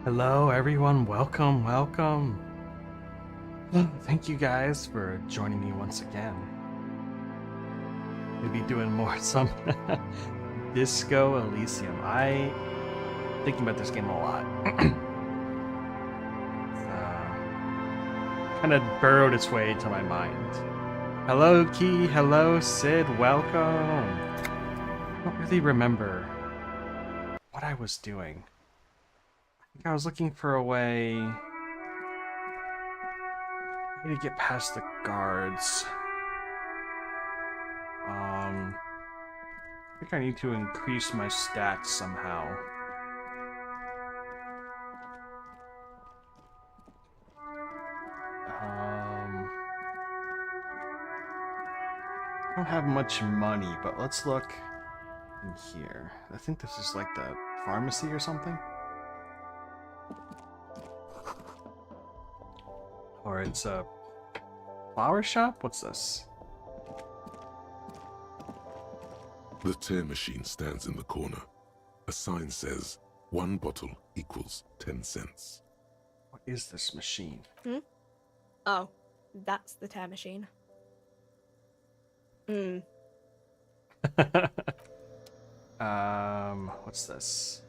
Hello everyone, welcome. Thank you guys for joining me once again. We'll be doing some Disco Elysium. I thinking about this game a lot. Kind of burrowed its way to my mind. Hello Key, hello Sid, welcome. I don't really remember what I was doing. I think I was looking for a way to get past the guards. I think I need to increase my stats somehow. I don't have much money, but let's look in here. I think this is like the pharmacy or something. Or it's a flower shop? What's this? The tear machine stands in the corner. A sign says, 1 bottle equals 10 cents. What is this machine? Oh, that's the tear machine. What's this?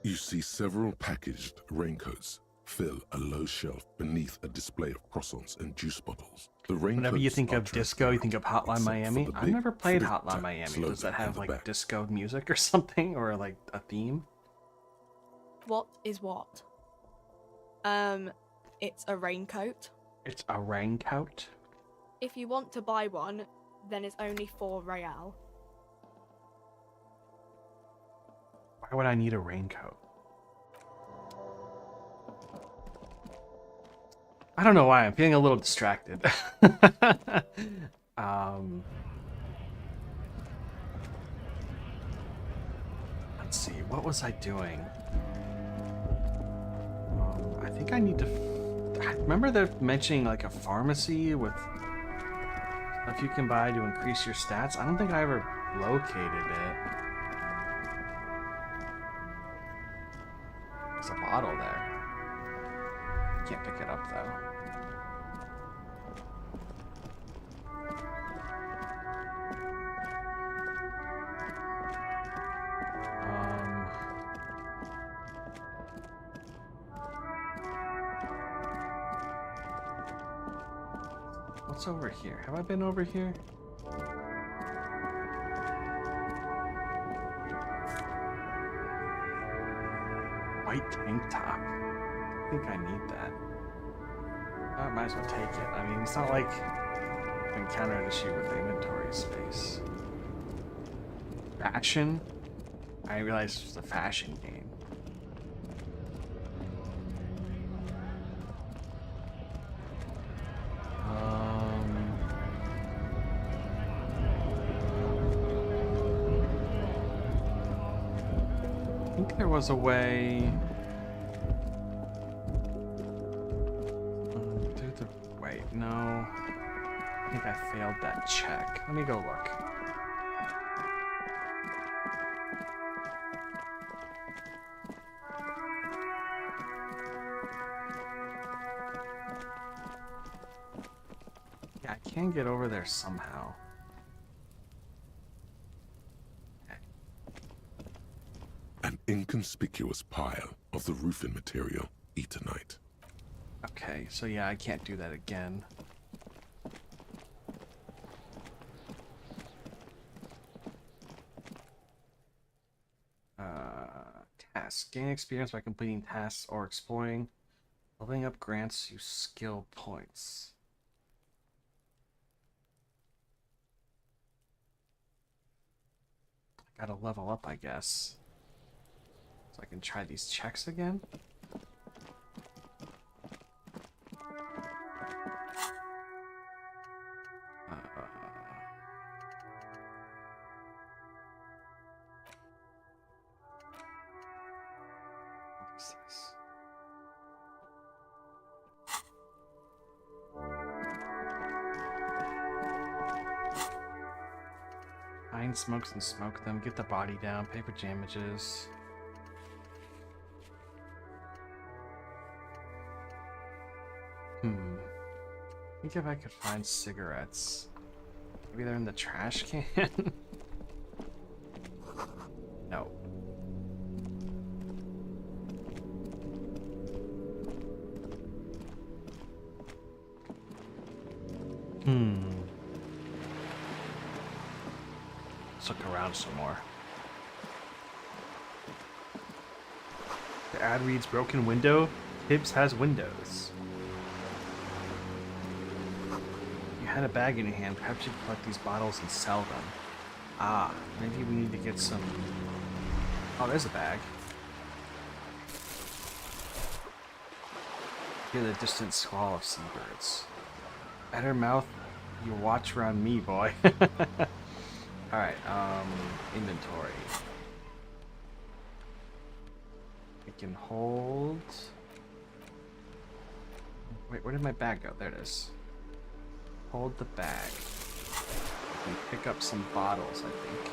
You see several packaged raincoats fill a low shelf beneath a display of croissants and juice bottles. The raincoats Whenever you think are of disco, you think of Hotline except for Miami. the I've big never played flip Hotline tap Miami. Does slogan that have on the like back. disco music or something, or like a theme? What is what? It's a raincoat. It's a raincoat. If you want to buy one, then it's only 4 real. Why would I need a raincoat? I don't know why. I'm feeling a little distracted. Let's see. What was I doing? I think I need to. I remember they're mentioning like a pharmacy with stuff you can buy to increase your stats. I don't think I ever located it. There's a bottle there. Can't pick it up though. What's over here? Have I been over here? White tank top. I think I need that. I might as well take it. I mean, it's not like I encounter an issue with the inventory space. Fashion? I didn't realize it was a fashion game. I think there was a way. Wait, no. I think I failed that check. Let me go look. Yeah, I can get over there somehow. An inconspicuous pile of the roofing material, Eternite. Okay, so yeah, I can't do that again. Tasks. Gain experience by completing tasks or exploring. Leveling up grants you skill points. I gotta level up, I guess. So I can try these checks again. What's this? Find smokes and smoke them. Get the body down. Pay for damages. I think if I could find cigarettes. Maybe they're in the trash can? No. Let's look around some more. The ad reads broken window. Tibbs has windows. You had a bag in your hand. Perhaps you collect these bottles and sell them. Ah, maybe we need to get some. Oh, there's a bag. Hear the distant squall of seabirds. Better mouth your watch around me, boy. Alright, inventory. We can hold. Wait, where did my bag go? There it is. Hold the bag. We can pick up some bottles, I think.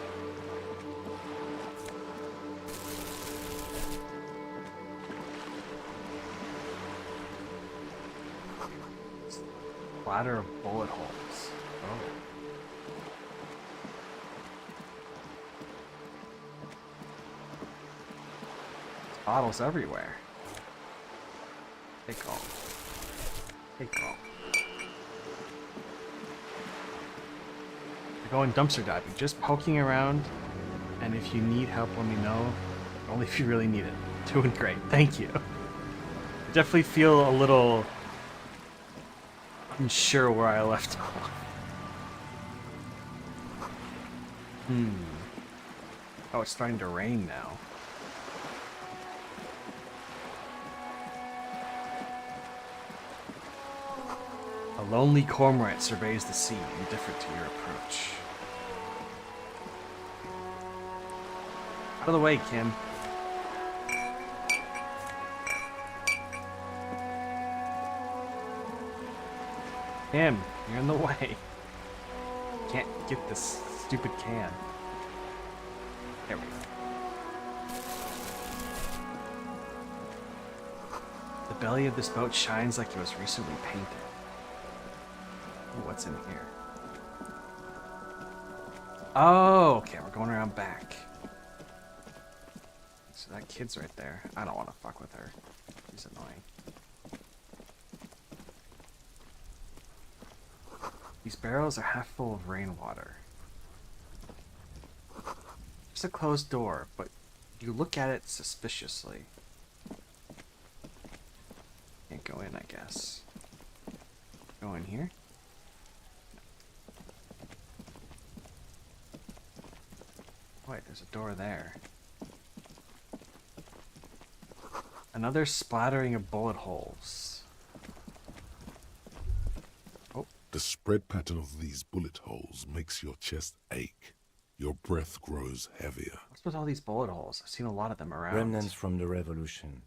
Splatter of bullet holes. Oh. Bottles everywhere. Take all. Take all. We're going dumpster diving, just poking around. And if you need help, let me know. Only if you really need it. Doing great, thank you. I definitely feel a little unsure where I left off. Oh, it's starting to rain now. A lonely cormorant surveys the sea, indifferent to your approach. Out of the way, Kim. Kim, you're in the way. Can't get this stupid can. There we go. The belly of this boat shines like it was recently painted. Ooh, what's in here? Oh, okay, we're going around back. So that kid's right there. I don't want to fuck with her. She's annoying. These barrels are half full of rainwater. There's a closed door, but you look at it suspiciously. Can't go in, I guess. Go in here? Wait, there's a door there. Another splattering of bullet holes. Oh. The spread pattern of these bullet holes makes your chest ache. Your breath grows heavier. What's with all these bullet holes? I've seen a lot of them around. Remnants from the revolution.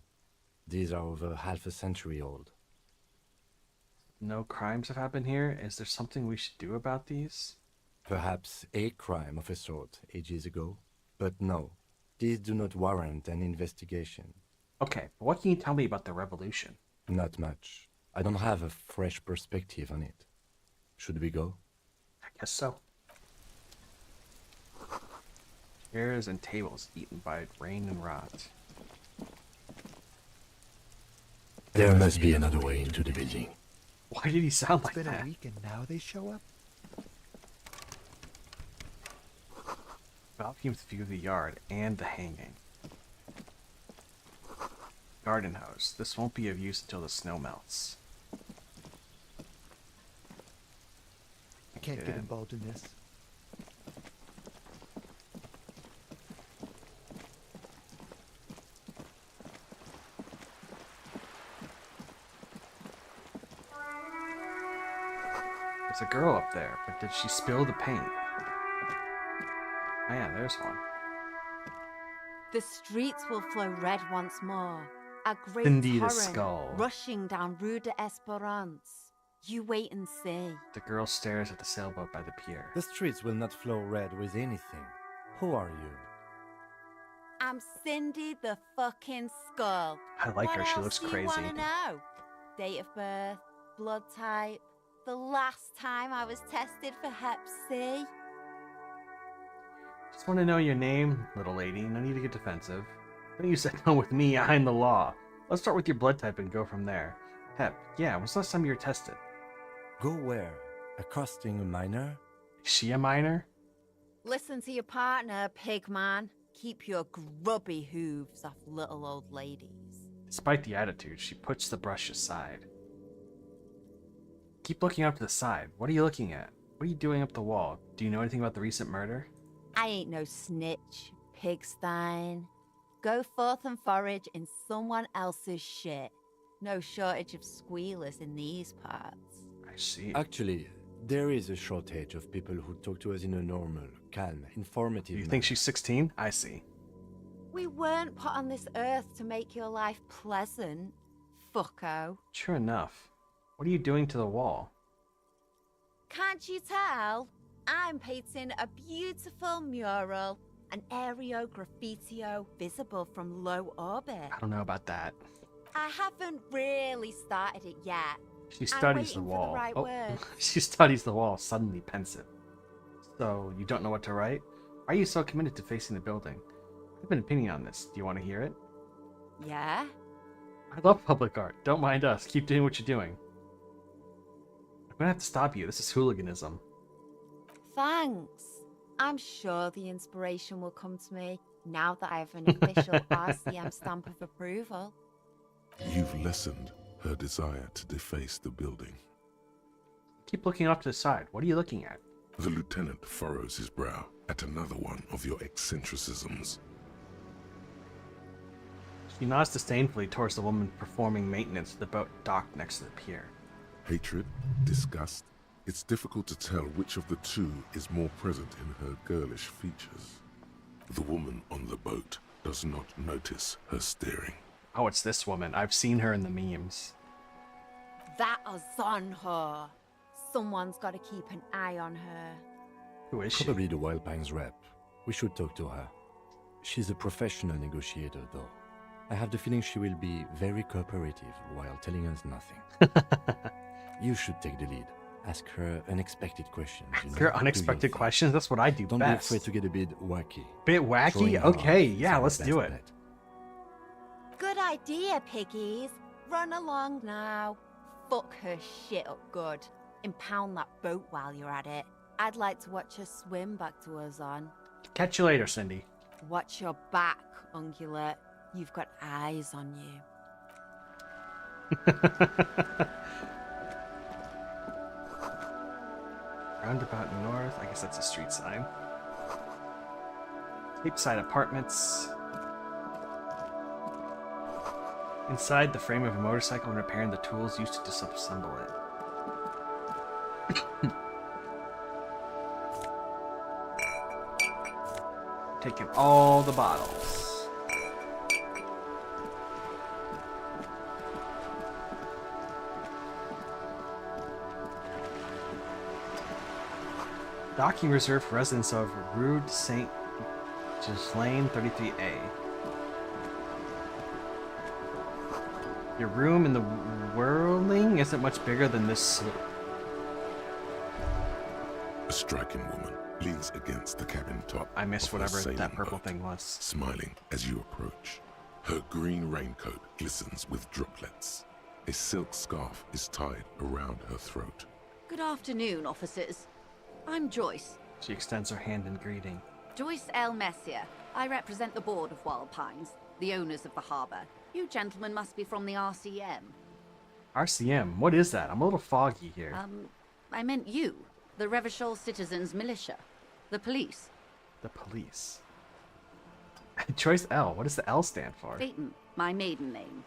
These are over half a century old. No crimes have happened here? Is there something we should do about these? Perhaps a crime of a sort ages ago. But no, these do not warrant an investigation. Okay, but what can you tell me about the revolution? Not much. I don't have a fresh perspective on it. Should we go? I guess so. Chairs and tables eaten by rain and rot. There must be another way into the building. Why did he sound like It's been that? a week and now they show up? Vacuums view the yard and the hanging. Garden hose. This won't be of use until the snow melts. I can't get involved in this. There's a girl up there, but did she spill the paint? Oh yeah, there's one. The streets will flow red once more. A great Cindy the torrent Skull. rushing down Rue de Esperance. You wait and see. The girl stares at the sailboat by the pier. The streets will not flow red with anything. Who are you? I'm Cindy the fucking Skull. I like What her, she else looks do you crazy. wanna know? Date of birth, blood type, the last time I was tested for Hep C. Just want to know your name, little lady. No need to get defensive. Don't you sit down with me, I'm the law. Let's start with your blood type and go from there. Hep, yeah, when's the last time you were tested? Go where? Accosting a minor? Is she a minor? Listen to your partner, pig man. Keep your grubby hooves off little old ladies. Despite the attitude, she puts the brush aside. Keep looking up to the side. What are you looking at? What are you doing up the wall? Do you know anything about the recent murder? I ain't no snitch, pigstein. Go forth and forage in someone else's shit. No shortage of squealers in these parts. I see. Actually, there is a shortage of people who talk to us in a normal, calm, informative You manner. think she's 16? I see. We weren't put on this earth to make your life pleasant, fucko. True enough. What are you doing to the wall? Can't you tell? I'm painting a beautiful mural, an aereo graffitio visible from low orbit. I don't know about that. I haven't really started it yet. She I'm studies the waiting for the wall. right Oh, words. she studies the wall, suddenly pensive. So, you don't know what to write? Why are you so committed to facing the building? I have an opinion on this. Do you want to hear it? Yeah? I love public art. Don't mind us. Keep doing what you're doing. I'm gonna have to stop you. This is hooliganism. Thanks. I'm sure the inspiration will come to me now that I have an official RCM stamp of approval. You've lessened her desire to deface the building. Keep looking off to the side. What are you looking at? The lieutenant furrows his brow at another one of your eccentricisms. She nods disdainfully towards the woman performing maintenance at the boat docked next to the pier. Hatred, disgust, it's difficult to tell which of the two is more present in her girlish features. The woman on the boat does not notice her staring. Oh, it's this woman. I've seen her in the memes. That is on her. Someone's got to keep an eye on her. Who is she? Probably the Wild Pines rep. We should talk to her. She's a professional negotiator, though. I have the feeling she will be very cooperative while telling us nothing. You should take the lead. Ask her unexpected questions. Ask her unexpected questions? That's what I do Don't best. be afraid to get a bit wacky. Bit Showing wacky? her Okay, is yeah, our let's best do it. bet. Good idea, piggies. Run along now. Fuck her shit up good. Impound that boat while you're at it. I'd like to watch her swim back to us on. Catch you later, Cindy. Watch your back, Ungulate. You've got eyes on you. Roundabout north. I guess that's a street sign. Capeside Apartments. Inside the frame of a motorcycle and repairing the tools used to disassemble it. Taking all the bottles. Docking reserved for residents of Rue de Saint Ghislaine 33A. Your room in the whirling isn't much bigger than this sloop. A striking woman leans against the cabin top. I missed of her whatever sailing that purple boat, thing was. smiling as you approach. Her green raincoat glistens with droplets. A silk scarf is tied around her throat. Good afternoon, officers. I'm Joyce. She extends her hand in greeting. Joyce L. Messier. I represent the board of Wild Pines, the owners of the harbor. You gentlemen must be from the RCM. RCM, what is that? I'm a little foggy here. I meant you, the Revachol Citizens Militia. The police. The police. Choice L. What does the L stand for? Peyton, my maiden name.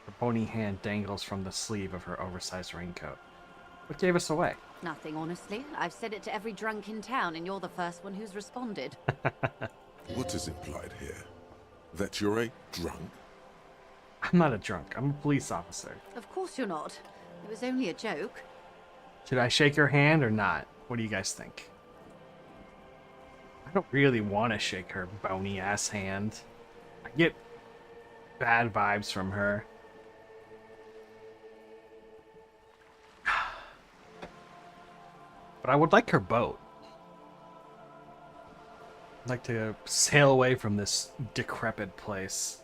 Her bony hand dangles from the sleeve of her oversized raincoat. What gave us away? Nothing, honestly. I've said it to every drunk in town, and you're the first one who's responded. What is implied here? That you're a drunk? I'm not a drunk. I'm a police officer. Of course you're not. It was only a joke. Should I shake her hand or not? What do you guys think? I don't really want to shake her bony ass hand. I get bad vibes from her. But I would like her boat. I'd like to sail away from this decrepit place.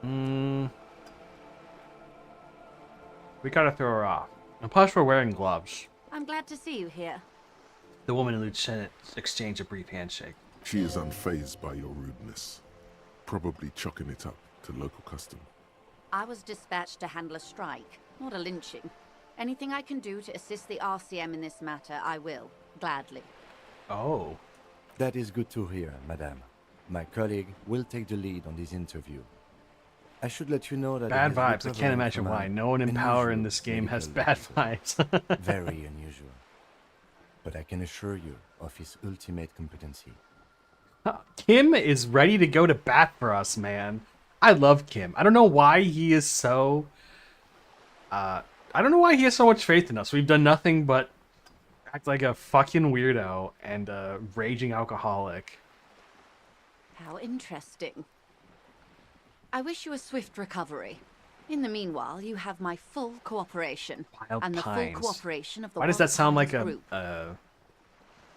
We gotta throw her off. And plus we're wearing gloves. I'm glad to see you here. The woman and lieutenant exchange a brief handshake. She is unfazed by your rudeness, probably chalking it up to local custom. I was dispatched to handle a strike, not a lynching. Anything I can do to assist the RCM in this matter, I will, gladly. Oh. That is good to hear, madame. My colleague will take the lead on this interview. I should let you know that Bad it is vibes. I recovering can't imagine from why. an No one in power in unusual this game has medical bad issue. vibes. Very unusual. But I can assure you of his ultimate competency. Kim is ready to go to bat for us, man. I love Kim. I don't know why he is so... I don't know why he has so much faith in us. We've done nothing but act like a fucking weirdo and a raging alcoholic. How interesting. I wish you a swift recovery. In the meanwhile, you have my full cooperation. Wild and the Pines. full cooperation of the Why does Wild that sound Pines like group.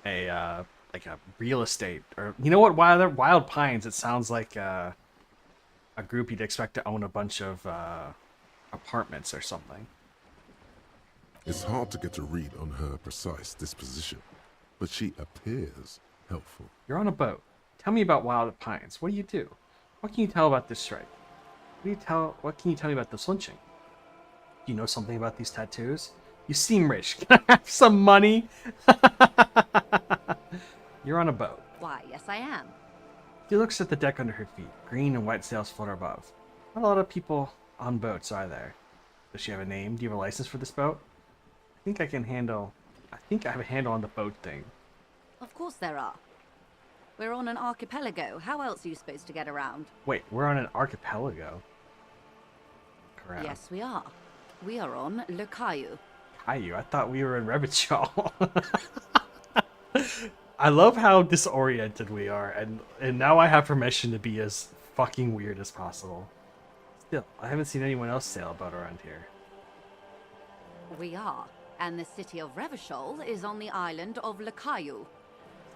a like a real estate, or you know what? Wild Pines. It sounds like a group you'd expect to own a bunch of apartments or something. It's hard to get a read on her precise disposition, but she appears helpful. You're on a boat. Tell me about Wild Pines. What do you do? What can you tell about this strike? What can you tell me about this lynching? Do you know something about these tattoos? You seem rich. Can I have some money? You're on a boat. Why, yes, I am. She looks at the deck under her feet. Green and white sails flutter above. Not a lot of people on boats, are there? Does she have a name? Do you have a license for this boat? I think I have a handle on the boat thing. Of course there are. We're on an archipelago. How else are you supposed to get around? Wait, we're on an archipelago? Correct. Yes, we are. We are on Le Caillou. Caillou? I thought we were in Revachol. I love how disoriented we are, and now I have permission to be as fucking weird as possible. Still, I haven't seen anyone else sail a boat around here. We are. And the city of Revachol is on the island of Le Caillou.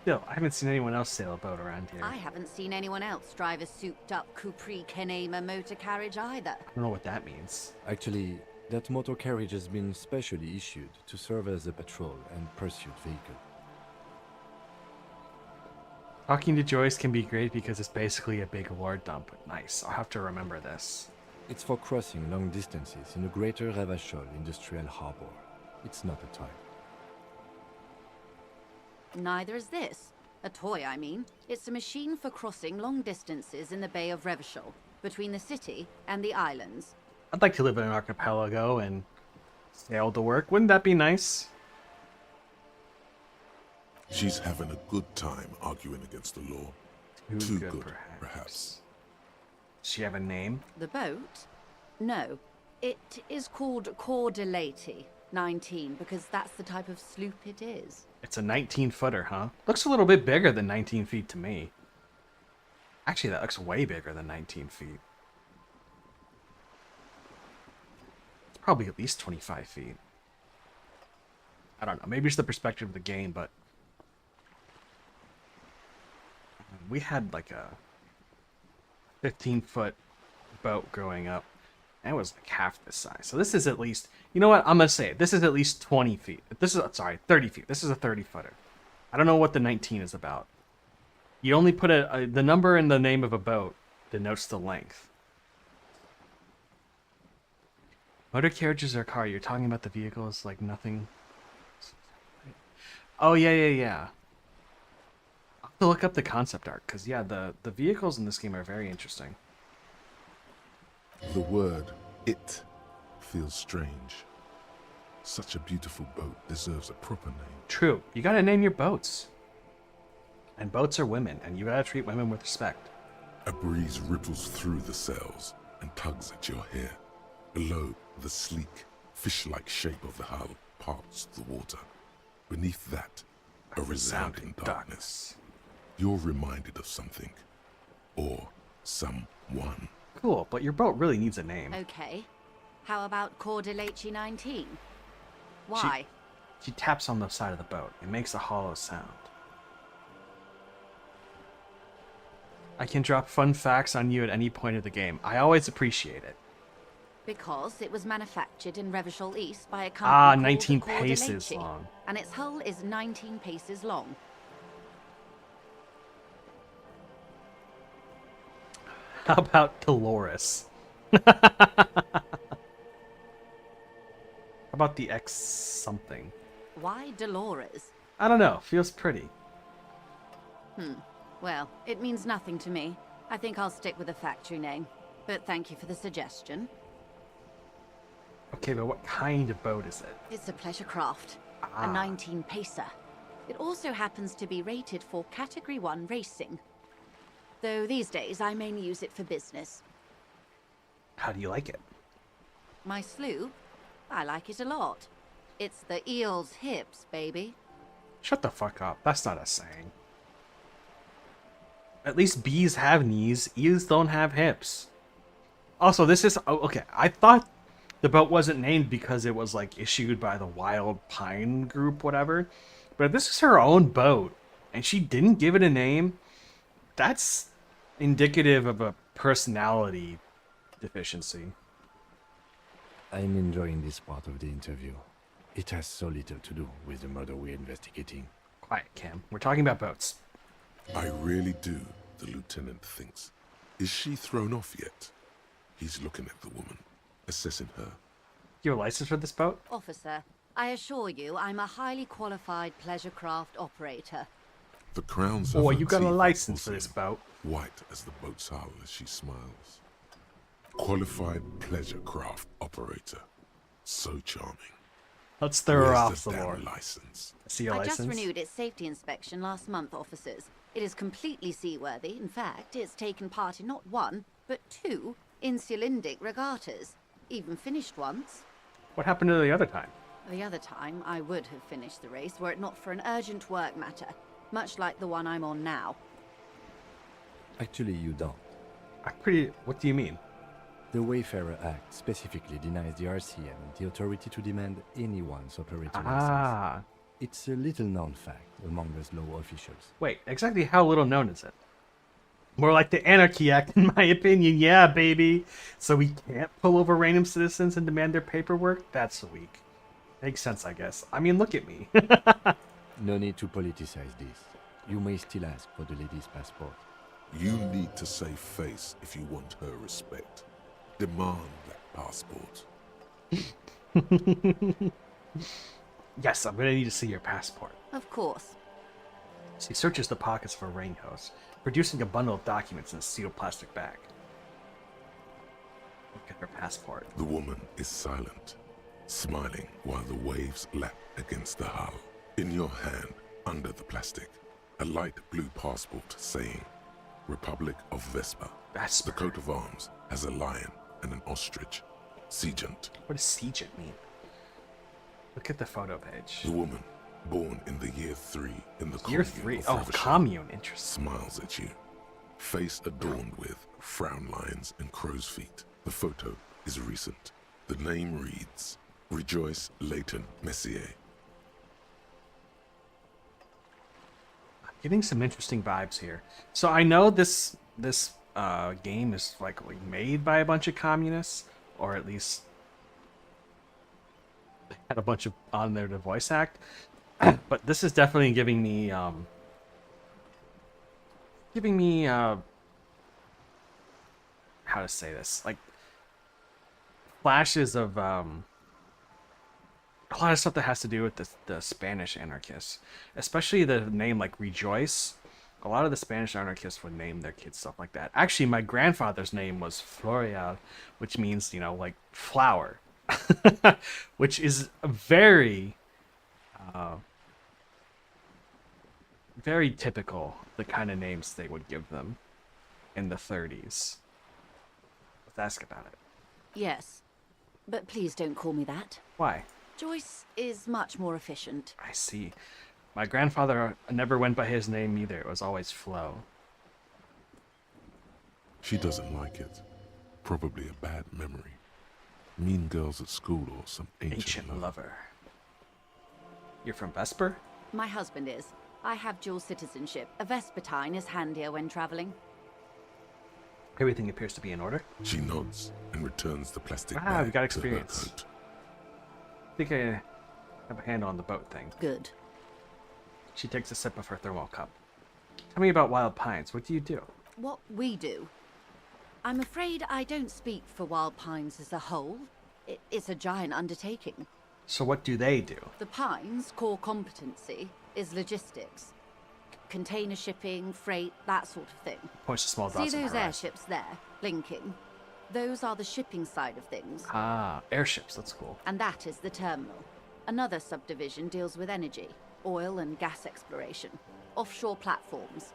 Still, I haven't seen anyone else sail a boat around here. I haven't seen anyone else drive a souped-up Capri Kenema motor carriage either. I don't know what that means. Actually, that motor carriage has been specially issued to serve as a patrol and pursuit vehicle. Talking to Joyce can be great because it's basically a big lore dump. Nice, I'll have to remember this. It's for crossing long distances in the greater Revachol industrial harbor. It's not a toy. Neither is this. A toy, I mean. It's a machine for crossing long distances in the Bay of Revachol, between the city and the islands. I'd like to live in an archipelago and sail to work. Wouldn't that be nice? She's having a good time arguing against the law. Too good, good, perhaps. Does she have a name? The boat? No. It is called Cor de Leyte 19, because that's the type of sloop it is. It's a 19-footer, huh? Looks a little bit bigger than 19 feet to me. Actually, that looks way bigger than 19 feet. It's probably at least 25 feet. I don't know. Maybe it's the perspective of the game, but we had like a 15-foot boat growing up, and it was like half this size. So this is at least, you know what? I'm gonna say it. This is at least 20 feet. This is, sorry, 30 feet. This is a 30-footer. I don't know what the 19 is about. You only put the number in the name of a boat denotes the length. Motor carriages are a car. You're talking about the vehicles like nothing. Oh yeah. I'll have to look up the concept art, because yeah, the vehicles in this game are very interesting. The word "it" feels strange. Such a beautiful boat deserves a proper name. True. You gotta name your boats. And boats are women, and you gotta treat women with respect. A breeze ripples through the sails and tugs at your hair. Below, the sleek, fish-like shape of the hull parts the water. Beneath that, a resounding darkness. You're reminded of something. Or someone. Cool, but your boat really needs a name. Okay. How about Cor de Leyte 19? Why? She taps on the side of the boat. It makes a hollow sound. I can drop fun facts on you at any point of the game. I always appreciate it. Because it was manufactured in Revachol East by a company called 19 Cor de paces Leyte, long. and its hull is 19 paces long. How about Dolores? How about the X something? Why Dolores? I don't know. Feels pretty. Well, it means nothing to me. I think I'll stick with the factory name. But thank you for the suggestion. Okay, but what kind of boat is it? It's a pleasure craft. A 19 pacer. It also happens to be rated for Category 1 racing. Though these days I mainly use it for business. How do you like it? My sloop? I like it a lot. It's the eel's hips, baby. Shut the fuck up. That's not a saying. At least bees have knees. Eels don't have hips. Also, this is... Oh, okay, I thought the boat wasn't named because it was, like, issued by the Wild Pine group, whatever. But this is her own boat. and she didn't give it a name. That's indicative of a personality deficiency. I'm enjoying this part of the interview. It has so little to do with the murder we're investigating. Quiet, Cam. We're talking about boats. I really do, the lieutenant thinks. Is she thrown off yet? He's looking at the woman, assessing her. You have a license for this boat? Officer, I assure you I'm a highly qualified pleasure craft operator. The crowns of Oh, her you got a teeth are license for pulsing, this boat. white as the boat's hull as she smiles. Qualified pleasure craft operator. So charming. Let's throw her Where's off the some damn more. license? See your I license? just renewed its safety inspection last month, officers. It is completely seaworthy. In fact, it's taken part in not one, but two insulindic regattas. Even finished once. What happened to the other time? The other time, I would have finished the race were it not for an urgent work matter, much like the one I'm on now. Actually, you don't. What do you mean? The Wayfarer Act specifically denies the RCM the authority to demand anyone's operator license. Ah. It's a little-known fact among us law officials. Wait, exactly how little known is it? More like the Anarchy Act, in my opinion. Yeah, baby. So we can't pull over random citizens and demand their paperwork? That's weak. Makes sense, I guess. I mean, look at me. No need to politicize this. You may still ask for the lady's passport. You need to save face if you want her respect. Demand that passport. Yes, I'm gonna need to see your passport. Of course. She searches the pockets of her raincoat, producing a bundle of documents in a sealed plastic bag. Look at her passport. The woman is silent, smiling while the waves lap against the hull. In your hand, under the plastic, a light blue passport saying, Republic of Vespa. That's The coat of arms has a lion and an ostrich. Seagent. What does Seagent mean? Look at the photo page. The woman, born in the year 3 in the Year commune 3. of Oh, Ravishing, commune. Interesting. smiles at you. Face adorned with frown lines and crow's feet. The photo is recent. The name reads, Rejoice Leighton Messier. Getting some interesting vibes here. So I know this game is like made by a bunch of communists, or at least had a bunch of on there to voice act. But this is definitely giving me how to say this, like flashes of a lot of stuff that has to do with the Spanish anarchists, especially the name like Rejoice. A lot of the Spanish anarchists would name their kids stuff like that. Actually, my grandfather's name was Floreal, which means, like flower, which is a very, very typical, the kind of names they would give them in the 30s. Let's ask about it. Yes. But please don't call me that. Why? Joyce is much more efficient. I see. My grandfather never went by his name either. It was always Flo. She doesn't like it. Probably a bad memory. Mean girls at school or some ancient Lover. You're from Vesper? My husband is. I have dual citizenship. A Vespertine is handier when traveling. Everything appears to be in order. She nods and returns the plastic Ah, bag we got to her experience. coat. I think I have a handle on the boat thing. Good. She takes a sip of her thermal cup. Tell me about Wild Pines. What do you do? What we do. I'm afraid I don't speak for Wild Pines as a whole. It's a giant undertaking. So what do they do? The Pines' core competency is logistics. Container shipping, freight, that sort of thing. Points to small See dots on those the horizon. airships there, blinking? Those are the shipping side of things. Ah, airships. That's cool. And that is the terminal. Another subdivision deals with energy, oil and gas exploration, offshore platforms.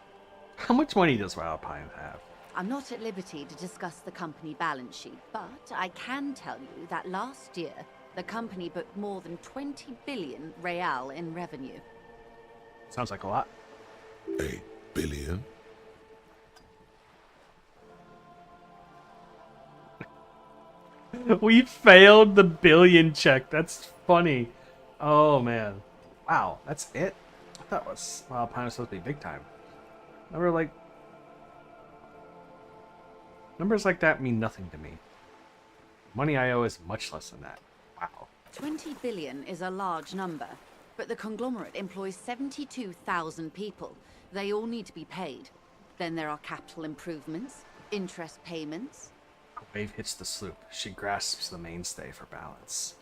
How much money does Wild Pines have? I'm not at liberty to discuss the company balance sheet, but I can tell you that last year, the company booked more than 20 billion real in revenue. Sounds like a lot. A billion? We failed the billion check. That's funny. Oh, man. Wow, that's it? I thought was Wild Pine was supposed to be big time. Number like numbers like that mean nothing to me. Money I owe is much less than that. Wow. 20 billion is a large number, but the conglomerate employs 72,000 people. They all need to be paid. Then there are capital improvements, interest payments. A wave hits the sloop. She grasps the mainstay for balance.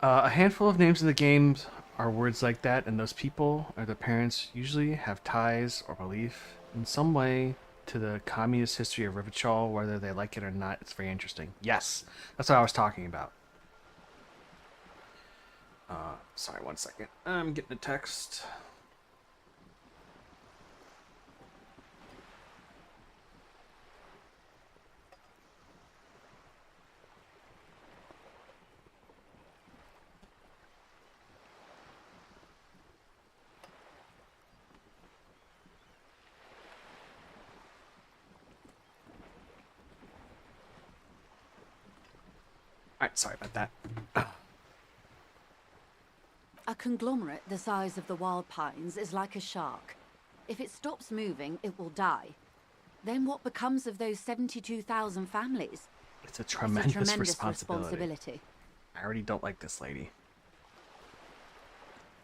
A handful of names in the game are words like that, and those people or their parents usually have ties or belief in some way to the communist history of Rivachol, whether they like it or not. It's very interesting. Yes, that's what I was talking about. Sorry, 1 second. I'm getting a text. Alright, sorry about that. A conglomerate the size of the Wild Pines is like a shark. If it stops moving, it will die. Then what becomes of those 72,000 families? It's a tremendous, responsibility. responsibility. I already don't like this lady.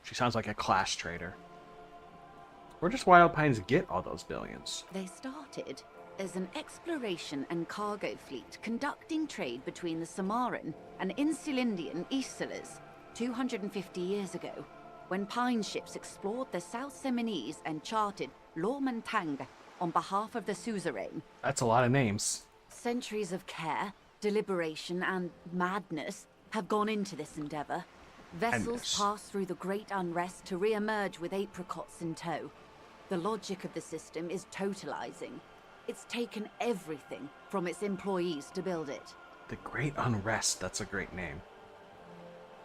She sounds like a class trader. Where does Wild Pines get all those billions? They started as an exploration and cargo fleet conducting trade between the Samaran and Insulindian Isolas 250 years ago, when pine ships explored the South Seminese and charted Lomantang on behalf of the suzerain. That's a lot of names. Centuries of care, deliberation, and madness have gone into this endeavor. Vessels Madness. pass through the great unrest to re-emerge with apricots in tow. The logic of the system is totalizing. It's taken everything from its employees to build it. The Great Unrest, that's a great name.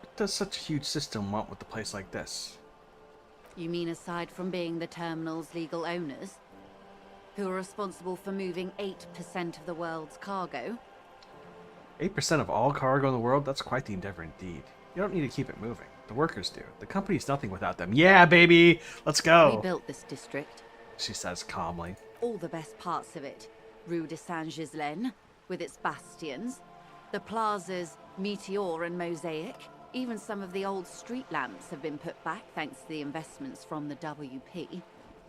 What does such a huge system want with a place like this? You mean aside from being the terminal's legal owners, who are responsible for moving 8% of the world's cargo? 8% of all cargo in the world? That's quite the endeavor indeed. You don't need to keep it moving. The workers do. The company's nothing without them. Yeah, baby! Let's go! We built this district. She says calmly. All the best parts of it. Rue de Saint-Ghislain, with its bastions. The plazas Meteor and Mosaic. Even some of the old street lamps have been put back thanks to the investments from the WP.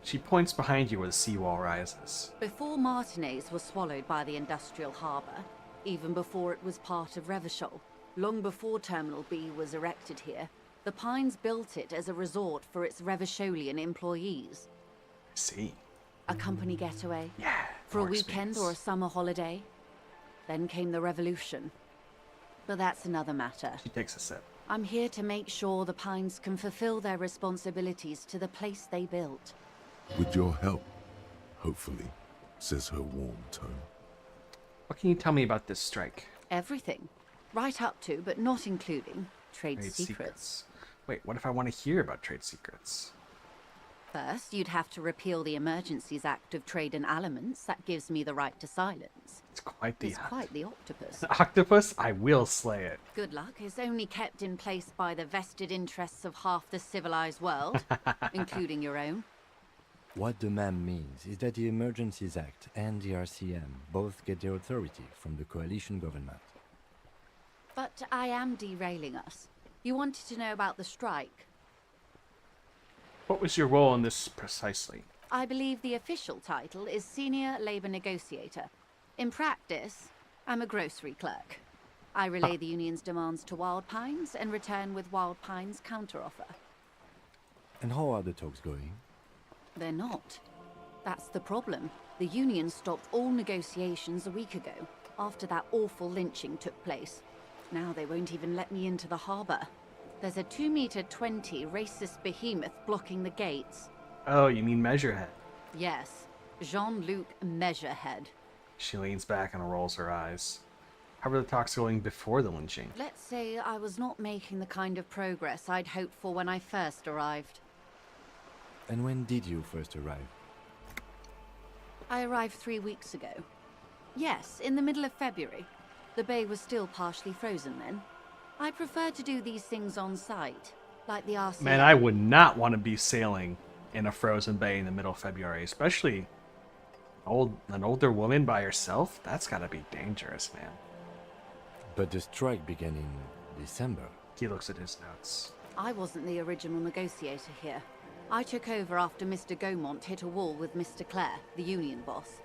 She points behind you where the seawall rises. Before Martinez was swallowed by the industrial harbour, even before it was part of Revachol, long before Terminal B was erected here, the Pines built it as a resort for its Revacholian employees. See? A company getaway. Yeah. For a more weekend experience. or a summer holiday. Then came the revolution. But that's another matter. She takes a sip. I'm here to make sure the Pines can fulfill their responsibilities to the place they built. With your help, hopefully, says her warm tone. What can you tell me about this strike? Everything. Right up to, but not including, trade secrets. Wait, what if I want to hear about trade secrets? First, you'd have to repeal the Emergencies Act of Trade in Elements. That gives me the right to silence. It's quite the It's quite the octopus. octopus. I will slay it. Good luck. It's only kept in place by the vested interests of half the civilized world, including your own. What the ma'am means is that the Emergencies Act and the RCM both get their authority from the coalition government. But I am derailing us. You wanted to know about the strike. What was your role in this precisely? I believe the official title is Senior Labor Negotiator. In practice, I'm a grocery clerk. I relay the union's demands to Wild Pines and return with Wild Pines' counteroffer. And how are the talks going? They're not. That's the problem. The union stopped all negotiations a week ago, after that awful lynching took place. Now they won't even let me into the harbour. There's a 2-meter-20 racist behemoth blocking the gates. Oh, you mean Measurehead. Yes, Jean-Luc Measurehead. She leans back and rolls her eyes. How were the talks going before the lynching? Let's say I was not making the kind of progress I'd hoped for when I first arrived. And when did you first arrive? I arrived 3 weeks ago. Yes, in the middle of February. The bay was still partially frozen then. I prefer to do these things on site. Like the RCA. Man, I would not want to be sailing in a frozen bay in the middle of February, especially an older woman by herself. That's gotta be dangerous, man. But the strike began in December. He looks at his notes. I wasn't the original negotiator here. I took over after Mr. Gaumont hit a wall with Mr. Clare, the union boss.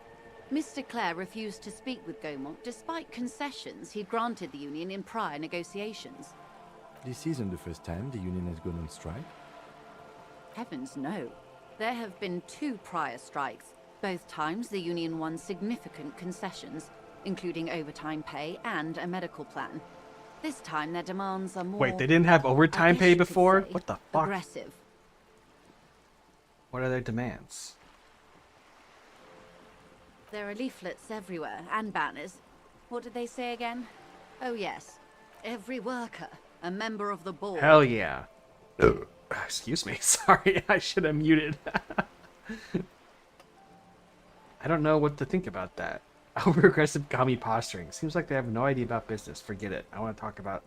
Mr. Clare refused to speak with Gaumont despite concessions he'd granted the union in prior negotiations. This isn't the first time the union has gone on strike. Heavens no. There have been 2 prior strikes. Both times the union won significant concessions, including overtime pay and a medical plan. This time their demands are more... Wait, they didn't have overtime pay before? What the fuck? Aggressive. What are their demands? There are leaflets everywhere, and banners. What did they say again? Oh yes. Every worker, a member of the board. Hell yeah. Excuse me. Sorry, I should have muted. I don't know what to think about that. Over-aggressive commie posturing. Seems like they have no idea about business. Forget it. I want to talk about...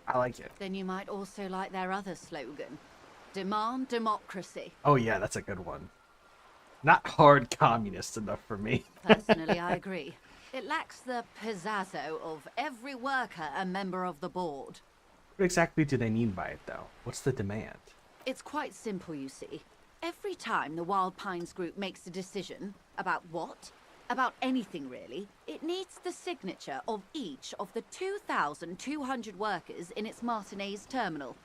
I like it. Then you might also like their other slogan. Demand democracy. Oh yeah, that's a good one. Not hard communist enough for me. Personally, I agree. It lacks the pizzazzo of every worker a member of the board. What exactly do they mean by it, though? What's the demand? It's quite simple, you see. Every time the Wild Pines group makes a decision about what? About anything, really, it needs the signature of each of the 2,200 workers in its Martinez terminal.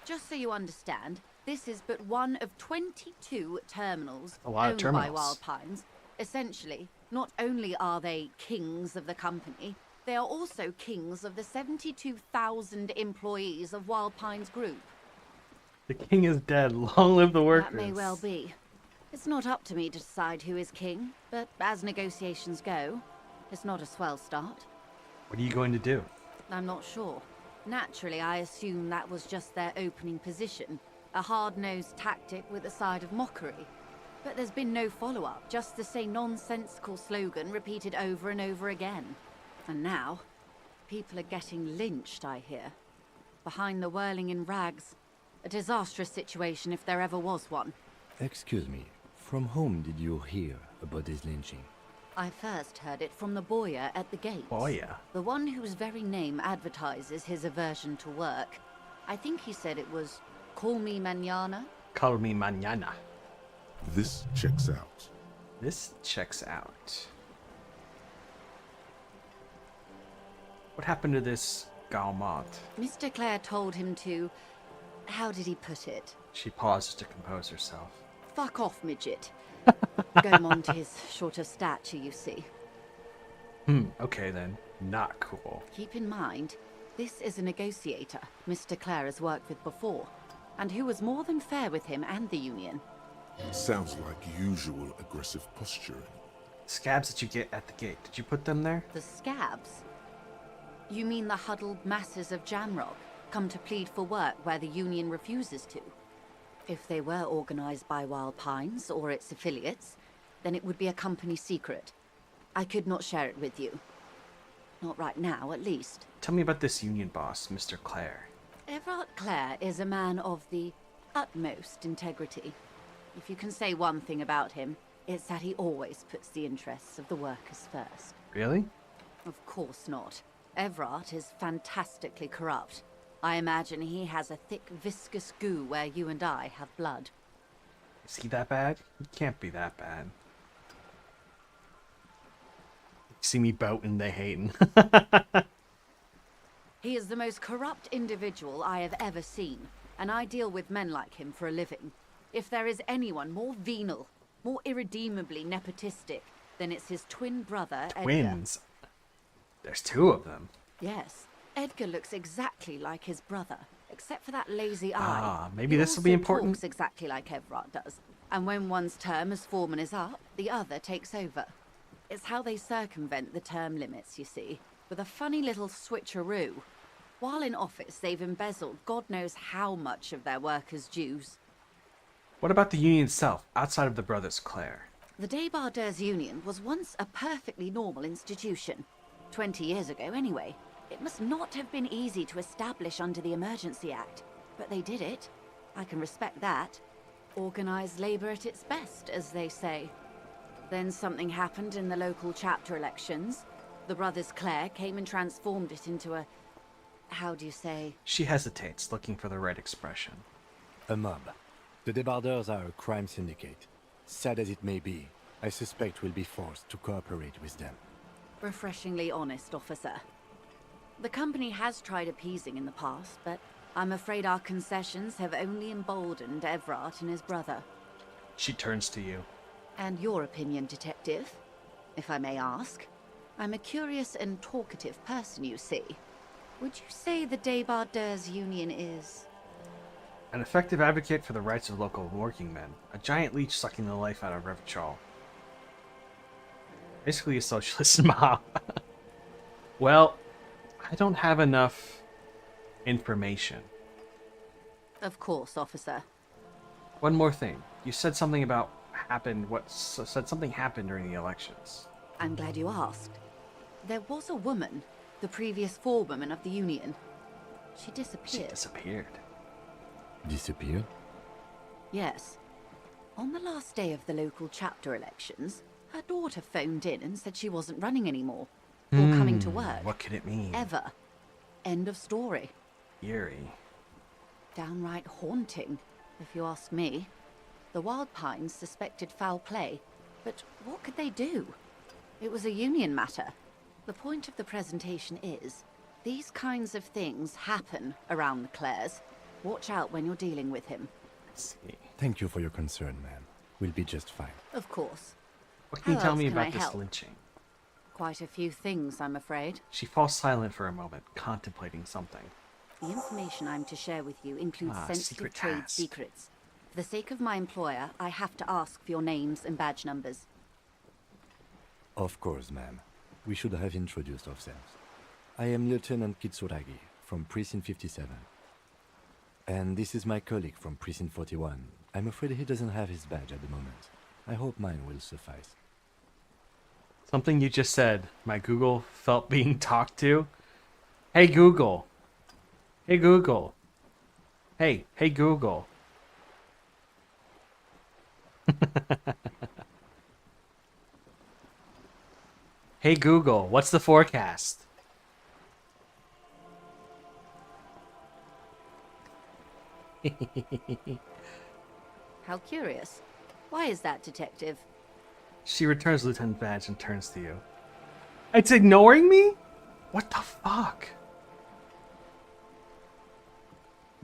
Just so you understand, this is but one of 22 terminals owned by Wild Pines. Essentially, not only are they kings of the company, they are also kings of the 72,000 employees of Wild Pines Group. The king is dead. Long live the workers. That may well be. It's not up to me to decide who is king, but as negotiations go, it's not a swell start. What are you going to do? I'm not sure. Naturally, I assume that was just their opening position, a hard-nosed tactic with a side of mockery. But there's been no follow-up, just the same nonsensical slogan repeated over and over again. And now, people are getting lynched, I hear. Behind the whirling in rags. A disastrous situation if there ever was one. Excuse me, from whom did you hear about this lynching? I first heard it from the boyar at the gates. Boyar? The one whose very name advertises his aversion to work. I think he said it was, "Call me mañana." Call me mañana. This checks out. This checks out. What happened to this Gaumont? Mr. Clare told him to... How did he put it? She pauses to compose herself. Fuck off, midget. Gaumont is short of stature, you see. Okay then. Not cool. Keep in mind, this is a negotiator Mr. Clare has worked with before, and who was more than fair with him and the union. Sounds like usual aggressive posturing. Scabs that you get at the gate. Did you put them there? The scabs? You mean the huddled masses of Jamrock, come to plead for work where the union refuses to? If they were organized by Wild Pines or its affiliates, then it would be a company secret. I could not share it with you. Not right now, at least. Tell me about this union boss, Mr. Clare. Everard Clare is a man of the utmost integrity. If you can say one thing about him, it's that he always puts the interests of the workers first. Really? Of course not. Everard is fantastically corrupt. I imagine he has a thick, viscous goo where you and I have blood. Is he that bad? He can't be that bad. You see me boating, they hating. He is the most corrupt individual I have ever seen, and I deal with men like him for a living. If there is anyone more venal, more irredeemably nepotistic, then it's his twin brother, Edgar. Twins? There's 2 of them. Yes. Edgar looks exactly like his brother, except for that lazy eye. Ah, maybe this will be important. He also talks exactly like Everard does. And when one's term as foreman is up, the other takes over. It's how they circumvent the term limits, you see, with a funny little switcheroo. While in office, they've embezzled God knows how much of their workers' dues. What about the union itself, outside of the Brothers Clare? The Débardeurs Union was once a perfectly normal institution. 20 years ago, anyway. It must not have been easy to establish under the Emergency Act. but they did it. I can respect that. Organized labor at its best, as they say. Then something happened in the local chapter elections. The brothers Clare came and transformed it into a... how do you say? She hesitates, looking for the right expression. A mob. The debardeurs are a crime syndicate. Sad as it may be, I suspect we'll be forced to cooperate with them. Refreshingly honest, officer. The company has tried appeasing in the past, but I'm afraid our concessions have only emboldened Everard and his brother. She turns to you. And your opinion, detective, if I may ask? I'm a curious and talkative person, you see. Would you say the Debardeurs Union is... An effective advocate for the rights of local working men. A giant leech sucking the life out of Revachol. Basically a socialist mob. Well, I don't have enough information. Of course, officer. One more thing. You said something about something happened during the elections. I'm glad you asked. There was a woman, the previous forewoman of the Union. She disappeared. Disappeared? Yes. On the last day of the local chapter elections, her daughter phoned in and said she wasn't running anymore. Or coming to work. What could it mean? Ever. End of story. Eerie. Downright haunting, if you ask me. The Wild Pines suspected foul play, but what could they do? It was a union matter. The point of the presentation is, these kinds of things happen around the Clares. Watch out when you're dealing with him. Let's see. Thank you for your concern, ma'am. We'll be just fine. Of course. What can you How tell else me can I about this help? lynching? Quite a few things, I'm afraid. She falls silent for a moment, contemplating something. The information I'm to share with you includes sensitive secret trade task. secrets. For the sake of my employer, I have to ask for your names and badge numbers. Of course, ma'am. We should have introduced ourselves. I am Lieutenant Kitsuragi, from Precinct 57. And this is my colleague from Precinct 41. I'm afraid he doesn't have his badge at the moment. I hope mine will suffice. Something you just said. My Google felt being talked to. Hey Google. Hey Google. Hey Google. Hey Google, what's the forecast? How curious. Why is that, detective? She returns Lieutenant badge and turns to you. It's ignoring me? What the fuck?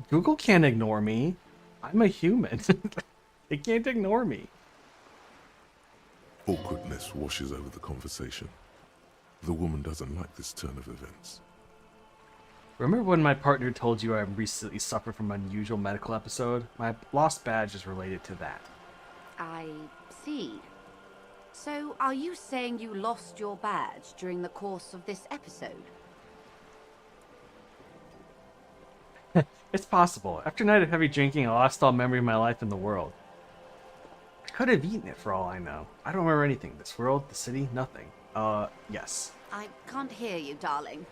Google can't ignore me. I'm a human. They can't ignore me. Awkwardness washes over the conversation. The woman doesn't like this turn of events. Remember when my partner told you I recently suffered from an unusual medical episode? My lost badge is related to that. I see. So, are you saying you lost your badge during the course of this episode? It's possible. After a night of heavy drinking, I lost all memory of my life in the world. I could have eaten it for all I know. I don't remember anything. This world, the city, nothing. Yes. I can't hear you, darling.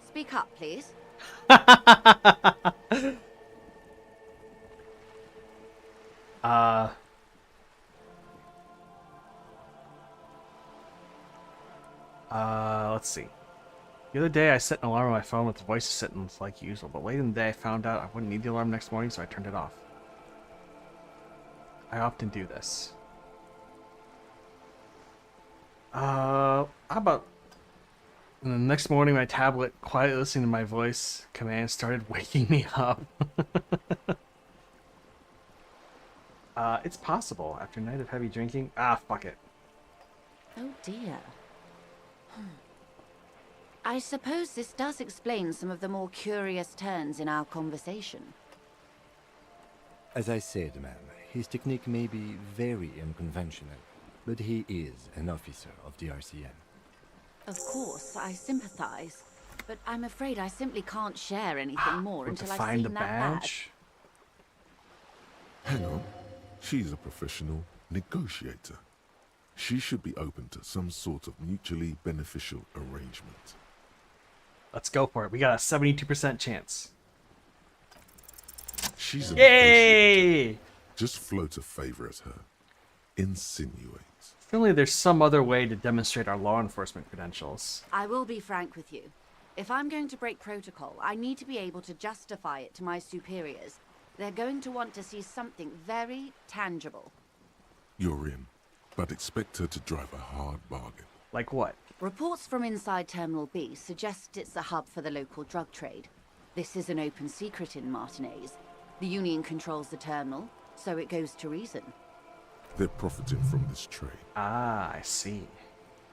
Speak up, please. Let's see. The other day I set an alarm on my phone with the voice assistant like usual, but late in the day I found out I wouldn't need the alarm next morning, so I turned it off. I often do this. How about... And the next morning my tablet, quietly listening to my voice command, started waking me up. It's possible. After a night of heavy drinking... fuck it. Oh dear. I suppose this does explain some of the more curious turns in our conversation. As I said, ma'am, his technique may be very unconventional, but he is an officer of the RCM. Of course, I sympathize, but I'm afraid I simply can't share anything more Want to until I've find seen the that badge? Hang on. She's a professional negotiator. She should be open to some sort of mutually beneficial arrangement. Let's go for it. We got a 72% chance. She's a Yay! Just float a favor at her. Insinuates. Surely there's some other way to demonstrate our law enforcement credentials. I will be frank with you. If I'm going to break protocol, I need to be able to justify it to my superiors. They're going to want to see something very tangible. You're in, but expect her to drive a hard bargain. Like what? Reports from inside Terminal B suggest it's a hub for the local drug trade. This is an open secret in Martinez. The Union controls the terminal, so it goes to reason. They're profiting from this trade. Ah, I see.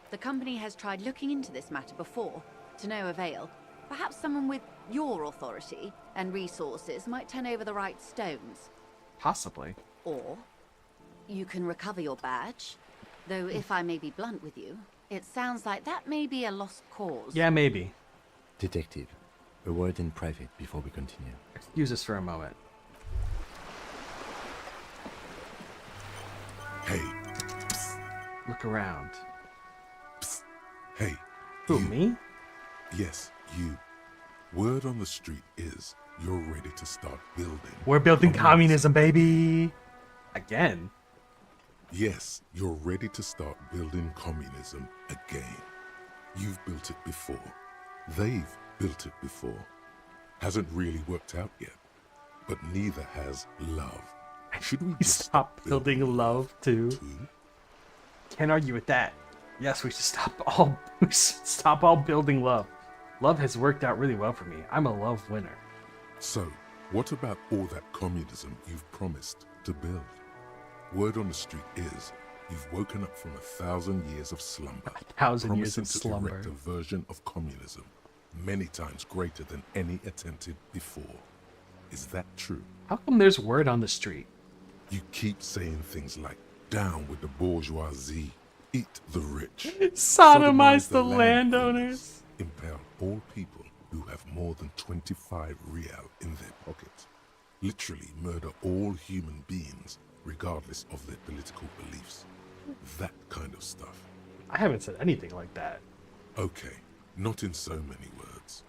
The company has tried looking into this matter before, to no avail. Perhaps someone with your authority and resources might turn over the right stones. Possibly. Or you can recover your badge. Though if I may be blunt with you, it sounds like that may be a lost cause. Yeah, maybe. Detective, a word in private before we continue. Excuse us for a moment. Hey, Look around. hey. Who, you. me? Yes, you. Word on the street is you're ready to start building. We're building communism, baby! Again? Yes, you're ready to start building communism again. You've built it before. They've built it before. Hasn't really worked out yet. But neither has love. Should we just Stop building love, too. Can't argue with that. Yes, we should stop all building love. Love has worked out really well for me. I'm a love winner. So, what about all that communism you've promised to build? Word on the street is you've woken up from 1,000 years of slumber. 1,000 years promising of to slumber. erect a version of communism many times greater than any attempted before. Is that true? How come there's word on the street? You keep saying things like, down with the bourgeoisie, eat the rich. Sodomize the landowners. Impale all people who have more than 25 real in their pockets. Literally murder all human beings, regardless of their political beliefs. That kind of stuff. I haven't said anything like that. Okay, not in so many words,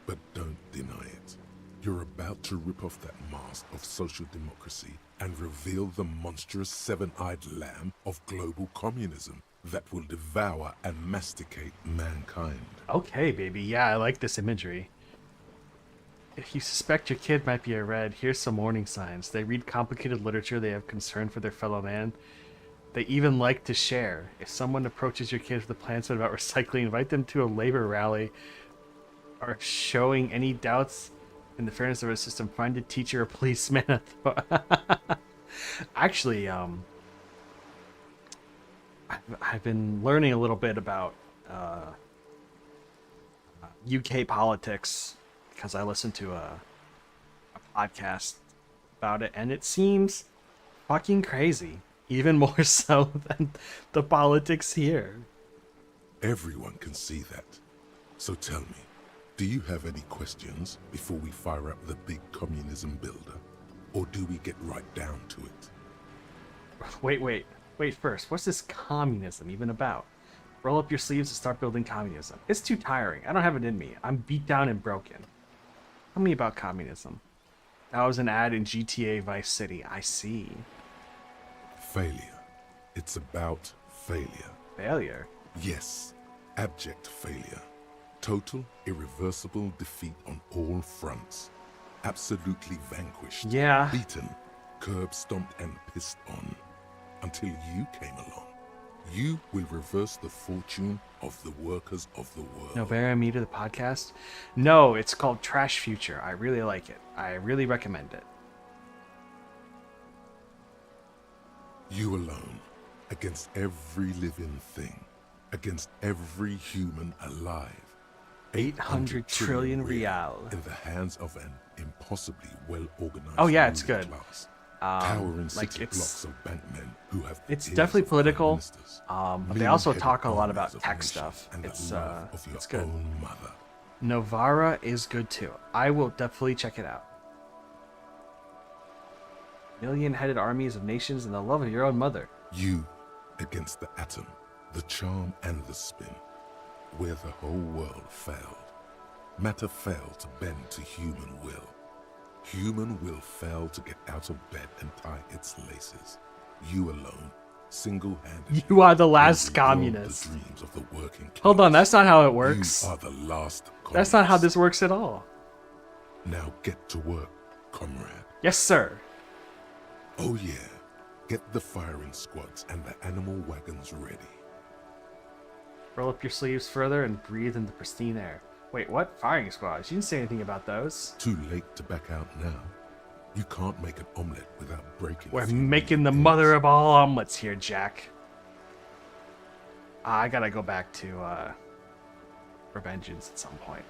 but don't deny it. You're about to rip off that mask of social democracy and reveal the monstrous seven-eyed lamb of global communism that will devour and masticate mankind. Okay, baby. Yeah, I like this imagery. If you suspect your kid might be a red, here's some warning signs. They read complicated literature, they have concern for their fellow man. They even like to share. If someone approaches your kid with a plan about recycling, invite them to a labor rally. Or showing any doubts in the fairness of our system, find a teacher or policeman. Actually, I've been learning a little bit about UK politics because I listened to a podcast about it, and it seems fucking crazy, even more so than the politics here. Everyone can see that. So tell me, do you have any questions before we fire up the big communism builder? Or do we get right down to it? Wait first. What's this communism even about? Roll up your sleeves and start building communism. It's too tiring. I don't have it in me. I'm beat down and broken. Tell me about communism. That was an ad in GTA Vice City. I see. Failure. It's about failure. Failure? Yes, abject failure. Total, irreversible defeat on all fronts. Absolutely vanquished. Yeah. Beaten, curb stomped and pissed on. Until you came along. You will reverse the fortune of the workers of the world. Novara me to the podcast? No, it's called Trash Future. I really like it. I really recommend it. You alone, against every living thing, against every human alive. 800 trillion real. In the hands of an impossibly well-organized Oh yeah, it's ruling good. class. Towering Like city it's blocks of bankmen who have it's ears definitely of political, prime ministers, but they also million-headed talk a lot armies about of tech nations, stuff. and the It's love of your it's good. own mother. Novara is good too. I will definitely check it out. Million-headed armies of nations and the love of your own mother. You against the atom, the charm and the spin, where the whole world failed. Matter failed to bend to human will. Human will fail to get out of bed and tie its laces. You alone, single-handedly, You are the will last rebuild communist. The dreams of the working class. Hold on, that's not how it works. You are the last That's not how communist. this works at all. Now get to work, comrade. Yes, sir. Oh yeah, get the firing squads and the animal wagons ready. Roll up your sleeves further and breathe in the pristine air. Wait, what? Firing squads? You didn't say anything about those. Too late to back out now. You can't make an omelet without breaking. We're a few making the eggs. mother of all omelets here, Jack. I gotta go back to Revengeance at some point.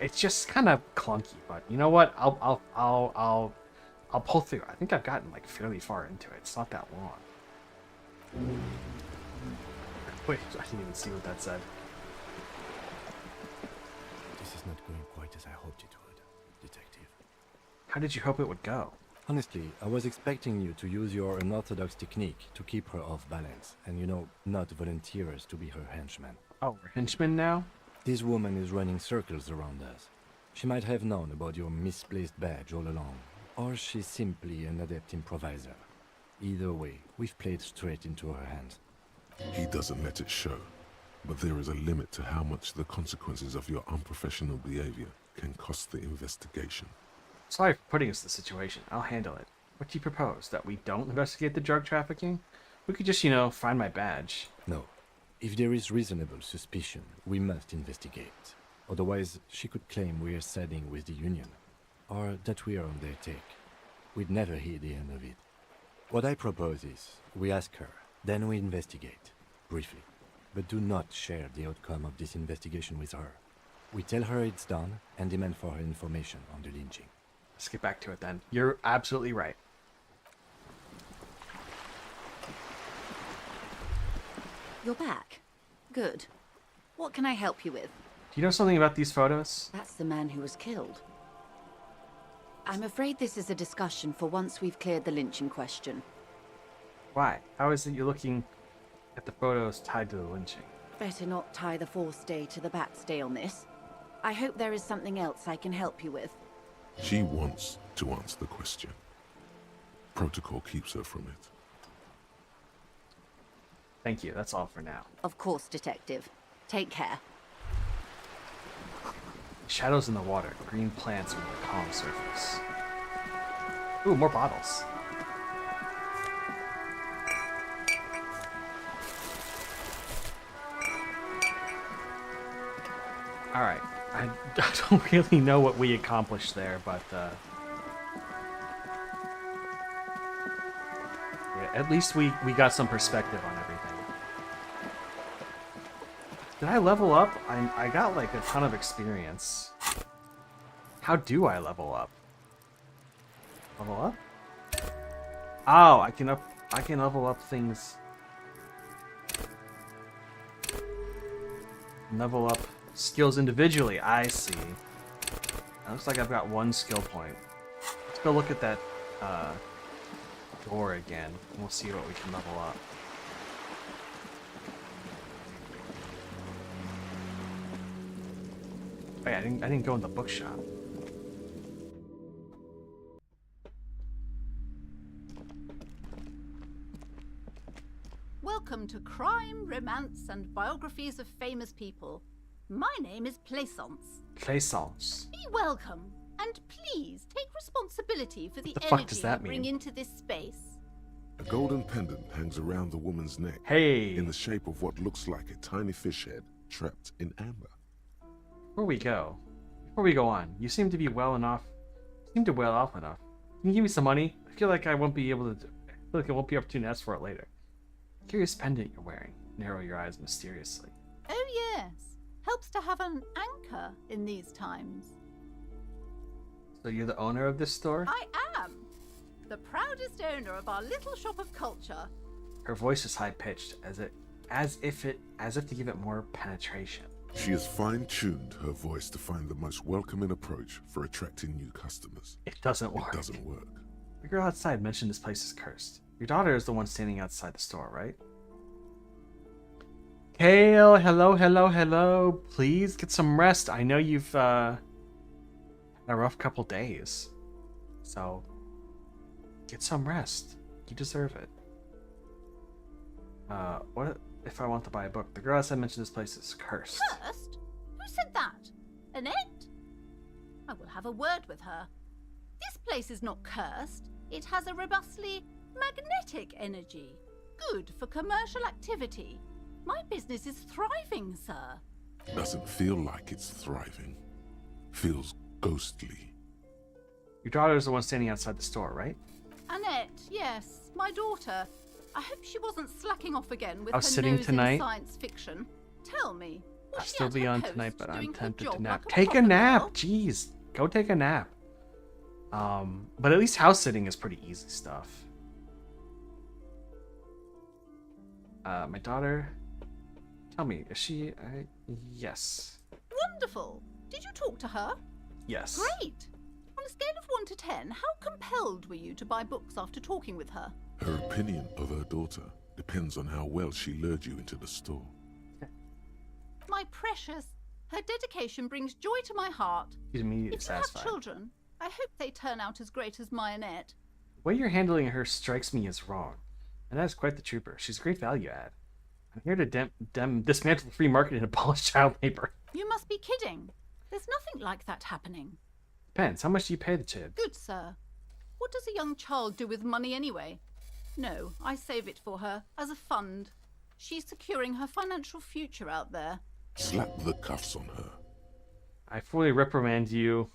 It's just kind of clunky, but you know what? I'll pull through. I think I've gotten like fairly far into it. It's not that long. Wait, I didn't even see what that said. This is not going quite as I hoped it would, Detective. How did you hope it would go? Honestly, I was expecting you to use your unorthodox technique to keep her off balance, and not volunteer us to be her henchman. Oh, we're henchmen now? This woman is running circles around us. She might have known about your misplaced badge all along, or she's simply an adept improviser. Either way, we've played straight into her hands. He doesn't let it show, but there is a limit to how much the consequences of your unprofessional behavior can cost the investigation. Sorry for putting us in this situation. I'll handle it. What do you propose? That we don't investigate the drug trafficking? We could just, find my badge. No. If there is reasonable suspicion, we must investigate. Otherwise, she could claim we are siding with the Union, or that we are on their take. We'd never hear the end of it. What I propose is, we ask her, then we investigate, briefly. But do not share the outcome of this investigation with her. We tell her it's done, and demand for her information on the lynching. Let's get back to it then. You're absolutely right. You're back. Good. What can I help you with? Do you know something about these photos? That's the man who was killed. I'm afraid this is a discussion for once we've cleared the lynching question. Why? How is it you're looking at the photos tied to the lynching? Better not tie the forestay to the batstay on this. I hope there is something else I can help you with. She wants to answer the question. Protocol keeps her from it. Thank you. That's all for now. Of course, Detective. Take care. Shadows in the water. Green plants with a calm surface. Ooh, more bottles. Alright. I don't really know what we accomplished there, but yeah, at least we got some perspective on everything. Did I level up? I got like a ton of experience. How do I level up? Level up? Oh, I can level up things. Level up skills individually. I see. It looks like I've got one skill point. Let's go look at that door again, and we'll see what we can level up. Oh yeah, I didn't go in the bookshop. Welcome to Crime, Romance, and Biographies of Famous People. My name is Plaisance. Plaisance. Be welcome, and please take responsibility for the The fuck energy does that you bring mean? into this space. A golden pendant hangs around the woman's neck. Hey. In the shape of what looks like a tiny fish head trapped in amber. Before we go on, you seem to be well off enough. Can you give me some money? I feel like I won't be able to. I feel like I won't be opportune to ask for it later. Curious pendant you're wearing. Narrow your eyes mysteriously. Oh yes, helps to have an anchor in these times. So you're the owner of this store? I am the proudest owner of our little shop of culture. Her voice is high pitched, as if to give it more penetration. She has fine-tuned her voice to find the most welcoming approach for attracting new customers. It doesn't work. It doesn't work. The girl outside mentioned this place is cursed. Your daughter is the one standing outside the store, right? Kale, hello. Please get some rest. I know you've had a rough couple days. So, get some rest. You deserve it. What if I want to buy a book? The girl I mentioned this place is cursed. Cursed? Who said that? Annette? I will have a word with her. This place is not cursed. It has a robustly magnetic energy. Good for commercial activity. My business is thriving, sir. Doesn't feel like it's thriving. Feels ghostly. Your daughter's the one standing outside the store, right? Annette, yes, my daughter. I hope she wasn't slacking off again with I her was sitting nose tonight. in science fiction. Tell me, was I'll she still at be her on post tonight, but I'm doing her tempted to job nap. like Take a proper nap! girl? Jeez. Go take a nap. But at least house sitting is pretty easy stuff. My daughter... Tell me, is she... yes. Wonderful. Did you talk to her? Yes. Great. On a scale of 1 to 10, how compelled were you to buy books after talking with her? Her opinion of her daughter depends on how well she lured you into the store. My precious, her dedication brings joy to my heart. She's immediately If you have satisfied. children, I hope they turn out as great as my Annette. The way you're handling her strikes me as wrong. And that is quite the trooper. She's a great value add. I'm here to dismantle the free market and abolish child labor. You must be kidding. There's nothing like that happening. Depends. How much do you pay the kid? Good, sir. What does a young child do with money anyway? No, I save it for her, as a fund. She's securing her financial future out there. Slap the cuffs on her. I fully reprimand you.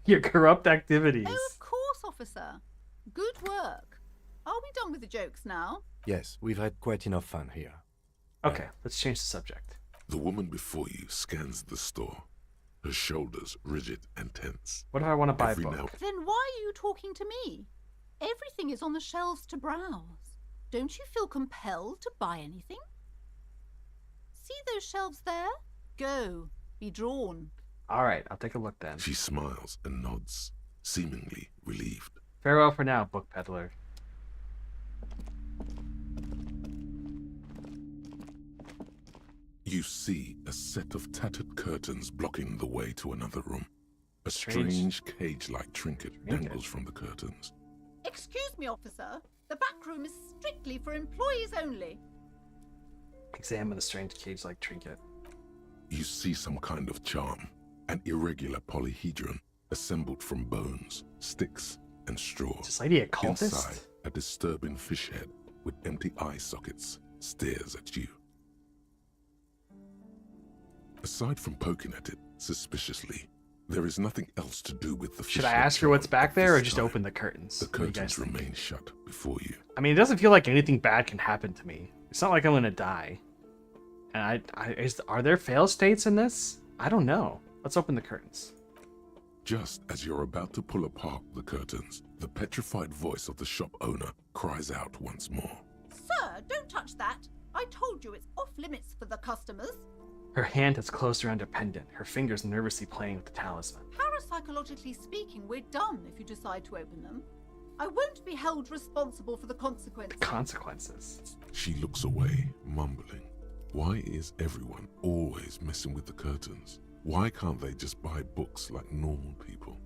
Your corrupt activities. Oh, of course, officer. Good work. Are we done with the jokes now? Yes, we've had quite enough fun here. Okay, let's change the subject. The woman before you scans the store, her shoulders rigid and tense. What if I want to buy a Every book? now Then why are you talking to me? Everything is on the shelves to browse. Don't you feel compelled to buy anything? See those shelves there? Go. Be drawn. Alright, I'll take a look then. She smiles and nods, seemingly relieved. Farewell for now, book peddler. You see a set of tattered curtains blocking the way to another room. A Strange. strange cage-like trinket Trinket. dangles from the curtains. Excuse me, officer. The back room is strictly for employees only. Examine the strange cage-like trinket. You see some kind of charm, an irregular polyhedron assembled from bones, sticks, and straw. Is this lady a cultist? Inside, a disturbing fish head with empty eye sockets stares at you. Aside from poking at it suspiciously, there is nothing else to do with the fish Should I head ask her what's charm back at there or this just time. open the curtains? The What do you guys curtains think? remain shut before you. I mean, it doesn't feel like anything bad can happen to me. It's not like I'm gonna die. And are there fail states in this? I don't know. Let's open the curtains. Just as you're about to pull apart the curtains, the petrified voice of the shop owner cries out once more. Sir, don't touch that. I told you it's off limits for the customers. Her hand has closed around a pendant, her fingers nervously playing with the talisman. Parapsychologically speaking, we're done if you decide to open them. I won't be held responsible for the consequences. Consequences. She looks away, mumbling. Why is everyone always messing with the curtains? Why can't they just buy books like normal people?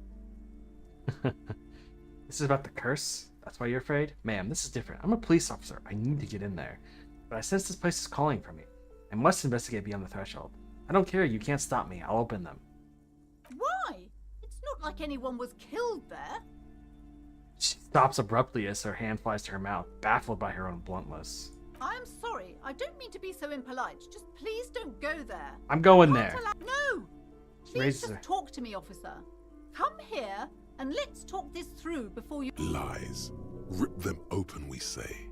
This is about the curse? That's why you're afraid? Ma'am, this is different. I'm a police officer. I need to get in there. But I sense this place is calling for me. I must investigate beyond the threshold. I don't care. You can't stop me. I'll open them. Why? It's not like anyone was killed there. She stops abruptly as her hand flies to her mouth, baffled by her own bluntness. I'm sorry. I don't mean to be so impolite. Just please don't go there. I'm going Can't there. No! She Please raises just her. talk to me, officer. Come here and let's talk this through before you... Lies. Rip them open, we say.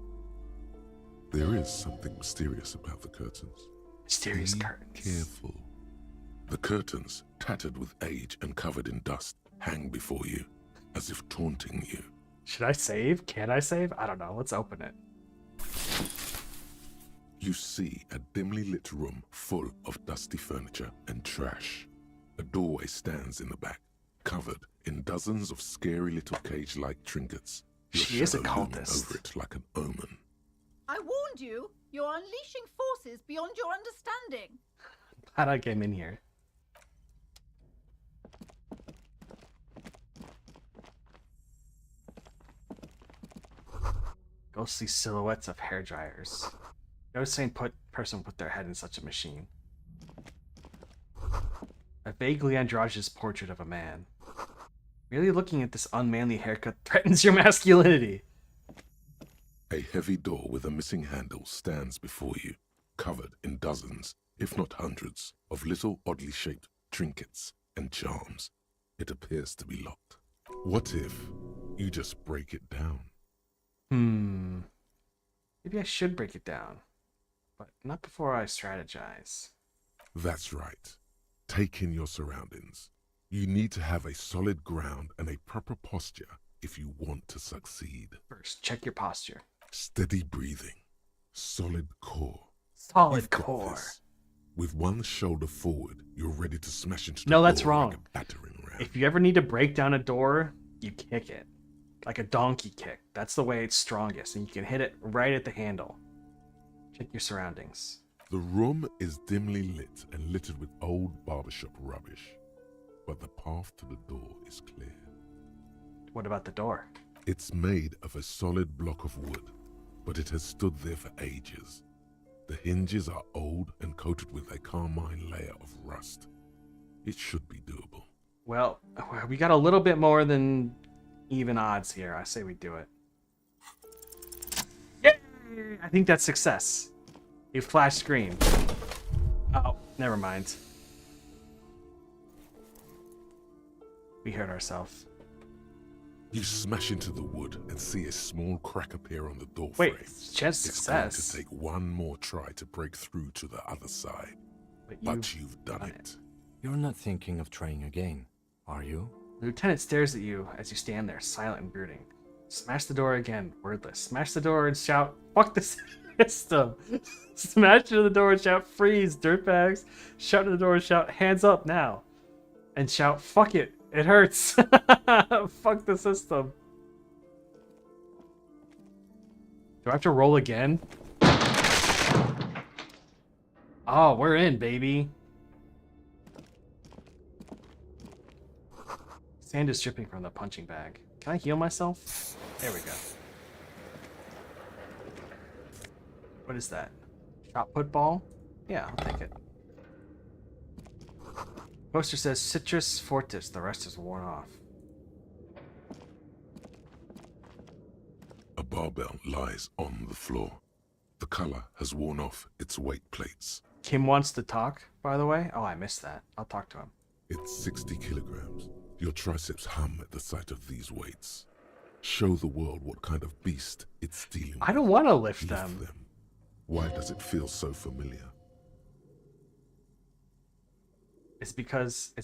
There is something mysterious about the curtains. Mysterious Be curtains. careful. The curtains, tattered with age and covered in dust, hang before you, as if taunting you. Should I save? Can I save? I don't know. Let's open it. You see a dimly lit room full of dusty furniture and trash. A doorway stands in the back, covered in dozens of scary little cage-like trinkets. Your She is a shadow looming cultist. over it like an omen. I warned you. You're unleashing forces beyond your understanding. Glad I came in here. Ghostly silhouettes of hair dryers. Noticing person put their head in such a machine. A vaguely androgynous portrait of a man. Merely looking at this unmanly haircut threatens your masculinity. A heavy door with a missing handle stands before you, covered in dozens, if not hundreds, of little oddly shaped trinkets and charms. It appears to be locked. What if you just break it down? Maybe I should break it down. But not before I strategize. That's right. Take in your surroundings. You need to have a solid ground and a proper posture if you want to succeed. First, check your posture. Steady breathing. Solid core. Solid You've got core. this. With one shoulder forward, you're ready to smash into the No, that's door wrong. like a battering ram. If you ever need to break down a door, you kick it. Like a donkey kick. That's the way it's strongest, and you can hit it right at the handle. Check your surroundings. The room is dimly lit and littered with old barbershop rubbish, but the path to the door is clear. What about the door? It's made of a solid block of wood, but it has stood there for ages. The hinges are old and coated with a carmine layer of rust. It should be doable. Well, we got a little bit more than even odds here. I say we do it. Yay! I think that's success. A flash screen. Oh, never mind. We hurt ourselves. You smash into the wood and see a small crack appear on the door Wait, frame. chance It's going success. to take one more try to break through to the other side, but you've done it. You're not thinking of trying again, are you? The lieutenant stares at you as you stand there, silent and brooding. Smash the door again, wordless. Smash the door and shout, "Fuck this system!" Smash into the door and shout, "Freeze, dirtbags!" Shout to the door and shout, "Hands up now!" And shout, "Fuck it, it hurts!" Fuck the system. Do I have to roll again? Oh, we're in, baby. Sand is dripping from the punching bag. Can I heal myself? There we go. What is that? Shot put ball? Yeah, I'll take it. Poster says Citrus Fortis. The rest is worn off. A barbell lies on the floor. The color has worn off its weight plates. Kim wants to talk, by the way. Oh, I missed that. I'll talk to him. It's 60 kilograms. Your triceps hum at the sight of these weights. Show the world what kind of beast it's dealing with. I don't want to lift them. Why does it feel so familiar? It's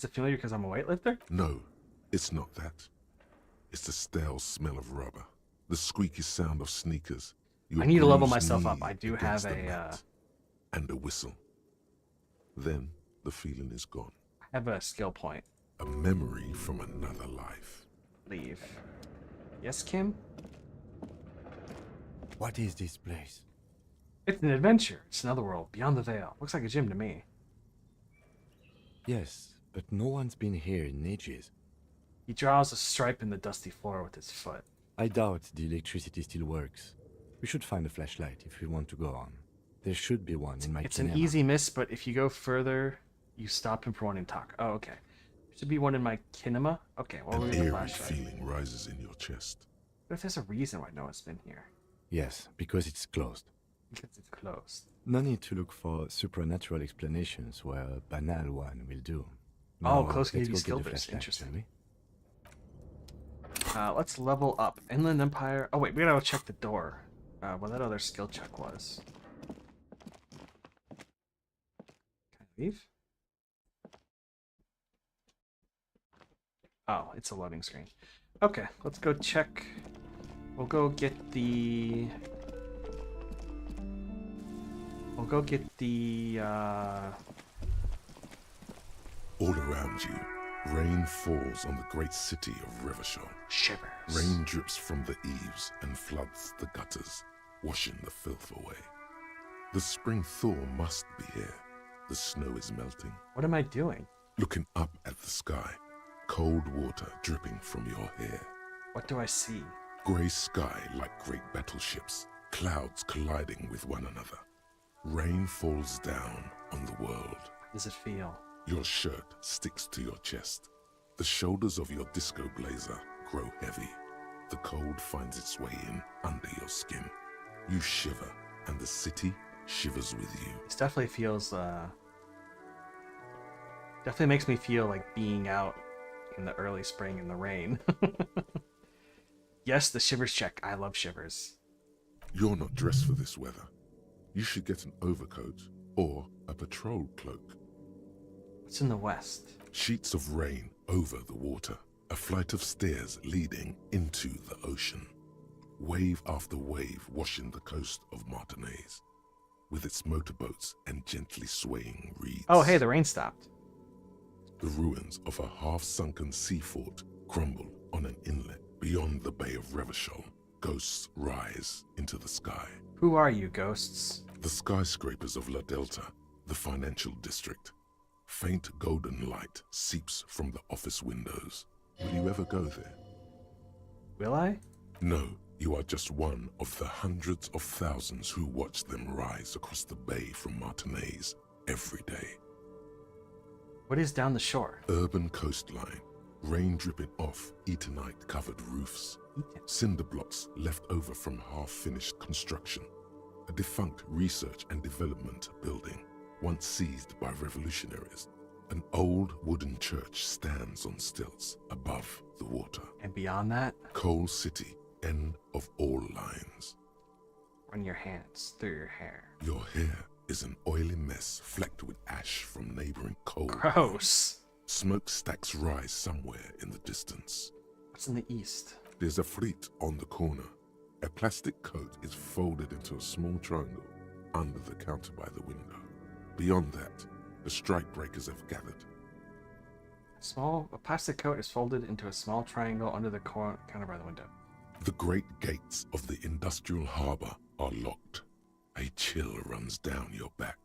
familiar because I'm a weightlifter? No, it's not that. It's the stale smell of rubber, the squeaky sound of sneakers. I need to level bruised myself knee up. I do against have the a mat, and a whistle. Then the feeling is gone. I have a skill point. A memory from another life. Leave. Yes, Kim? What is this place? It's an adventure. It's another world, beyond the veil. Looks like a gym to me. Yes, but no one's been here in ages. He draws a stripe in the dusty floor with his foot. I doubt the electricity still works. We should find a flashlight if we want to go on. There should be one in my It's an kinema. easy miss, but if you go further, you stop him from wanting to talk. Oh, okay. Should be one in my kinema? Okay, well, An we're gonna eerie flashlight. feeling rises in your chest. But if there's a reason why no one's been here. Yes, because it's closed. Because it's closed. No need to look for supernatural explanations where a banal one will do. Oh, Now, close let's gave you go skill get the boost. flashlight, shall Interesting. we? Let's level up. Inland Empire. Oh, wait, we gotta go check the door. What that other skill check was. Can I leave? Oh, it's a loading screen. Okay, let's go check. We'll go get the... All around you, rain falls on the great city of Rivershore. Shivers. Rain drips from the eaves and floods the gutters, washing the filth away. The spring thaw must be here. The snow is melting. What am I doing? Looking up at the sky, cold water dripping from your hair. What do I see? Grey sky like great battleships, clouds colliding with one another. Rain falls down on the world. How does it feel? Your shirt sticks to your chest. The shoulders of your disco blazer grow heavy. The cold finds its way in under your skin. You shiver, and the city shivers with you. This definitely feels, definitely makes me feel like being out in the early spring in the rain. Yes, the shivers check. I love shivers. You're not dressed for this weather. You should get an overcoat or a patrol cloak. What's in the west? Sheets of rain over the water. A flight of stairs leading into the ocean. Wave after wave washing the coast of Martinaise, with its motorboats and gently swaying reeds. Oh, hey, the rain stopped. The ruins of a half-sunken sea fort crumble on an inlet beyond the Bay of Revachol. Ghosts rise into the sky. Who are you, ghosts? The skyscrapers of La Delta, the financial district. Faint golden light seeps from the office windows. Will you ever go there? Will I? No, you are just one of the hundreds of thousands who watch them rise across the bay from Martinaise every day. What is down the shore? Urban coastline, rain dripping off Eternite-covered roofs. Cinder blocks left over from half-finished construction. A defunct research and development building, once seized by revolutionaries. An old wooden church stands on stilts above the water. And beyond that? Coal City, end of all lines. Run your hands through your hair. Your hair is an oily mess flecked with ash from neighboring coal. Gross. Smokestacks rise somewhere in the distance. What's in the east? There's a fleet on the corner. A plastic coat is folded into a small triangle under the counter by the window. Beyond that, the strike breakers have gathered. A plastic coat is folded into a small triangle under the counter by the window. The great gates of the industrial harbor are locked. A chill runs down your back.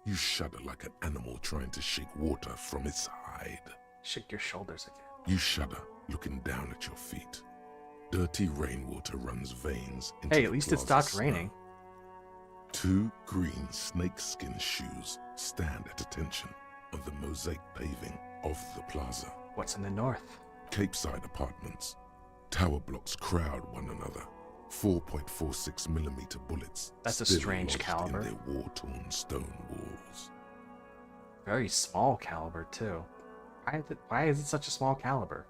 You shudder like an animal trying to shake water from its hide. Shake your shoulders again. You shudder, looking down at your feet. Dirty rainwater runs veins into Hey, the at least it plaza stopped snow. raining. 2 green snakeskin shoes stand at attention on the mosaic paving of the plaza. What's in the north? Capeside apartments. Tower blocks crowd one another. 4.46mm bullets. That's a still strange lodged caliber. in their war-torn stone walls. Very small caliber, too. Why is it such a small caliber?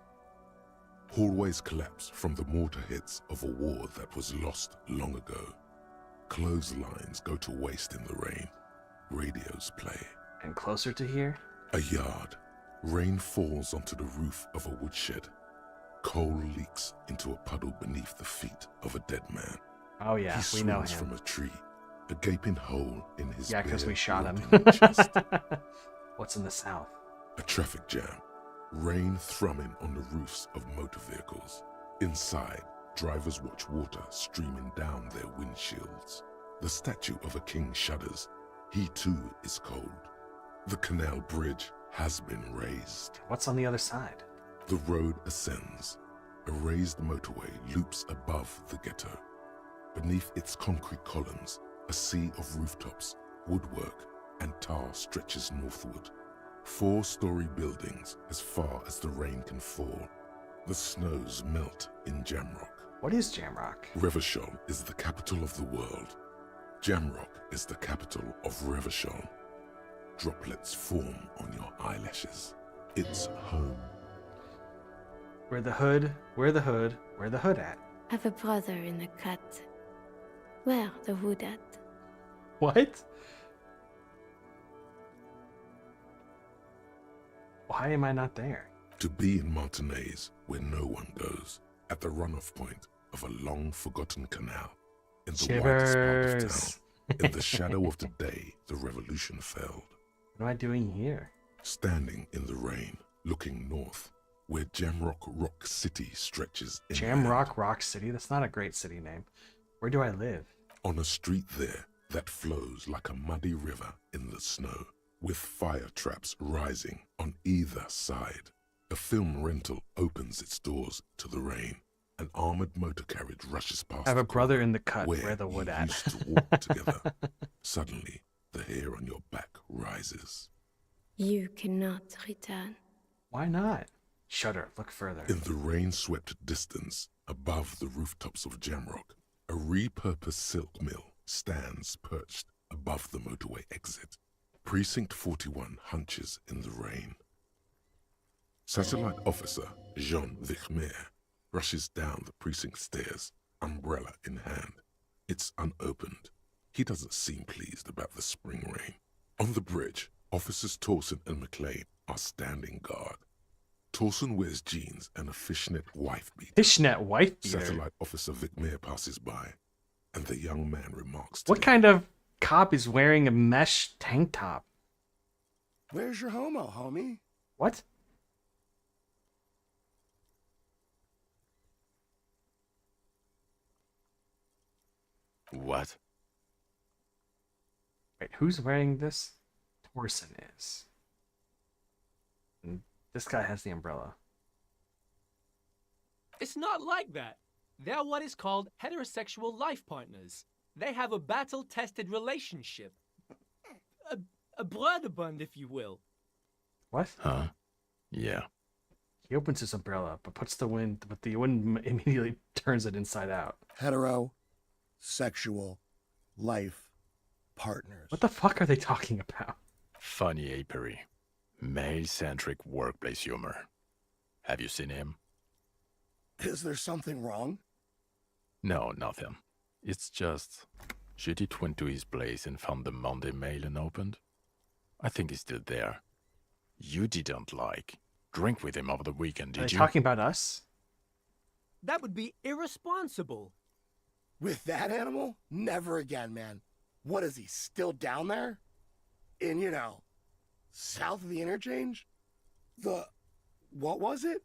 Hallways collapse from the mortar hits of a war that was lost long ago. Clotheslines go to waste in the rain. Radios play. And closer to here? A yard. Rain falls onto the roof of a woodshed. Coal leaks into a puddle beneath the feet of a dead man. Oh yeah, He we know swings him. from a tree, a gaping hole in his Yeah, because we bare, shot him. rotting chest. What's in the south? A traffic jam. Rain thrumming on the roofs of motor vehicles. Inside, drivers watch water streaming down their windshields. The statue of a king shudders. He too is cold. The canal bridge has been raised. What's on the other side? The road ascends. A raised motorway loops above the ghetto. Beneath its concrete columns, a sea of rooftops, woodwork, and tar stretches northward. 4-story buildings as far as the rain can fall. The snows melt in Jamrock. What is Jamrock? Revachol is the capital of the world. Jamrock is the capital of Revachol. Droplets form on your eyelashes. It's home. Where the hood at? Have a brother in the cut. Where the hood at? What? Why am I not there? To be in Martinaise, where no one goes, at the runoff point of a long-forgotten canal, in the widest part of Shivers. town, in the shadow of the day the revolution failed. What am I doing here? Standing in the rain, looking north, where Jamrock Rock City stretches inland. Jamrock Rock City? That's not a great city name. Where do I live? On a street there that flows like a muddy river in the snow, with fire traps rising on either side. A film rental opens its doors to the rain. An armored motor carriage rushes past. I have a the brother corner in the cut. where Where the wood you at? used to walk together. Suddenly, the hair on your back rises. You cannot return. Why not? Shudder. Look further. In the rain-swept distance, above the rooftops of Jamrock, a repurposed silk mill stands perched above the motorway exit. Precinct 41 hunches in the rain. Satellite officer Jean Vichmer rushes down the precinct stairs, umbrella in hand. It's unopened. He doesn't seem pleased about the spring rain. On the bridge, officers Torson and McLean are standing guard. Torson wears jeans and a fishnet wife beater. Fishnet wife beater. Satellite officer Vichmer passes by, and the young man remarks to What him, kind of cop is wearing a mesh tank top? Where's your homo, homie? What? What? Wait, who's wearing this? Torson is. And this guy has the umbrella. It's not like that. They're what is called heterosexual life partners. They have a battle-tested relationship. A brother bond, if you will. What? Huh? Yeah. He opens his umbrella, but the wind immediately turns it inside out. Hetero, sexual, life, partners. What the fuck are they talking about? Funny apery. Male-centric workplace humor. Have you seen him? Is there something wrong? No, nothing. It's just... Judith went to his place and found the Monday mail unopened. I think he's still there. You didn't drink with him over the weekend, Are they did you? talking about us? That would be irresponsible. With that animal? Never again, man. What is he, still down there? In, south of the interchange? What was it?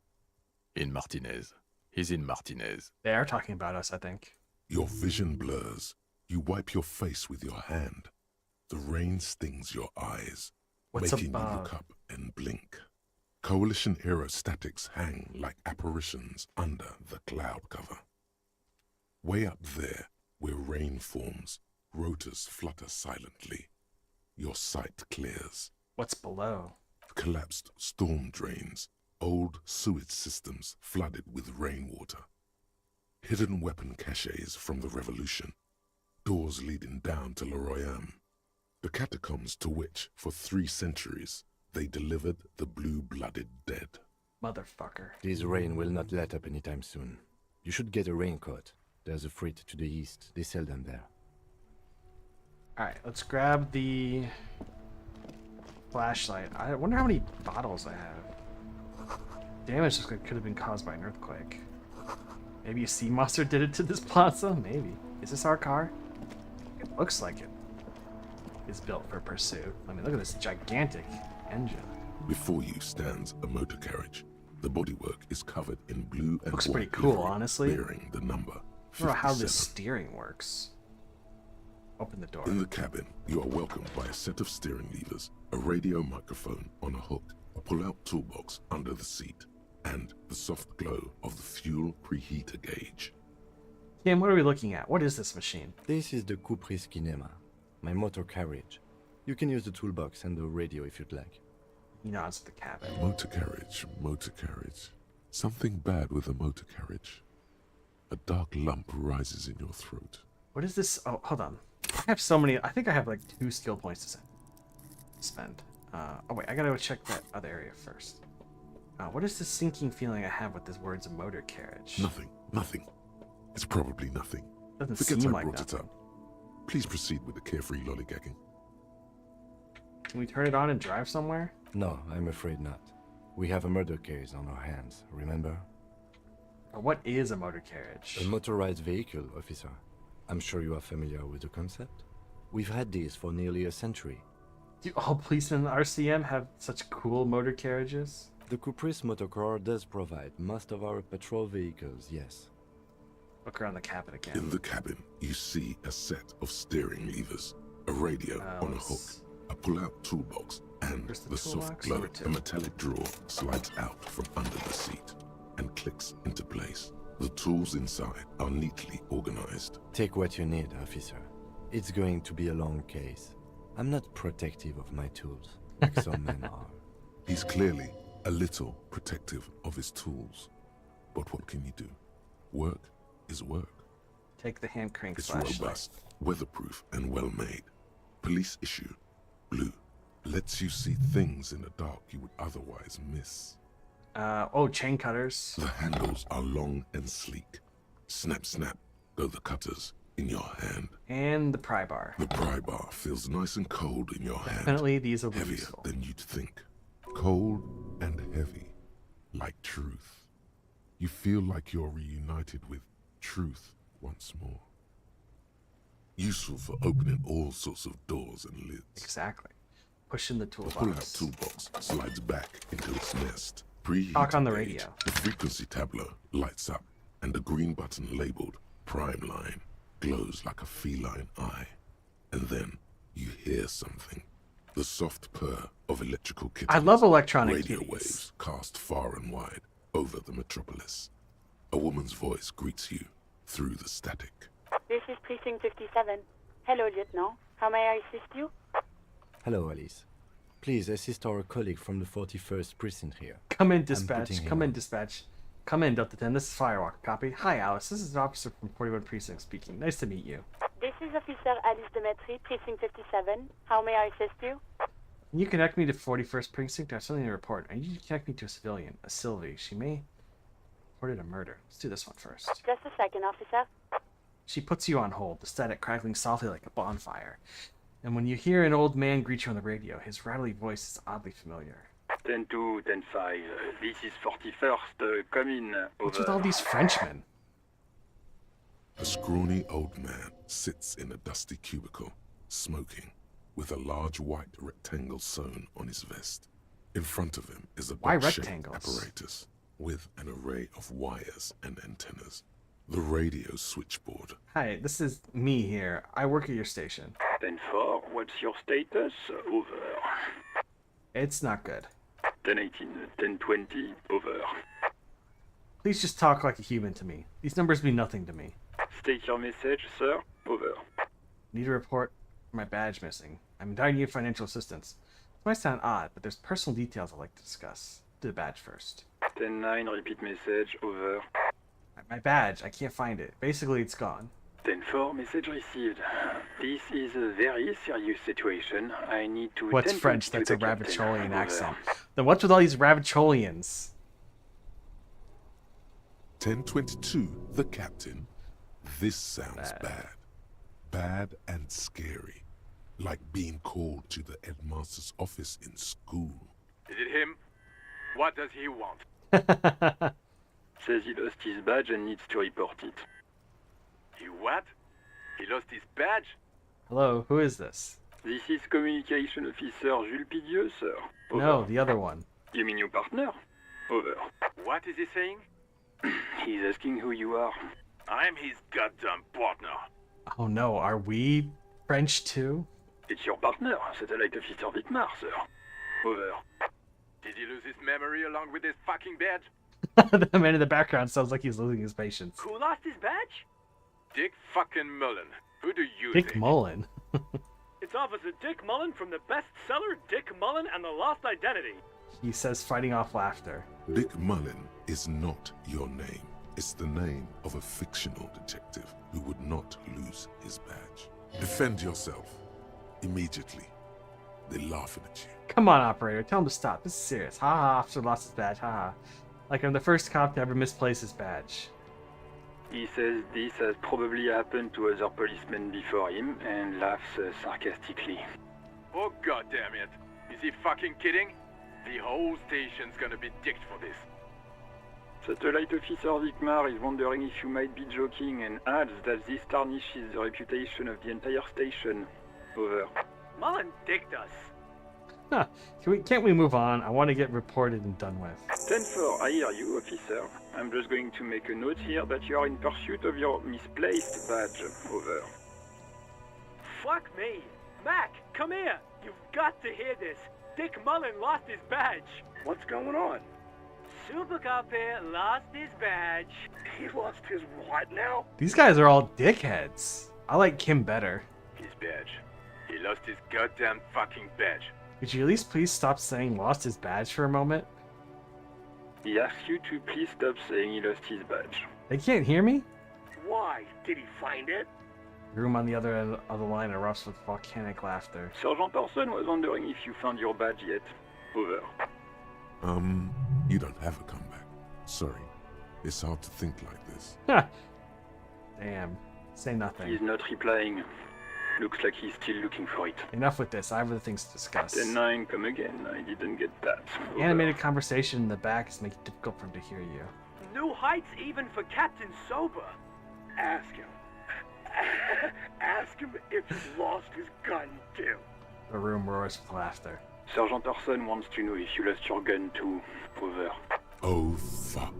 In Martinez. He's in Martinez. They are talking about us, I think. Your vision blurs. You wipe your face with your hand. The rain stings your eyes, What's making you above? look up and blink. Coalition aerostatics hang like apparitions under the cloud cover. Way up there, where rain forms, rotors flutter silently. Your sight clears. What's below? Collapsed storm drains, old sewage systems flooded with rainwater. Hidden weapon caches from the Revolution. Doors leading down to Le Royaume. The catacombs to which, for 3 centuries, they delivered the blue-blooded dead. Motherfucker. This rain will not let up anytime soon. You should get a raincoat. There's a freight to the east. They sell them there. Alright, let's grab the flashlight. I wonder how many bottles I have. Damage could have been caused by an earthquake. Maybe a sea monster did it to this plaza? Maybe. Is this our car? It looks like it is built for pursuit. I mean, look at this gigantic engine. Before you stands a motor carriage. The bodywork is covered in blue and Looks white pretty cool, livery, honestly. bearing the number I don't know how 57. this steering works. Open the door. In the cabin, you are welcomed by a set of steering levers, a radio microphone on a hook, a pull-out toolbox under the seat, and the soft glow of the fuel preheater gauge. Kim, what are we looking at? What is this machine? This is the Kupris Kinema, my motor carriage. You can use the toolbox and the radio if you'd like. He nods to the cabin. Motor carriage, motor carriage. Something bad with a motor carriage. A dark lump rises in your throat. What is this? Oh, hold on. I have so many. I think I have like 2 skill points to spend. Oh wait, I gotta go check that other area first. What is the sinking feeling I have with these words of motor carriage? Nothing. It's probably nothing. Doesn't Forget seem I like brought it nothing. up. Please proceed with the carefree lollygagging. Can we turn it on and drive somewhere? No, I'm afraid not. We have a murder case on our hands, remember? Or what is a motor carriage? A motorized vehicle, officer. I'm sure you are familiar with the concept. We've had these for nearly a century. Do all policemen in RCM have such cool motor carriages? The Kupris Motorcar does provide most of our patrol vehicles, yes. Look around the cabin again. In the cabin, you see a set of steering levers, a radio on a hook, a pull-out toolbox, and Where's the the soft toolbox? glow. A metallic drawer slides out from under the seat and clicks into place. The tools inside are neatly organized. Take what you need, officer. It's going to be a long case. I'm not protective of my tools, like some men are. He's clearly a little protective of his tools. But what can you do? Work is work. Take the hand crank It's flashlight. robust, weatherproof, and well-made. Police issue. Blue. Lets you see things in the dark you would otherwise miss. Oh, chain cutters. The handles are long and sleek. Snap, snap, go the cutters in your hand. And the pry bar. The pry bar feels nice and cold in your hand. Definitely these will be Heavier useful. than you'd think. Cold and heavy, like truth. You feel like you're reunited with truth once more. Useful for opening all sorts of doors and lids. Exactly. Push in the The pull-out toolbox. toolbox slides back into its nest. Talk on the Preheated radio. gauge, the frequency tableau lights up, and the green button labeled Prime Line glows like a feline eye. And then you hear something. The soft purr of electrical kittens. I love electronic Radio kitties. waves cast far and wide over the metropolis. A woman's voice greets you through the static. This is Precinct 57. Hello, Lieutenant. How may I assist you? Hello, Alice. Please assist our colleague from the 41st precinct here. Come in, I'm dispatch. putting him Come in, on. dispatch. Come in, Delta 10. This is Firewalker. Copy. Hi, Alice. This is an officer from 41 Precinct speaking. Nice to meet you. This is Officer Alice Demetri, Precinct 57. How may I assist you? Can you connect me to 41st Precinct? I have something to report. I need you to connect me to a civilian, a Sylvie. She may reported a murder. Let's do this one first. Just a second, officer. She puts you on hold, the static crackling softly like a bonfire. And when you hear an old man greet you on the radio, his rattly voice is oddly familiar. 10-2, 10-5. This is 41st. Come in. What's with all these Frenchmen? A scrawny old man sits in a dusty cubicle, smoking, with a large white rectangle sewn on his vest. In front of him is a Why box-shaped rectangles? apparatus with an array of wires and antennas. The radio switchboard. Hi, this is me here. I work at your station. 10-4, what's your status? Over. It's not good. 10-18, 10-20, over. Please just talk like a human to me. These numbers mean nothing to me. State your message, sir. Over. Need a report for my badge missing. I'm in need of financial assistance. This might sound odd, but there's personal details I'd like to discuss. Do the badge first. 10-9, repeat message. Over. My badge, I can't find it. Basically, it's gone. 10-4, message received. This is a very serious situation. I need to... What's tend French? to That's a the captain. Ravacholian Over. accent. Then what's with all these Ravacholians? 1022, the captain. This sounds bad. Bad and scary. Like being called to the headmaster's office in school. Is it him? What does he want? Says he lost his badge and needs to report it. He what? He lost his badge? Hello, who is this? This is Communication Officer Jules Pidieux, sir. Over. No, the other one. You mean your partner? Over. What is he saying? He's asking who you are. I'm his goddamn partner. Oh no, are we French too? It's your partner, Satellite Officer Vitmar, sir. Over. Did he lose his memory along with his fucking badge? The man in the background sounds like he's losing his patience. Who lost his badge? Dick fucking Mullen. Who do you Dick think? Mullen. It's Officer Dick Mullen from the bestseller Dick Mullen and the Lost Identity. He says, fighting off laughter. Dick Mullen is not your name. It's the name of a fictional detective who would not lose his badge. Defend yourself. Immediately. They're laughing at you. Come on, operator, tell him to stop. This is serious. Ha ha, officer lost his badge. Ha ha. Like I'm the first cop to ever misplace his badge. He says this has probably happened to other policemen before him and laughs sarcastically. Oh goddamn it! Is he fucking kidding? The whole station's gonna be dicked for this. Satellite Officer Vicmar is wondering if you might be joking and adds that this tarnishes the reputation of the entire station. Over. Mullen dicked us. Huh. Can't we move on? I want to get reported and done with. 10-4, I hear you, officer. I'm just going to make a note here that you are in pursuit of your misplaced badge. Over. Fuck me. Mac, come here. You've got to hear this. Dick Mullen lost his badge. What's going on? Super cop here lost his badge. He lost his what now? These guys are all dickheads. I like Kim better. His badge. He lost his goddamn fucking badge. Could you at least please stop saying lost his badge for a moment? He asks you to please stop saying he lost his badge. They can't hear me? Why? Did he find it? Room on the other end of the line erupts with volcanic laughter. Sergeant Orson was wondering if you found your badge yet. Over. You don't have a comeback. Sorry. It's hard to think like this. Damn. Say nothing. He's not replying. Looks like he's still looking for it. Enough with this. I have other things to discuss. 10-9, come again. I didn't get that. The animated conversation in the back is making it difficult for him to hear you. New heights even for Captain Sober. Ask him. Ask him if he lost his gun, too. The room roars with laughter. Sergeant Orson wants to know if you lost your gun too. Over. Oh, fuck.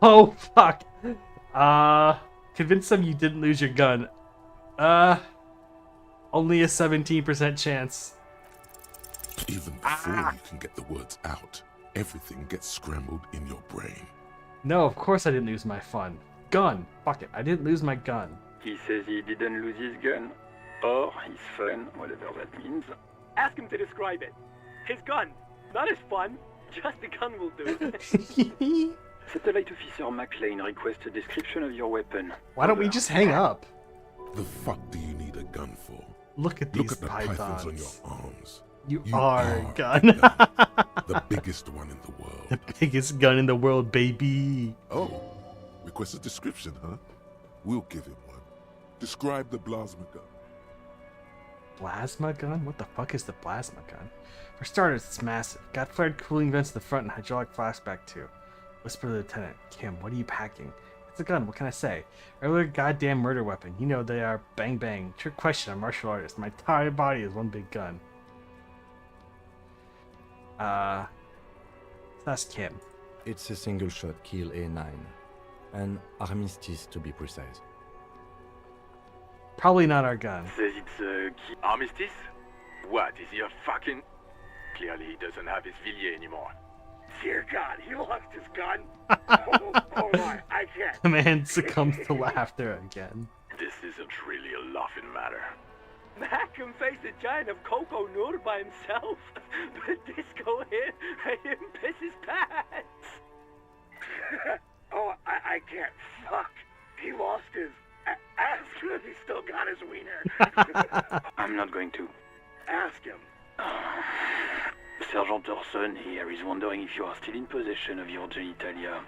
Oh, fuck. Convince them you didn't lose your gun. Only a 17% chance. Even before you can get the words out, everything gets scrambled in your brain. No, of course I didn't lose my gun. Fuck it, I didn't lose my gun. He says he didn't lose his gun. Or his fun, whatever that means. Ask him to describe it. His gun. Not his fun. Just the gun will do. Satellite Officer McLean requests a description of your weapon. Why don't we just hang up? The fuck do you need a gun for? Look at these Look at the pythons on your pythons. arms. You are a gun. The biggest one in the world. The biggest gun in the world, baby. Oh, request a description, huh? We'll give him one. Describe the plasma gun. Plasma gun? What the fuck is the plasma gun? For starters, it's massive. Got flared cooling vents to the front and hydraulic flashback too. Whisper to the lieutenant. Kim, what are you packing? It's a gun, what can I say? Regular goddamn murder weapon. You know they are. Bang bang. Trick question, I'm a martial artist. My entire body is one big gun. That's Kim. It's a single shot kill A9. An armistice to be precise. Probably not our gun. Says it's a armistice? What, is he a fucking... Clearly he doesn't have his Villiers anymore. Dear God, he lost his gun. oh my, I can't. The man succumbs to laughter again. This isn't really a laughing matter. Mac can face a giant of Coco Nur by himself. But Disco here made him piss his pants. Oh, I can't. Fuck. He lost his... Ask him if he still got his wiener. I'm not going to. Ask him. Sergeant Orson here is wondering if you are still in possession of your genitalia.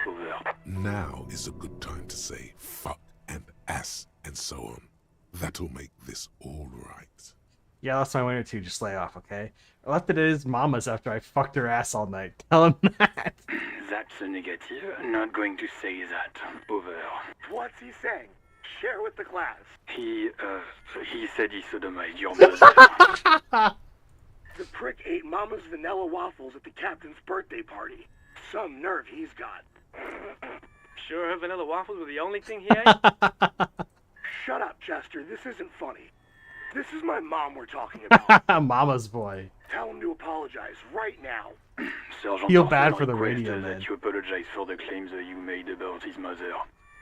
Over. Now is a good time to say fuck and ass and so on. That'll make this all right. Yeah, that's my winner too. Just lay off, okay? I left it at his mama's after I fucked her ass all night. Tell him that. That's a negative. Not going to say that. Over. What's he saying? Share with the class. He said he sodomized your mother. The prick ate Mama's vanilla waffles at the captain's birthday party. Some nerve he's got. Sure her vanilla waffles were the only thing he ate? Shut up, Chester. This isn't funny. This is my mom we're talking about. Mama's boy. Tell him to apologize right now. Sergeant Feel bad Orson for the requests radio that man. you apologize for the claims that you made about his mother.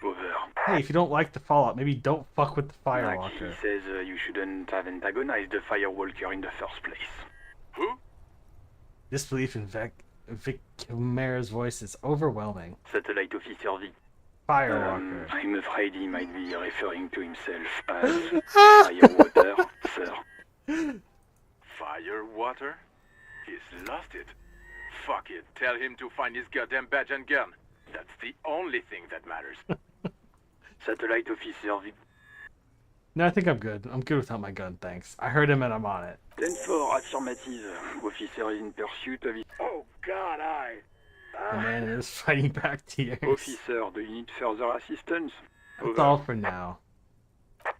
Over. Hey, if you don't like the Fallout, maybe don't fuck with the Like Firewalker. he says you shouldn't have antagonized the Firewalker in the first place. Who? Disbelief in Vic Kilmera's voice is overwhelming. Satellite Officer V. Firewalker. I'm afraid he might be referring to himself as Firewater, sir. Firewater? He's lost it. Fuck it. Tell him to find his goddamn badge and gun. That's the only thing that matters. Satellite Officer V. No, I think I'm good. I'm good without my gun, thanks. I heard him and I'm on it. 10-4, affirmative. Officer is in pursuit of his... Oh, God, The man is fighting back tears. Officer, do you need further assistance? That's all for now.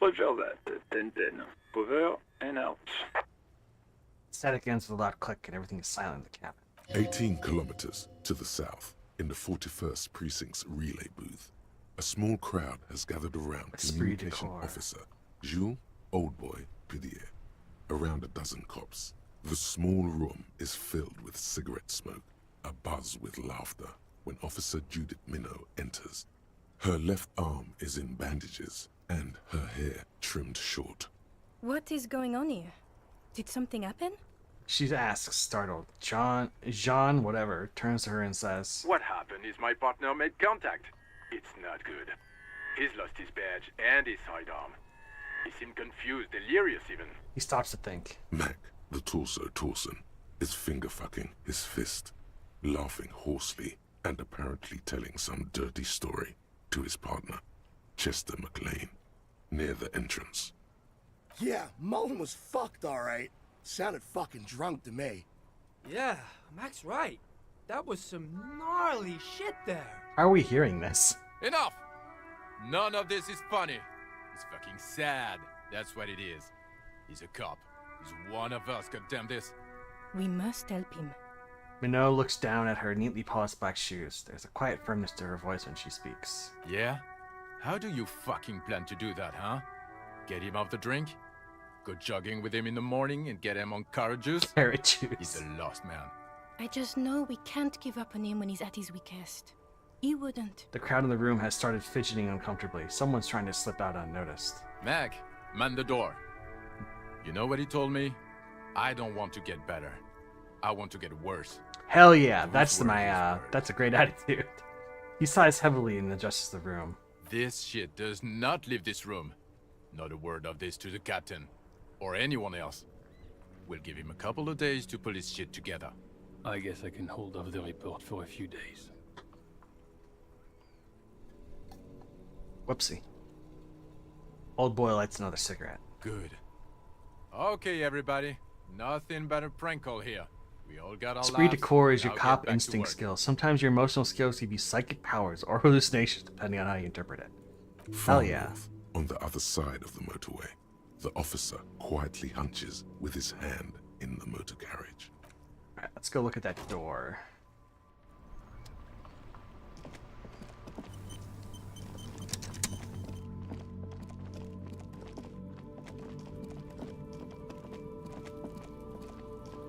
Roger that. 10-10. Over and out. Static ends with a loud click and everything is silent in the cabin. 18 kilometers to the south, in the 41st Precinct's relay booth, a small crowd has gathered around Esprit de Communication corps. Officer Jules Oldboy Pidier, around a dozen cops. The small room is filled with cigarette smoke, a buzz with laughter, when Officer Judith Minnow enters. Her left arm is in bandages, and her hair trimmed short. What is going on here? Did something happen? She asks, startled. Jean, whatever, turns to her and says, What happened is my partner made contact. It's not good. He's lost his badge and his sidearm. He seemed confused, delirious even. He stops to think. Mac, the torso Torson, is finger-fucking his fist, laughing hoarsely and apparently telling some dirty story to his partner, Chester McLean, near the entrance. Yeah, Mullen was fucked, alright. Sounded fucking drunk to me. Yeah, Mac's right. That was some gnarly shit there. How are we hearing this? Enough! None of this is funny. It's fucking sad. That's what it is. He's a cop. He's one of us, goddamn this. We must help him. Minot looks down at her neatly polished black shoes. There's a quiet firmness to her voice when she speaks. Yeah? How do you fucking plan to do that, huh? Get him off the drink? Go jogging with him in the morning and get him on carrot juice? Carrot juice. He's a lost man. I just know we can't give up on him when he's at his weakest. He wouldn't. The crowd in the room has started fidgeting uncomfortably. Someone's trying to slip out unnoticed. Mac, man the door. You know what he told me? I don't want to get better. I want to get worse. Hell yeah, that's a great attitude. He sighs heavily and adjusts the room. This shit does not leave this room. Not a word of this to the captain. Or anyone else. We'll give him a couple of days to pull his shit together. I guess I can hold off the report for a few days. Whoopsie. Old boy lights another cigarette. Good. Okay, everybody. Nothing but a prank call here. We all got our Esprit de laughs. corps is your Now cop get back to instinct work. skills. Sometimes your emotional skills give you psychic powers or hallucinations, depending on how you interpret it. Hell yeah. North, on the other side of the motorway, the officer quietly hunches with his hand in the motor carriage. Alright, let's go look at that door.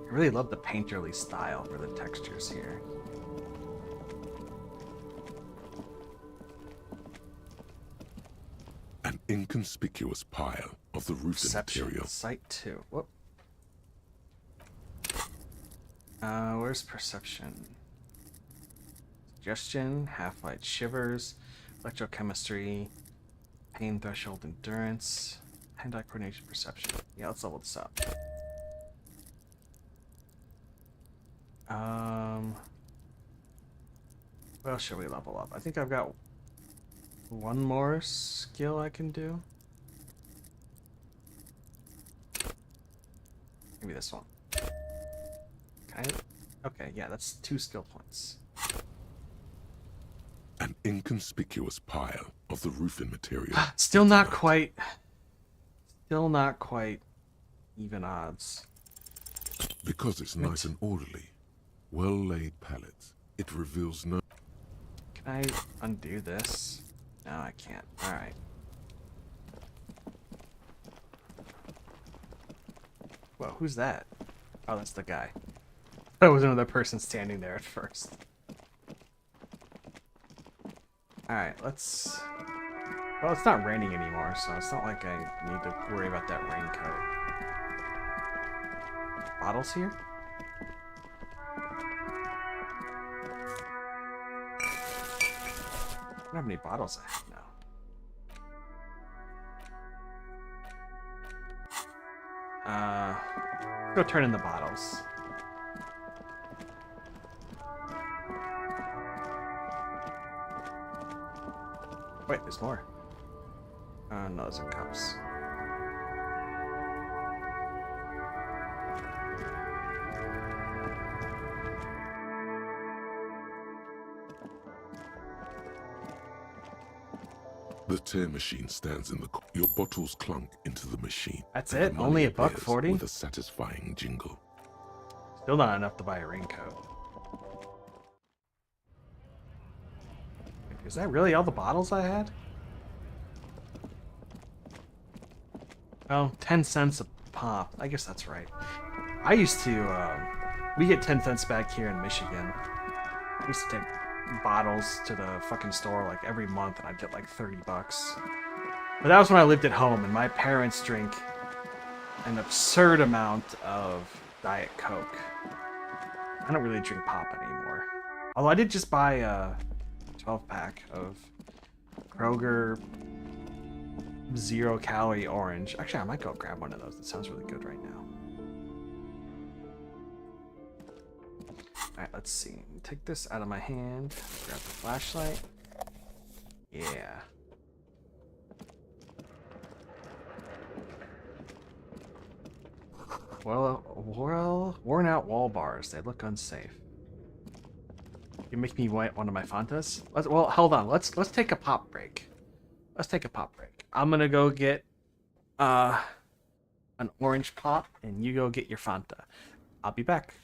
I really love the painterly style for the textures here. An inconspicuous pile of the roofing Perception, material. Sight 2. Whoop. Where's perception? Suggestion, half-light shivers, electrochemistry, pain threshold endurance, hand-eye coordination perception. Yeah, let's level this up. What else should we level up? I think I've got one more skill I can do. Maybe this one. Can I? Okay, yeah, that's 2 skill points. An inconspicuous pile of the roofing material. Still not quite even odds. Because it's nice and orderly, well-laid pallets, it reveals no... Can I undo this? No, I can't. Alright. Whoa, who's that? Oh, that's the guy. There was another person standing there at first. Alright, let's... Well, it's not raining anymore, so it's not like I need to worry about that raincoat. Bottles here? I don't have any bottles I have now. Go turn in the bottles. Wait, there's more. No, those are cups. The tear machine stands in the... Your bottles clunk into the machine. That's and the it? money Only appears $1.40? With a satisfying jingle. Still not enough to buy a raincoat. Is that really all the bottles I had? Oh, 10 cents a pop. I guess that's right. I used to, we get 10 cents back here in Michigan. I used to take bottles to the fucking store like every month and I'd get like 30 bucks. But that was when I lived at home and my parents drink an absurd amount of Diet Coke. I don't really drink pop anymore. Although I did just buy a 12-pack of Kroger 0-calorie orange. Actually, I might go grab one of those. That sounds really good right now. Alright, let's see. Take this out of my hand. Grab the flashlight. Yeah. Well, worn out wall bars. They look unsafe. You make me want one of my Fantas? Well, hold on. Let's take a pop break. Let's take a pop break. I'm gonna go get an orange pop, and you go get your Fanta. I'll be back.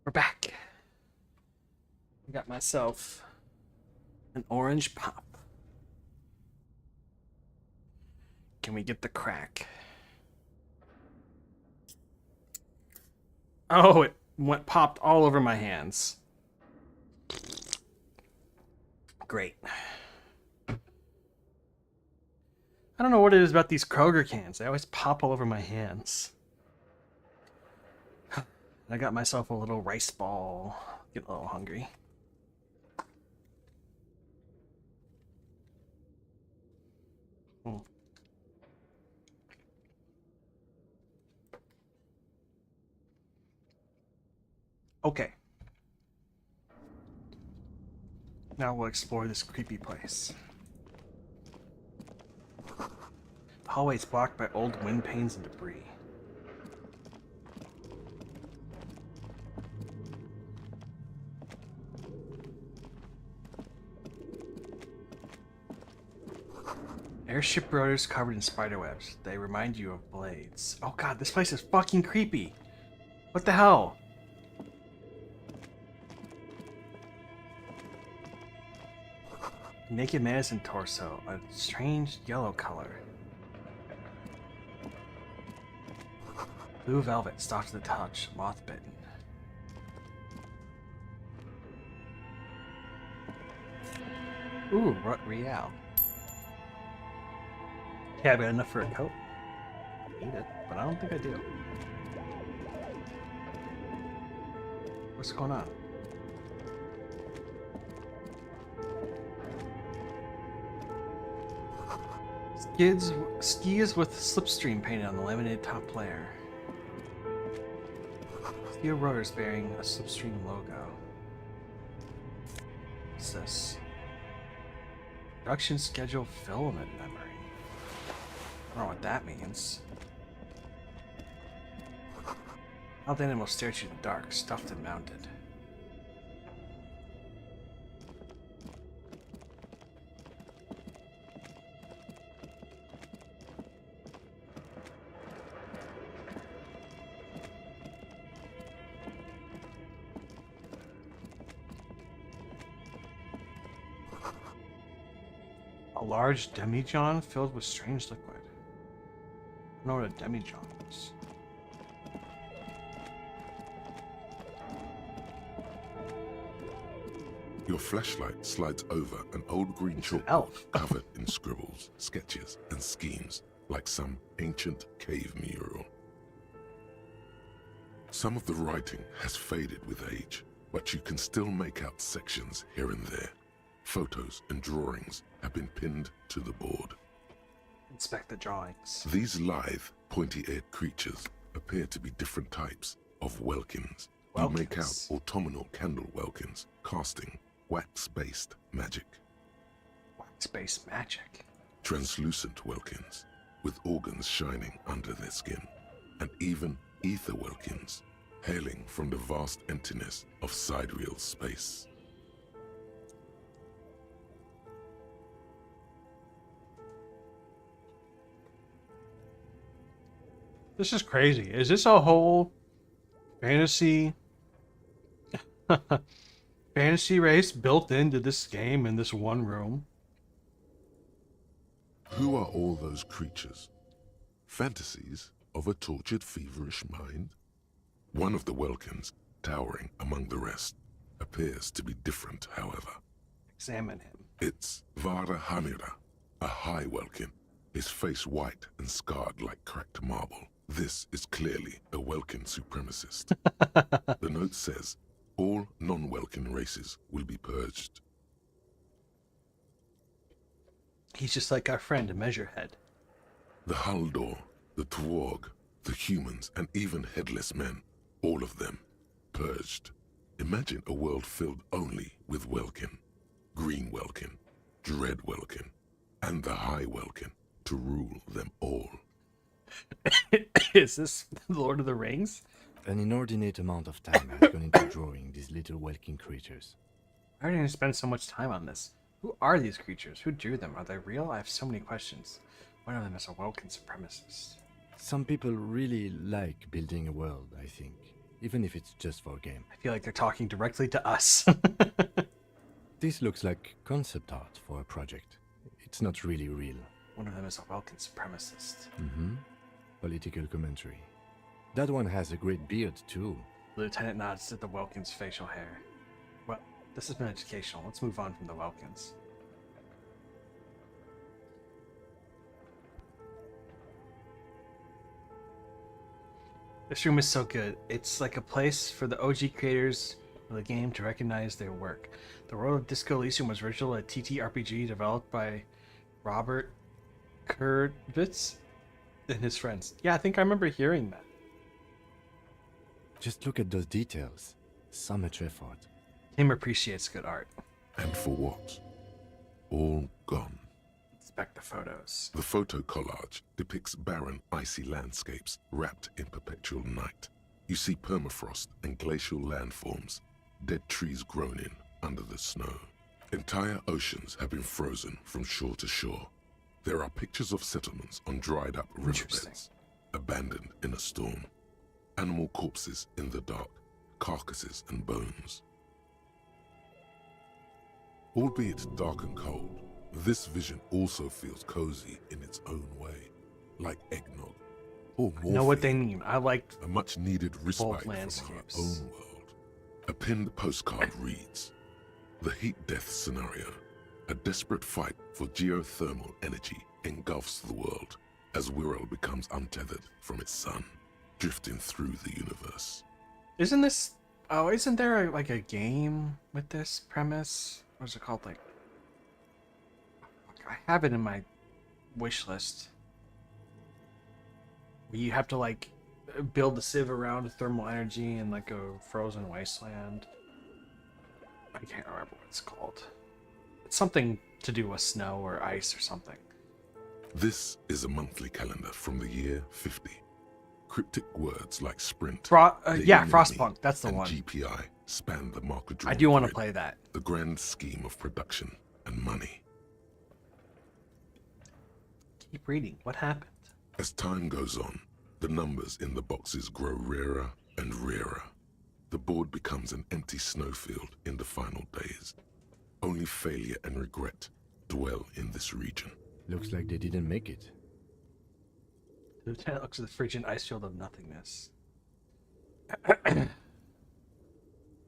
We're back. I got myself an orange pop. Can we get the crack? Oh, it popped all over my hands. Great. I don't know what it is about these Kroger cans. They always pop all over my hands. I got myself a little rice ball. Get a little hungry. Okay. Now we'll explore this creepy place. Hallway is blocked by old wind panes and debris. Airship rotors covered in spiderwebs. They remind you of blades. Oh god, this place is fucking creepy. What the hell? Naked medicine torso, a strange yellow color. Blue velvet, soft to the touch, moth bitten. Ooh, Real. Yeah, I got enough for a coat. I need it, but I don't think I do. What's going on? Skis with slipstream painted on the laminated top layer. Steel rotors bearing a slipstream logo. What's this? Production schedule filament memory. I don't know what that means. How the animal stare at you in the dark, stuffed and mounted. A large demijohn filled with strange liquid. I don't know what a demijohn is. Your flashlight slides over an old green chalkboard covered in scribbles, sketches, and schemes, like some ancient cave mural. Some of the writing has faded with age, but you can still make out sections here and there. Photos and drawings have been pinned to the board. Inspect the drawings. These lithe, pointy-eared creatures appear to be different types of welkins. You make out autumnal candle welkins, casting wax-based magic. Wax-based magic? Translucent welkins, with organs shining under their skin, and even ether welkins, hailing from the vast emptiness of sidereal space. This is crazy. Is this a whole fantasy fantasy race built into this game in this one room? Who are all those creatures? Fantasies of a tortured, feverish mind? One of the welkins, towering among the rest, appears to be different, however. Examine him. It's Vara Hamira, a high welkin, his face white and scarred like cracked marble. This is clearly a Welkin supremacist. The note says, all non-Welkin races will be purged. He's just like our friend, a measurehead. The Haldor, the Twarg, the humans, and even headless men, all of them, purged. Imagine a world filled only with Welkin, Green Welkin, Dread Welkin, and the High Welkin to rule them all. Is this Lord of the Rings? An inordinate amount of time has gone into drawing these little Welkin creatures. Why are you going to spend so much time on this? Who are these creatures? Who drew them? Are they real? I have so many questions. One of them is a Welkin supremacist. Some people really like building a world, I think. Even if it's just for a game. I feel like they're talking directly to us. This looks like concept art for a project. It's not really real. One of them is a Welkin supremacist. Mm-hmm. Political commentary. That one has a great beard, too. The lieutenant nods at the Welkin's facial hair. Well, this has been educational. Let's move on from the Welkins. This room is so good. It's like a place for the OG creators of the game to recognize their work. The world of Disco Elysium was originally a TTRPG developed by Robert Kurtvitz and his friends. Yeah, I think I remember hearing that. Just look at those details. So much effort. Tim appreciates good art. And for what? All gone. It's Inspect the photos. The photo collage depicts barren, icy landscapes wrapped in perpetual night. You see permafrost and glacial landforms, dead trees grown in under the snow. Entire oceans have been frozen from shore to shore. There are pictures of settlements on dried up riverbeds, abandoned in a storm. Animal corpses in the dark, carcasses and bones. Albeit dark and cold, this vision also feels cozy in its own way, like eggnog or morphine. I know what they mean. I like a much-needed respite from our landscapes. own world. A pinned postcard reads, "The heat death scenario. A desperate fight for geothermal energy engulfs the world as Wirral becomes untethered from its sun, drifting through the universe." Isn't this... Oh, isn't there like a game with this premise? What's it called? Like... I have it in my wish list. You have to like build a sieve around thermal energy in like a frozen wasteland. I can't remember what it's called. It's something to do with snow or ice or something. This is a monthly calendar from the year 50. Cryptic words like sprint, yeah, Frostpunk, that's the and one. GPI span the marker. I do want to play that. The grand scheme of production and money. Keep reading. What happened? As time goes on, the numbers in the boxes grow rarer and rarer. The board becomes an empty snowfield in the final days. Only failure and regret dwell in this region. Looks like they didn't make it. The lieutenant looks at the frigid ice field of nothingness. A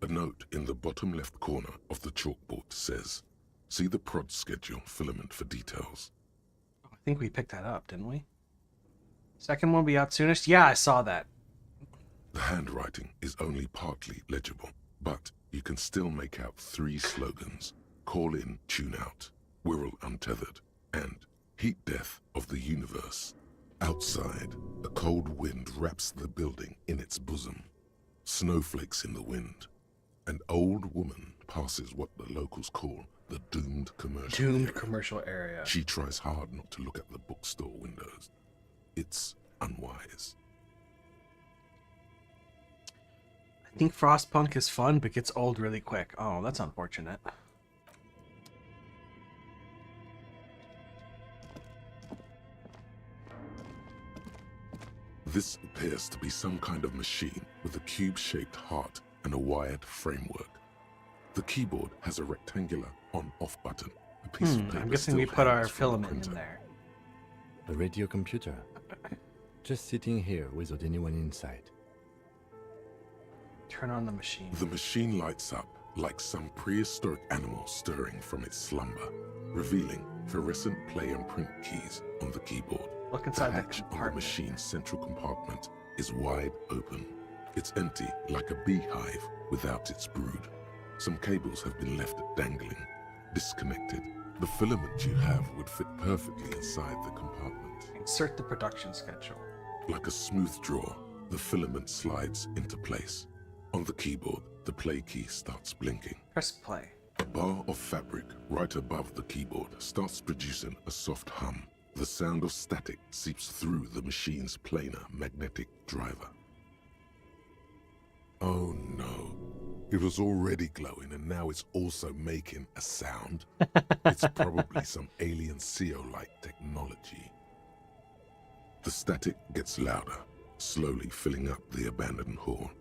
note in the bottom left corner of the chalkboard says, "See the prod schedule filament for details." I think we picked that up, didn't we? Second one will be out soonest? Yeah, I saw that. The handwriting is only partly legible, but you can still make out 3 slogans: "Call in, tune out," "Wirral untethered," and "Heat death of the universe." Outside, a cold wind wraps the building in its bosom. Snowflakes in the wind. An old woman passes what the locals call the doomed commercial area. Commercial area. She tries hard not to look at the bookstore windows. It's unwise. I think Frostpunk is fun, but gets old really quick. Oh, that's unfortunate. This appears to be some kind of machine with a cube-shaped heart and a wired framework. The keyboard has a rectangular on-off button. A piece of paper. I'm guessing we put our hangs from the filament in printer. there. A radio computer. Just sitting here without anyone inside. Turn on the machine. The machine lights up like some prehistoric animal stirring from its slumber, revealing fluorescent play and print keys on the keyboard. Look inside the the hatch on the compartment. machine's central compartment is wide open. It's empty like a beehive without its brood. Some cables have been left dangling, disconnected. The filament you have would fit perfectly inside the compartment. Insert the production schedule. Like a smooth drawer, the filament slides into place. On the keyboard, the play key starts blinking. Press play. A bar of fabric right above the keyboard starts producing a soft hum. The sound of static seeps through the machine's planar magnetic driver. Oh no. It was already glowing and now it's also making a sound. It's probably some alien CO-like technology. The static gets louder, slowly filling up the abandoned hall,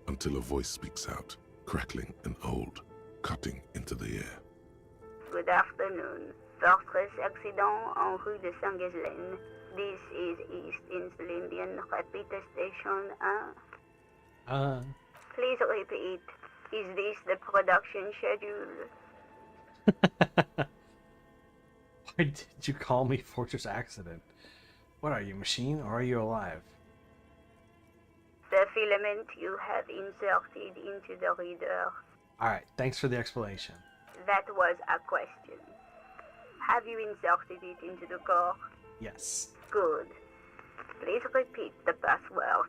until a voice speaks out, crackling and old, cutting into the air. Good afternoon. Fortress accident en rue de Saint-Ghislaine. This is East Insulindian Repeater Station 1. Please repeat. Is this the production schedule? Why did you call me Fortress Accident? What are you, machine, or are you alive? The filament you have inserted into the reader. Alright, thanks for the explanation. That was a question. Have you inserted it into the core? Yes. Good. Please repeat the password.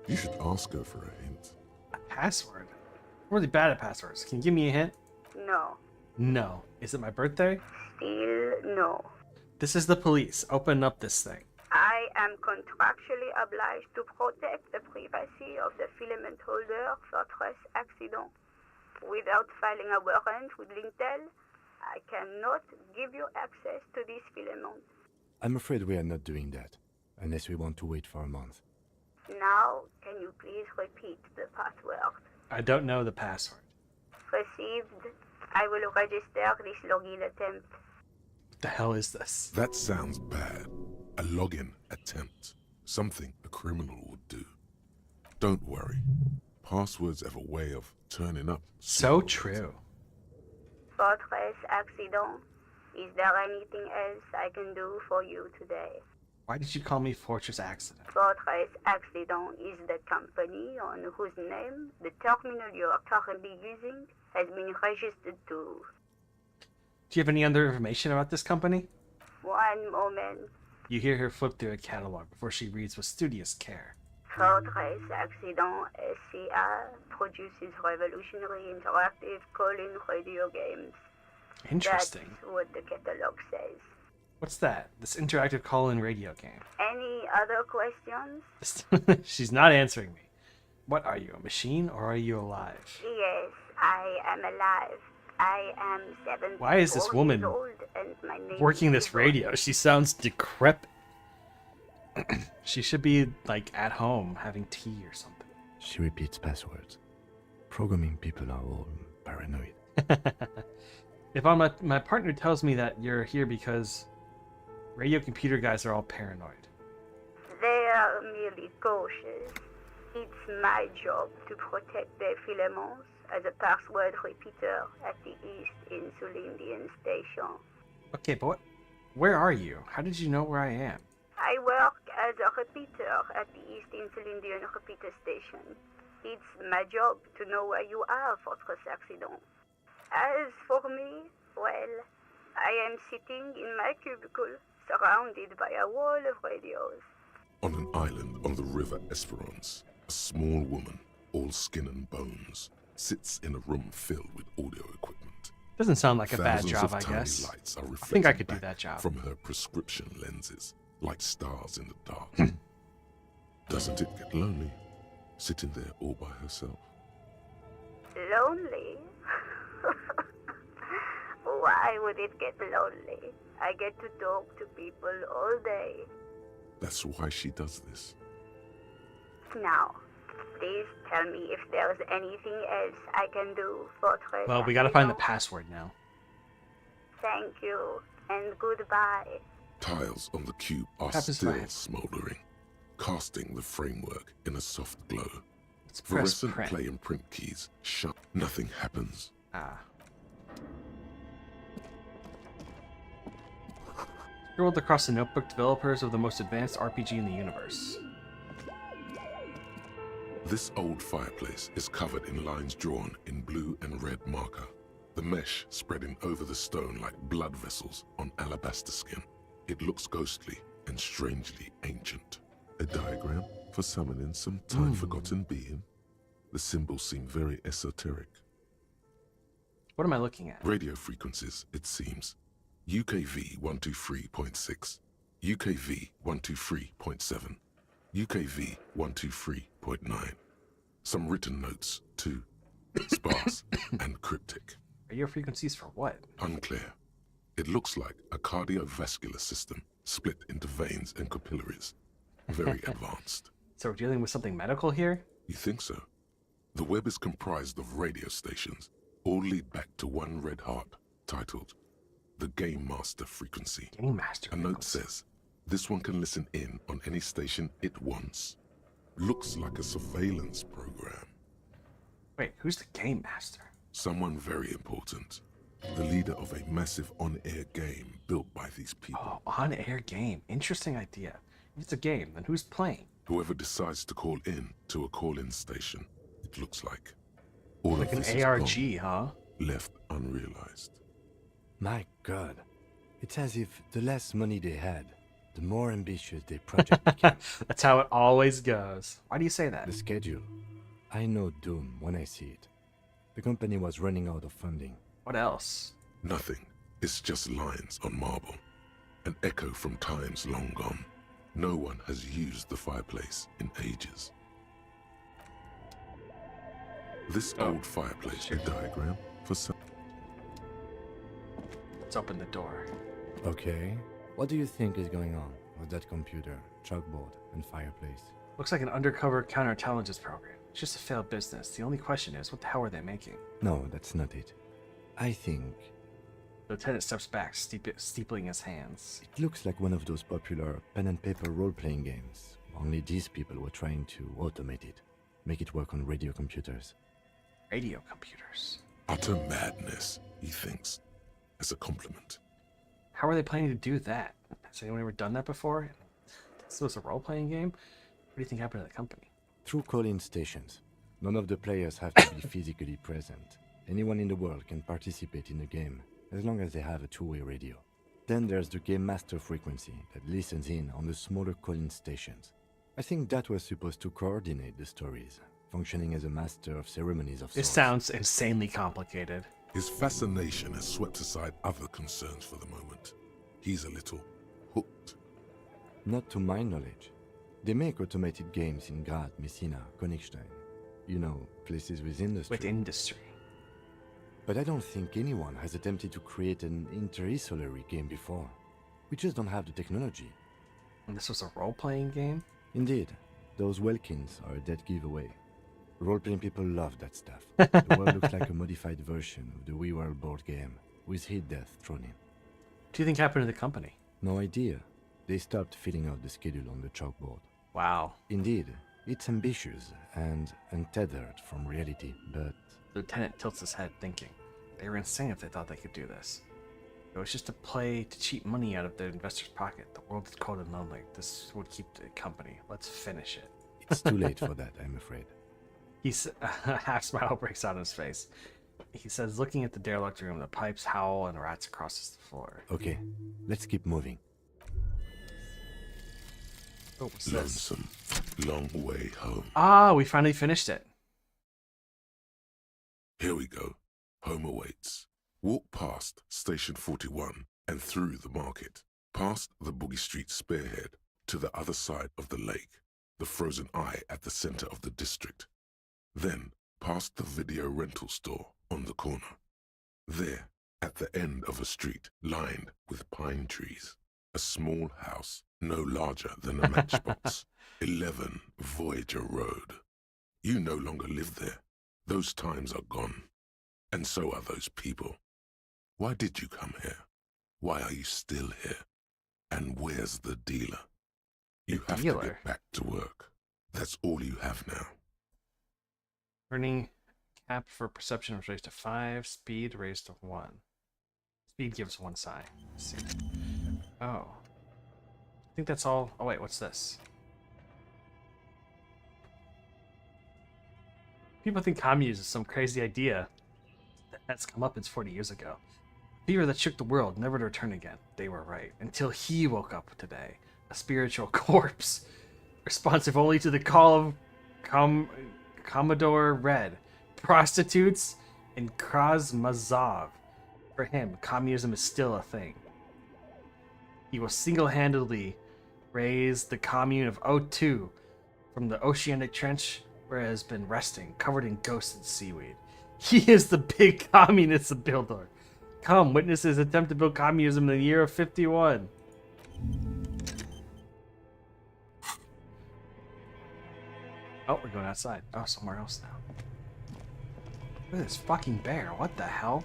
You should ask her for a hint. A password? I'm really bad at passwords. Can you give me a hint? No. No. Is it my birthday? Still no. This is the police. Open up this thing. I am contractually obliged to protect the privacy of the filament holder for stress accident. Without filing a warrant with Lintel, I cannot give you access to this filament. I'm afraid we are not doing that, unless we want to wait for a month. Now, can you please repeat the password? I don't know the password. Received. I will register this login attempt. What the hell is this? That sounds bad. A login attempt. Something a criminal would do. Don't worry. Passwords have a way of turning up. So true. Fortress accident. Is there anything else I can do for you today? Why did you call me Fortress Accident? Fortress Accident is the company on whose name the terminal you are currently using has been registered to. Do you have any other information about this company? One moment. You hear her flip through a catalog before she reads with studious care. Fortress Accident SCA produces revolutionary interactive call-in radio games. Interesting. That's what the catalog says. What's that? This interactive call-in radio game. Any other questions? She's not answering me. What are you, a machine, or are you alive? Yes, I am alive. I am 7 Why is this woman years old and my name working is this radio? She sounds decrepit. She should be, like, at home having tea or something. She repeats passwords. Programming people are all paranoid. If my partner tells me that you're here because radio computer guys are all paranoid. They are merely cautious. It's my job to protect their filaments as a password repeater at the East Insulindian Station. Okay, but where are you? How did you know where I am? I work as a repeater at the East Insulindian Repeater Station. It's my job to know where you are, Fortress Accident. As for me, well, I am sitting in my cubicle, surrounded by a wall of radios. On an island on the river Esperance, a small woman, all skin and bones, sits in a room filled with audio equipment. Doesn't sound like a bad Thousands job, of I tiny guess. lights are I think I reflected could do back that job. from her prescription lenses, like stars in the dark. Doesn't it get lonely, sitting there all by herself? Lonely? Why would it get lonely? I get to talk to people all day. That's why she does this. Now, please tell me if there's anything else I can do, Fortress. Well, we gotta find the password now. Thank you, and goodbye. Tiles on the cube are Happens if still I- smoldering, casting the framework in a soft glow. Let's press Fluorescent print. play and print keys shut. Nothing happens. Ah. Scrolled across the notebook, developers of the most advanced RPG in the universe. This old fireplace is covered in lines drawn in blue and red marker, the mesh spreading over the stone like blood vessels on alabaster skin. It looks ghostly and strangely ancient. A diagram for summoning some time-forgotten being. The symbols seem very esoteric. What am I looking at? Radio frequencies, it seems. UKV 123.6, UKV 123.7, UKV 123.9. Some written notes, too. Sparse and cryptic. Radio frequencies for what? Unclear. It looks like a cardiovascular system split into veins and capillaries. Very advanced. So we're dealing with something medical here? You think so? The web is comprised of radio stations, all lead back to one red heart, titled the Game Master Frequency. Game Master A note says, this one can listen in on any station it wants. Looks like a surveillance program. Wait, who's the Game Master? Someone very important. The leader of a massive on-air game built by these people. Oh, on-air game. Interesting idea. If it's a game, then who's playing? Whoever decides to call in to a call-in station, it looks like. All Like of an this is ARG, gone, huh? left unrealized. My God. It's as if the less money they had, the more ambitious their project became. That's how it always goes. Why do you say that? The schedule. I know doom when I see it. The company was running out of funding. What else? Nothing. It's just lines on marble. an echo from times long gone. No one has used the fireplace in ages. This old fireplace, a diagram for some... Let's open the door. Okay. What do you think is going on with that computer, chalkboard, and fireplace? Looks like an undercover counterintelligence program. It's just a failed business. The only question is, what the hell are they making? No, that's not it. I think... The lieutenant steps back, steepling his hands. It looks like one of those popular pen and paper role-playing games. Only these people were trying to automate it. Make it work on radio computers. Radio computers? Utter madness, he thinks, as a compliment. How are they planning to do that? Has anyone ever done that before? This was a role-playing game? What do you think happened to the company? Through call-in stations. None of the players have to be physically present. Anyone in the world can participate in the game, as long as they have a two-way radio. Then there's the game master frequency that listens in on the smaller call-in stations. I think that was supposed to coordinate the stories, functioning as a master of ceremonies of sorts. This sounds insanely complicated. His fascination has swept aside other concerns for the moment. He's a little hooked. Not to my knowledge. They make automated games in Grad, Messina, Königstein. You know, places with industry. With industry. But I don't think anyone has attempted to create an inter-isolary game before. We just don't have the technology. And this was a role-playing game? Indeed. Those Welkins are a dead giveaway. Role-playing people love that stuff. The world looks like a modified version of the WeWorld board game, with hit death thrown in. What do you think happened to the company? No idea. They stopped filling out the schedule on the chalkboard. Wow. Indeed. It's ambitious and untethered from reality, but... The lieutenant tilts his head, thinking. They were insane if they thought they could do this. It was just a play to cheat money out of the investor's pocket. The world is cold and lonely. This would keep the company. Let's finish it. It's too late for that, I'm afraid. A half smile breaks out on his face. He says, looking at the derelict room, the pipes howl and rats across the floor. Okay, let's keep moving. Oh, what's this? Lonesome. Long way home. Ah, we finally finished it. Here we go. Home awaits. Walk past Station 41 and through the market, past the Boogie Street spearhead to the other side of the lake, the frozen eye at the center of the district. Then past the video rental store on the corner. There, at the end of a street lined with pine trees, a small house no larger than a matchbox, 11 Voyager Road. You no longer live there. Those times are gone. And so are those people. Why did you come here? Why are you still here? And where's the dealer? You have to get back to work. That's all you have now. Earning cap for perception was raised to 5, speed raised to 1. Speed gives 1 psi. Let's see. Oh. I think that's all. Oh wait, what's this? People think communism is some crazy idea that's come up since 40 years ago. Fever that shook the world, never to return again. They were right. Until he woke up today. A spiritual corpse. Responsive only to the call of Commodore Red. Prostitutes and Krasmazov. For him, communism is still a thing. He will single-handedly raise the commune of O2 from the oceanic trench where it has been resting, covered in ghosts and seaweed. He is the big communist builder. Come, witness his attempt to build communism in the year of 51. Oh, we're going outside. Oh, somewhere else now. Look at this fucking bear. What the hell?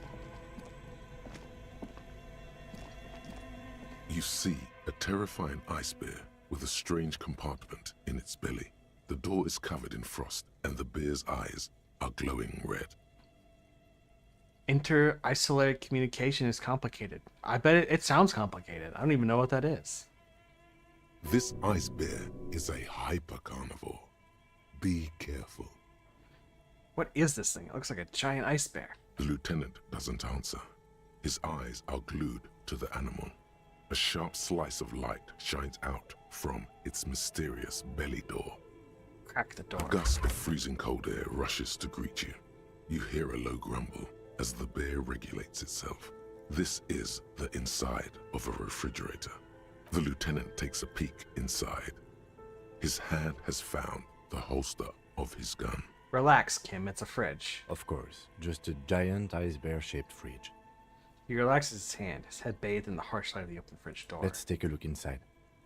You see a terrifying ice bear with a strange compartment in its belly. The door is covered in frost, and the bear's eyes are glowing red. Inter-isolated communication is complicated. I bet it sounds complicated. I don't even know what that is. This ice bear is a hyper-carnivore. Be careful. What is this thing? It looks like a giant ice bear. The lieutenant doesn't answer. His eyes are glued to the animal. A sharp slice of light shines out from its mysterious belly door. Crack the door. A gust of freezing cold air rushes to greet you. You hear a low grumble as the bear regulates itself. This is the inside of a refrigerator. The lieutenant takes a peek inside. His hand has found the holster of his gun. Relax, Kim, it's a fridge. Of course, just a giant iceberg-shaped fridge. He relaxes his hand, his head bathed in the harsh light of the open fridge door. Let's take a look inside.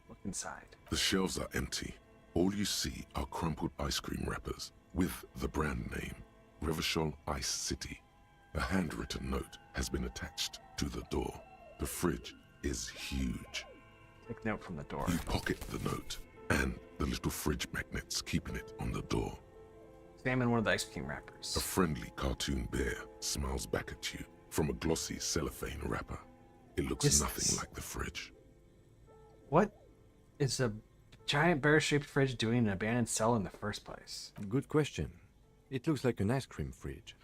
Look inside. The shelves are empty. All you see are crumpled ice cream wrappers with the brand name, Revachol Ice City. A handwritten note has been attached to the door. The fridge is huge. Take note from the door. You pocket the note and the little fridge magnets keeping it on the door. Examine one of the ice cream wrappers. A friendly cartoon bear smiles back at you from a glossy cellophane wrapper. It looks nothing like the fridge. What is a giant bear-shaped fridge doing in an abandoned cell in the first place? Good question. It looks like an ice cream fridge.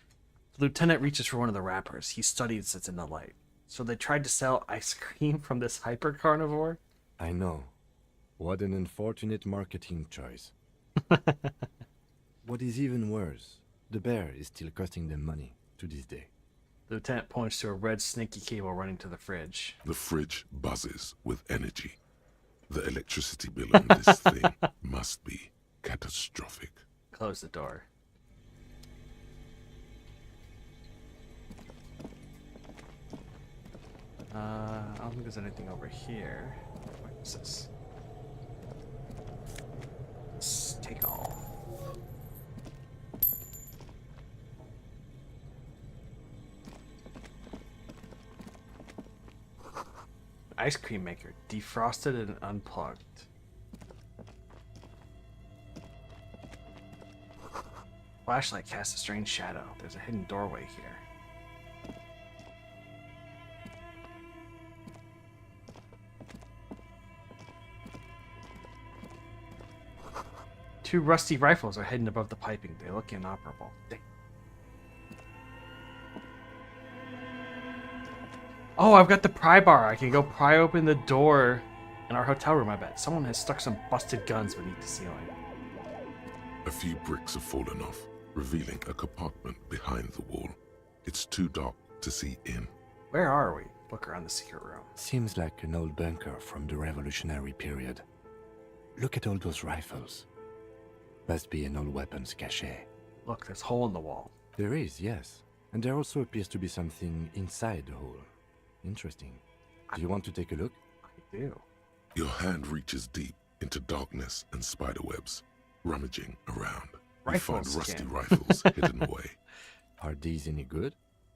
The lieutenant reaches for one of the wrappers. He studies it in the light. So they tried to sell ice cream from this hyper-carnivore? I know. What an unfortunate marketing choice. What is even worse, the bear is still costing them money to this day. The lieutenant points to a red snaky cable running to the fridge. The fridge buzzes with energy. The electricity bill on this thing must be catastrophic. Close the door. I don't think there's anything over here. What is this? Let's take all. Ice cream maker, defrosted and unplugged. Flashlight casts a strange shadow. There's a hidden doorway here. Two rusty rifles are hidden above the piping. They look inoperable. Oh, I've got the pry bar. I can go pry open the door in our hotel room, I bet. Someone has stuck some busted guns beneath the ceiling. A few bricks have fallen off, revealing a compartment behind the wall. It's too dark to see in. Where are we? Look around the secret room. Seems like an old bunker from the Revolutionary period. Look at all those rifles. Must be an old weapons cache. Look, there's a hole in the wall. There is, yes. And there also appears to be something inside the hole. Interesting. Do you want to take a look? I do. Your hand reaches deep into darkness and spiderwebs, rummaging around. You find rusty rifles hidden away. Are these any good?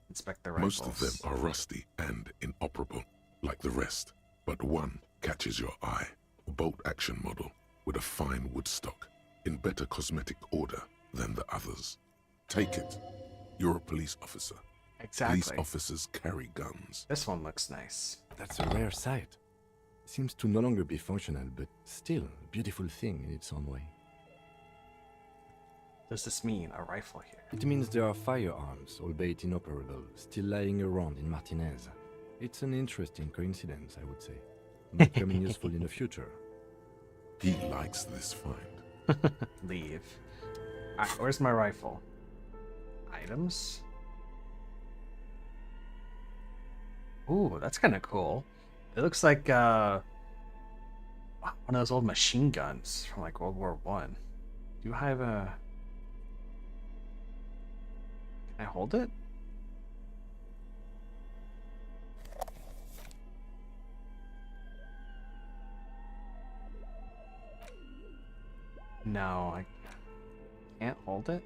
Inspect the rifles. Most of them are rusty and inoperable, like the rest. But one catches your eye. A bolt-action model with a fine wood stock, in better cosmetic order than the others. Take it. You're a police officer. Exactly. Police officers carry guns. This one looks nice. That's a rare sight. Seems to no longer be functional, but still a beautiful thing in its own way. Does this mean a rifle here? It means there are firearms, albeit inoperable, still lying around in Martinez. It's an interesting coincidence, I would say. Might come in useful in the future. He likes this find. Leave. Where's my rifle? Items? Ooh, that's kind of cool. It looks like one of those old machine guns from like World War I. Do I have a... Can I hold it? No, I can't hold it.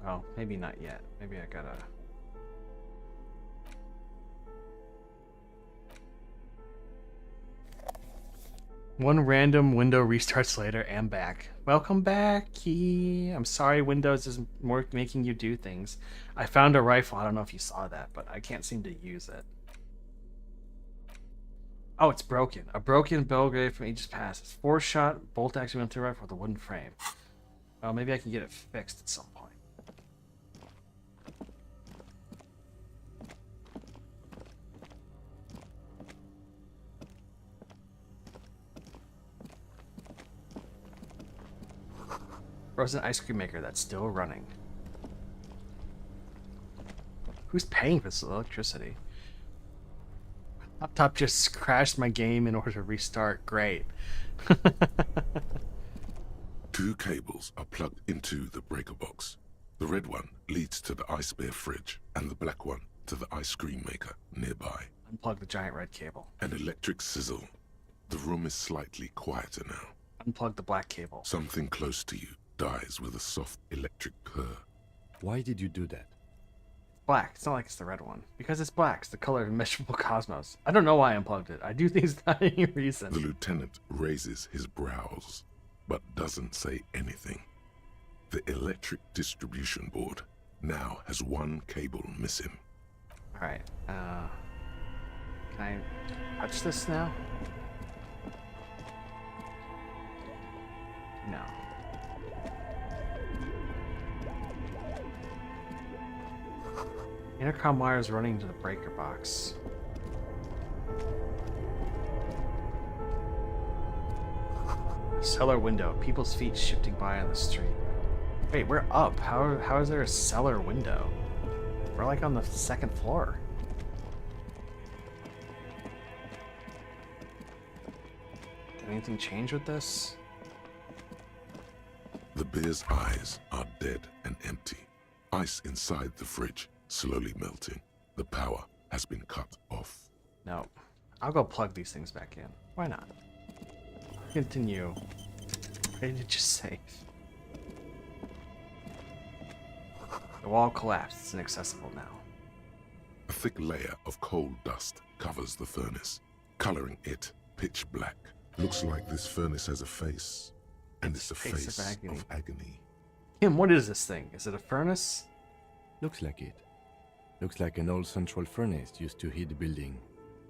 Oh, maybe not yet. Maybe I gotta... One random window restarts later and back. Welcome back, Key. I'm sorry Windows is more making you do things. I found a rifle. I don't know if you saw that, but I can't seem to use it. Oh, it's broken. A broken Belgrade from ages past. It's 4-shot bolt action military rifle with a wooden frame. Well, maybe I can get it fixed at some point. Frozen ice cream maker that's still running. Who's paying for this electricity? Laptop just crashed my game in order to restart. Great. 2 cables are plugged into the breaker box. The red one leads to the ice bear fridge, and the black one to the ice cream maker nearby. Unplug the giant red cable. An electric sizzle. The room is slightly quieter now. Unplug the black cable. Something close to you dies with a soft electric purr. Why did you do that? Black. It's not like it's the red one. Because it's black. It's the color of immeasurable cosmos. I don't know why I unplugged it. I do things without any reason. The lieutenant raises his brows, but doesn't say anything. The electric distribution board now has 1 cable missing. Alright, can I touch this now? No. Intercom wires running to the breaker box. Cellar window. People's feet shifting by on the street. Wait, we're up. How is there a cellar window? We're like on the 2nd floor. Did anything change with this? The bear's eyes are dead and empty. Ice inside the fridge slowly melting. The power has been cut off. No. I'll go plug these things back in. Why not? Continue. Ready to just save. The wall collapsed. It's inaccessible now. A thick layer of coal dust covers the furnace, coloring it pitch black. Looks like this furnace has a face, and it's a face of agony. Kim, what is this thing? Is it a furnace? Looks like it. Looks like an old central furnace used to heat the building.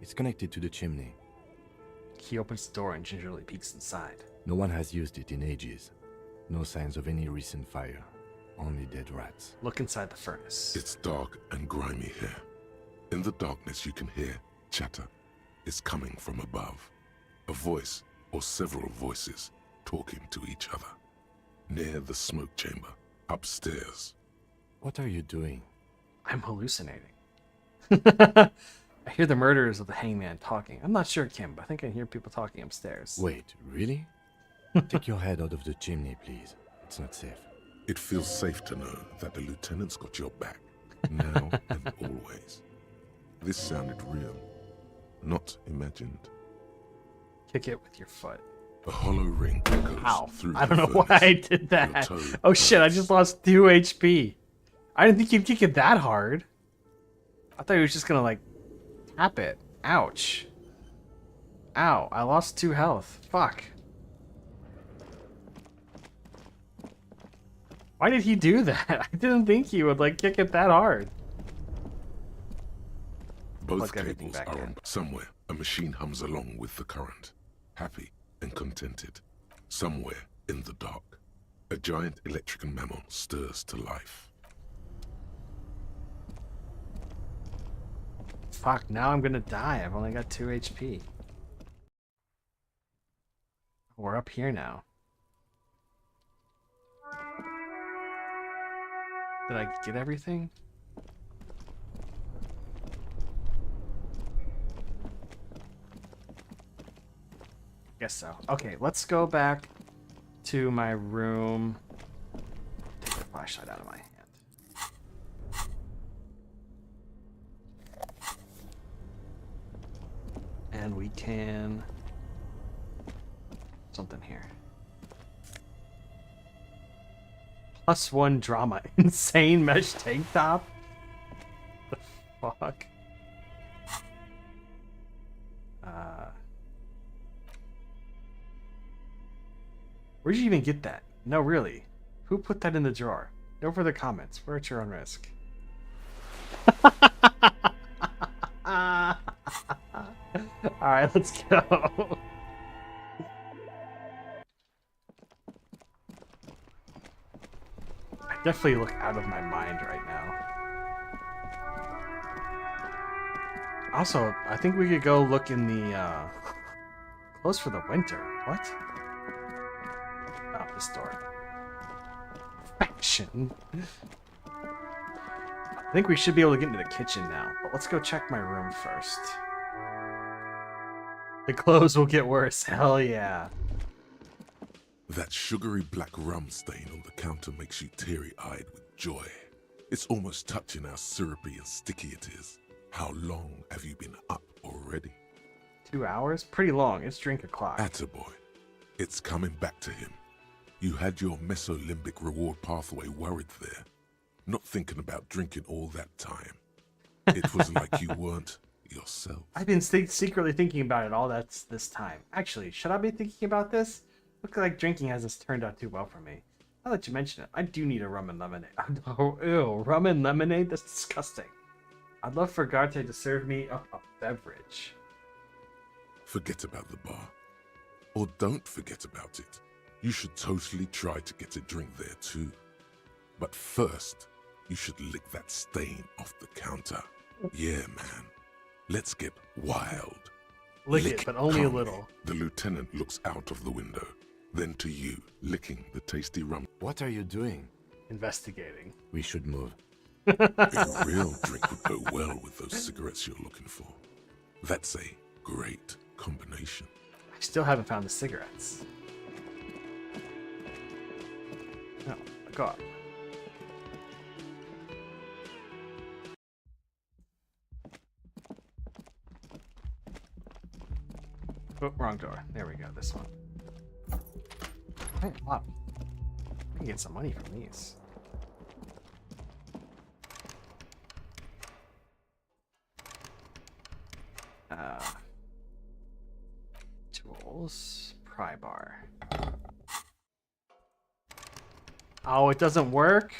It's connected to the chimney. He opens the door and gingerly peeks inside. No one has used it in ages. No signs of any recent fire. Only dead rats. Look inside the furnace. It's dark and grimy here. In the darkness you can hear chatter. It's coming from above. A voice or several voices talking to each other. Near the smoke chamber, upstairs. What are you doing? I'm hallucinating. I hear the murderers of the hangman talking. I'm not sure, Kim, but I think I hear people talking upstairs. Wait, really? Take your head out of the chimney, please. It's not safe. It feels safe to know that the lieutenant's got your back, now and always. This sounded real, not imagined. Kick it with your foot. A hollow ring echoes through I don't the know why furnace. I did that. Your toe Oh shit, I just lost 2 HP. I didn't think you'd kick it that hard. I thought he was just gonna like tap it. Ouch. Ow, I lost 2 health. Fuck. Why did he do that? I didn't think he would like kick it that hard. Both cables are on. Somewhere, a machine hums along with the current, happy and contented. Somewhere in the dark, a giant electrical mammal stirs to life. Fuck, now I'm gonna die. I've only got 2 HP. We're up here now. Did I get everything? Guess so. Okay, let's go back to my room. Take the flashlight out of my hand. And we can... something here. +1 drama. Insane mesh tank top? The fuck? Where'd you even get that? No, really. Who put that in the drawer? No further comments. We're at your own risk. Alright, let's go. I definitely look out of my mind right now. Also, I think we could go look in the, close for the winter. What? Oh, this door. Faction. I think we should be able to get into the kitchen now, but let's go check my room first. The clothes will get worse. Hell yeah. That sugary black rum stain on the counter makes you teary-eyed with joy. It's almost touching how syrupy and sticky it is. How long have you been up already? 2 hours? Pretty long. It's drink o'clock. Attaboy. It's coming back to him. You had your mesolimbic reward pathway worried there, not thinking about drinking all that time. It was like you weren't yourself. I've been secretly thinking about it all this time. Actually, should I be thinking about this? Looks like drinking hasn't turned out too well for me. Now that you mention it, I do need a rum and lemonade. Oh, ew, rum and lemonade? That's disgusting. I'd love for Garte to serve me up a beverage. Forget about the bar. Or don't forget about it. You should totally try to get a drink there too. But first, you should lick that stain off the counter. Yeah, man. Let's get wild. Lick it, but only a calmly. little. The lieutenant looks out of the window. Then to you, licking the tasty rum. What are you doing? Investigating. We should move. A real drink would go well with those cigarettes you're looking for. That's a great combination. I still haven't found the cigarettes. No, go up. Oh, wrong door. There we go, this one. Hey, wow. I can get some money from these. Tools. Pry bar. Oh, it doesn't work?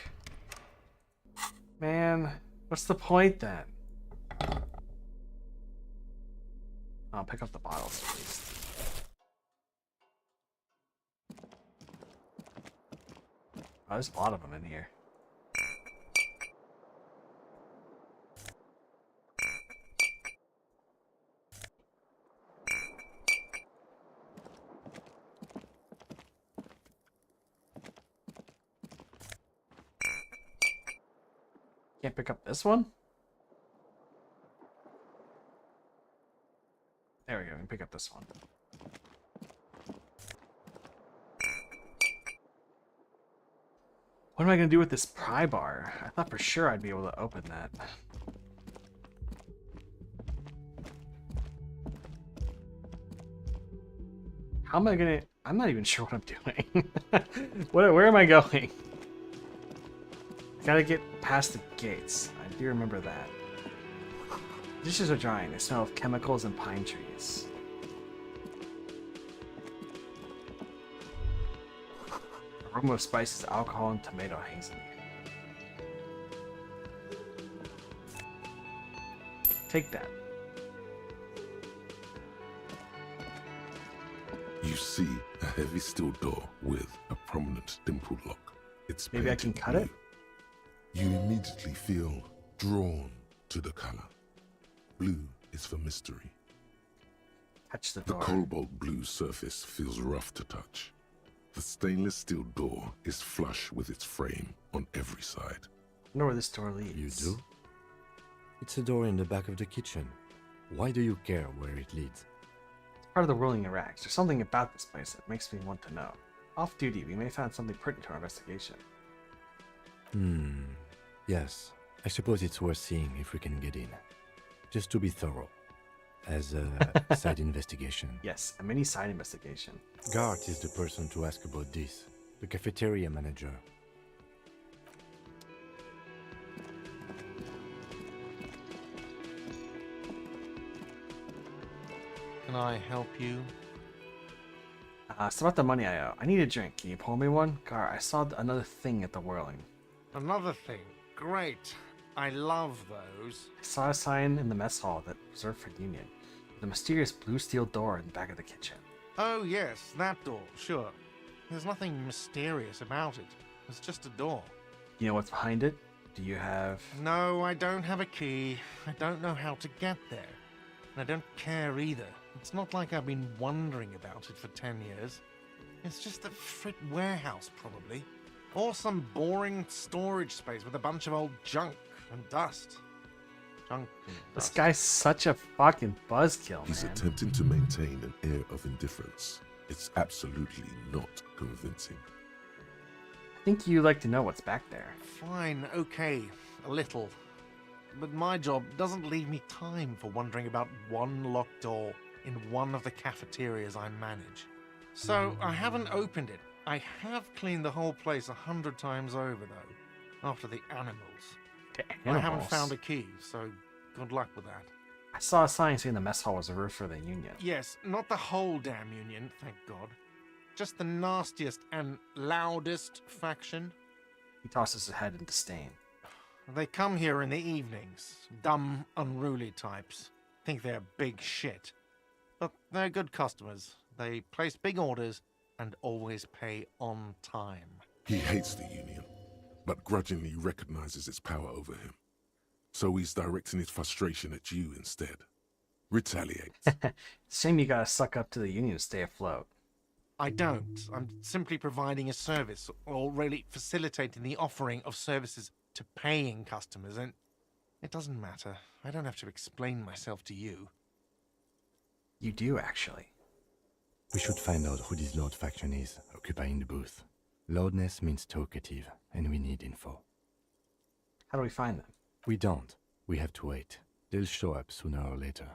Man, what's the point then? I'll pick up the bottles at least. Oh, there's a lot of them in here. Can't pick up this one? There we go, we can pick up this one. What am I going to do with this pry bar? I thought for sure I'd be able to open that. How am I going to... I'm not even sure what I'm doing. Where am I going? Gotta get past the gates. I do remember that. Dishes are drying. They smell of chemicals and pine trees. Aroma of spices, alcohol, and tomato hangs in the air. Take that. You see a heavy steel door with a prominent dimpled lock. It's Maybe I can painted cut it? blue. You immediately feel drawn to the color. Blue is for mystery. Touch the The door. cobalt blue surface feels rough to touch. The stainless steel door is flush with its frame on every side. I wonder where this door leads. You do? It's a door in the back of the kitchen. Why do you care where it leads? It's part of the ruling racks. There's something about this place that makes me want to know. Off duty, we may find something pertinent to our investigation. Yes. I suppose it's worth seeing if we can get in. Just to be thorough. As a side investigation. Yes, a mini side investigation. Gart is the person to ask about this. The cafeteria manager. Can I help you? It's about the money I owe. I need a drink. Can you pour me one? Gar, I saw another thing at the whirling. Another thing. Great. I love those. I saw a sign in the mess hall that reserved for Union. The mysterious blue steel door in the back of the kitchen. Oh, yes, that door, sure. There's nothing mysterious about it. It's just a door. You know what's behind it? Do you have... No, I don't have a key. I don't know how to get there. And I don't care either. It's not like I've been wondering about it for 10 years. It's just a frit warehouse, probably. Or some boring storage space with a bunch of old junk and dust. Junk and This dust. guy's such a fucking buzzkill, He's man. attempting to maintain an air of indifference. It's absolutely not convincing. I think you like to know what's back there. Fine, okay, a little. But my job doesn't leave me time for wondering about one locked door in one of the cafeterias I manage. So I haven't opened it. I have cleaned the whole place 100 times over, though, after the animals. I haven't found a key, so good luck with that. I saw a sign saying the mess hall was a roof for the union. Yes, not the whole damn union, thank God. Just the nastiest and loudest faction. He tosses his head in disdain. They come here in the evenings. Dumb, unruly types. Think they're big shit. But they're good customers. They place big orders and always pay on time. He hates the union, but grudgingly recognizes its power over him. So he's directing his frustration at you instead. Retaliate. Shame you gotta suck up to the union to stay afloat. I don't. I'm simply providing a service, or really facilitating the offering of services to paying customers, and it doesn't matter. I don't have to explain myself to you. You do, actually. We should find out who this Lord faction is, occupying the booth. Loudness means talkative, and we need info. How do we find them? We don't. We have to wait. They'll show up sooner or later.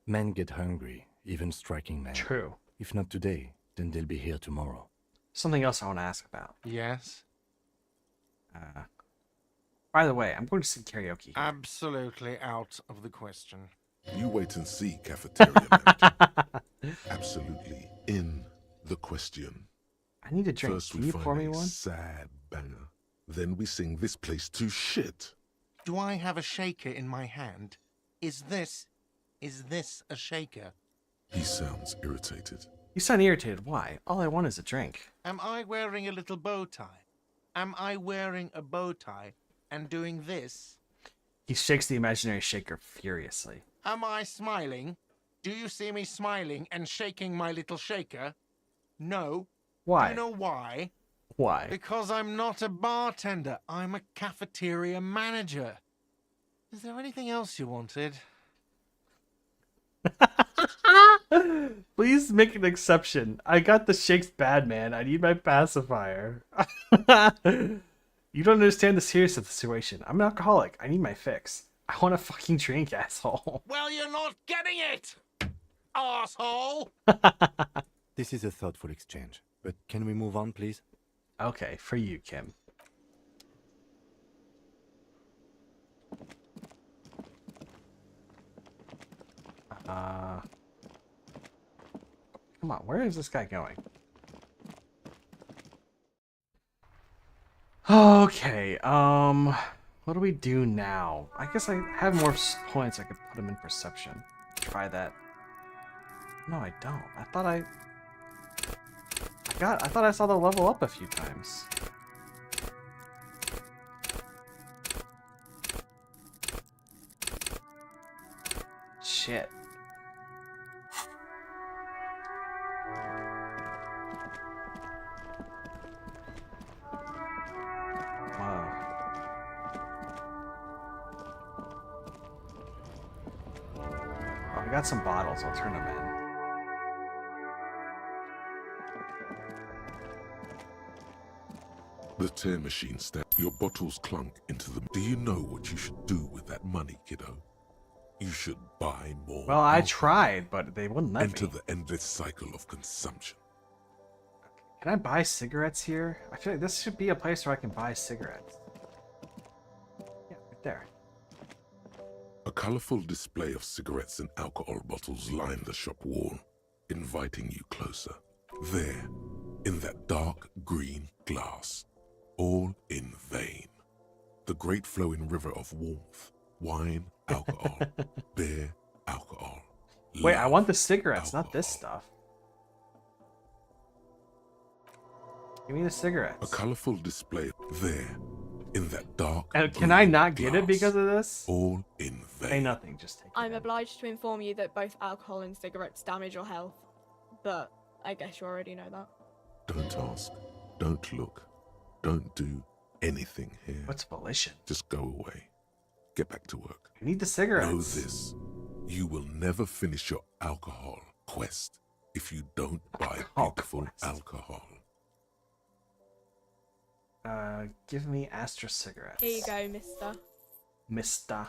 Men get hungry, even striking men. True. If not today, then they'll be here tomorrow. Something else I want to ask about. Yes? By the way, I'm going to sing karaoke here. Absolutely out of the question. You wait and see, cafeteria manager. Absolutely in the question. I need a drink. First Can we you find pour me a one? sad banger. Then we sing this place to shit. Do I have a shaker in my hand? Is this a shaker? He sounds irritated. You sound irritated. Why? All I want is a drink. Am I wearing a little bow tie? Am I wearing a bow tie and doing this? He shakes the imaginary shaker furiously. Am I smiling? Do you see me smiling and shaking my little shaker? No. Why? Do you know why? Why? Because I'm not a bartender. I'm a cafeteria manager. Is there anything else you wanted? Please make an exception. I got the shakes bad, man. I need my pacifier. You don't understand the seriousness of the situation. I'm an alcoholic. I need my fix. I want a fucking drink, asshole. Well, you're not getting it, asshole! This is a thoughtful exchange, but can we move on, please? Okay, for you, Kim. Come on, where is this guy going? Okay, what do we do now? I guess I have more points. I could put them in perception. Try that. No, I don't. I thought I saw the level up a few times. Shit. Wow. Oh, I got some bottles. I'll turn them in. The tear machine steps. Your bottles clunk into them. Do you know what you should do with that money, kiddo? You should buy more. Well, I alcohol. tried, but they wouldn't let Enter me. the endless cycle of consumption. Can I buy cigarettes here? I feel like this should be a place where I can buy cigarettes. Yeah, right there. A colorful display of cigarettes and alcohol bottles line the shop wall, inviting you closer. There, in that dark green glass, all in vain. The great flowing river of warmth, wine, alcohol, beer, alcohol. Wait, I love, want the cigarettes, not this stuff. Give me the A cigarettes. colorful display there, in that dark. And can I not get it glass, because of this? All in vain. Say nothing, just take it. I'm obliged to inform you that both alcohol and cigarettes damage your health, but I guess you already know that. Don't ask. Don't look. Don't do anything here. What's volition? Just go away. Get back to work. I need the cigarettes. Know this. You will never finish your alcohol quest if you don't buy beautiful alcohol. Give me Astra cigarettes. Here you go, mister. Mister.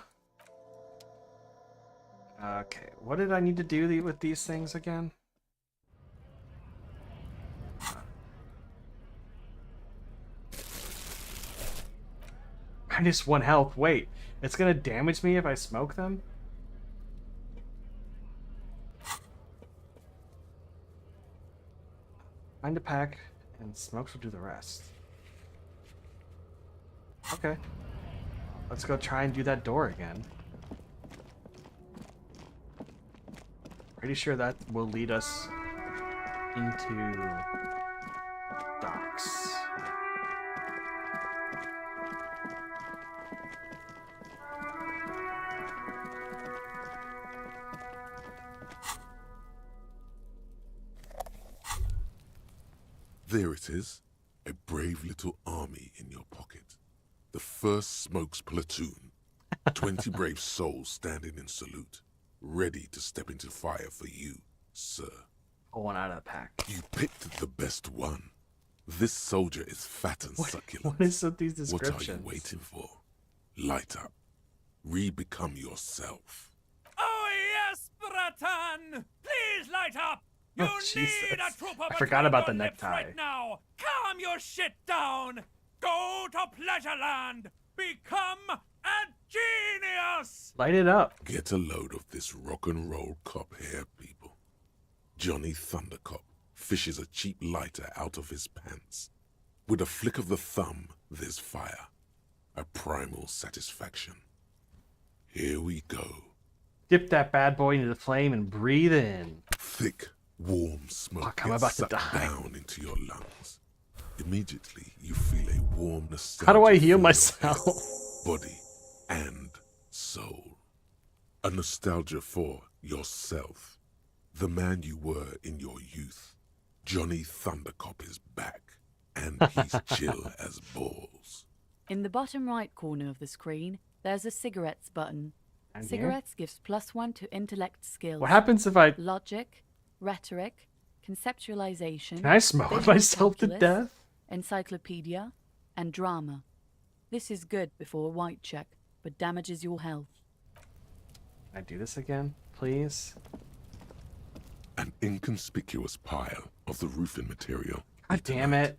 Okay, what did I need to do with these things again? -1 health. Wait, it's gonna damage me if I smoke them? Find a pack, and smokes will do the rest. Okay. Let's go try and do that door again. Pretty sure that will lead us into docks. There it is, a brave little army in your pocket. The 1st Smokes platoon. 20 brave souls standing in salute, ready to step into fire for you, sir. Pull one out of the pack. You picked the best one. This soldier is fat and succulent. What is with these descriptions? What are you waiting for? Light up. Re-become yourself. Oh yes, Bratan! Please light up! You need a troop of I forgot about the adrenaline necktie. right now. Calm your shit down. Go to Pleasureland. Become a genius. Light it up. Get a load of this rock and roll cop here, people. Johnny Thundercop fishes a cheap lighter out of his pants. With a flick of the thumb, there's fire. A primal satisfaction. Here we go. Dip that bad boy into the flame and breathe in. Thick, warm smoke Fuck, I'm gets about to sucked die. down into your lungs. Immediately, you feel a warm nostalgia. How do I heal for your myself? health, body, and soul. A nostalgia for yourself. The man you were in your youth. Johnny Thundercop is back, and he's chill as balls. In the bottom right corner of the screen, there's a cigarettes button. And Cigarettes gives +1 to intellect skills. What happens if I... Logic, rhetoric, conceptualization... Can I smoke visual myself to calculus, death? Encyclopedia, and drama. This is good before a white check, but damages your health. Can I do this again, please? An inconspicuous pile of the roofing material. God damn it.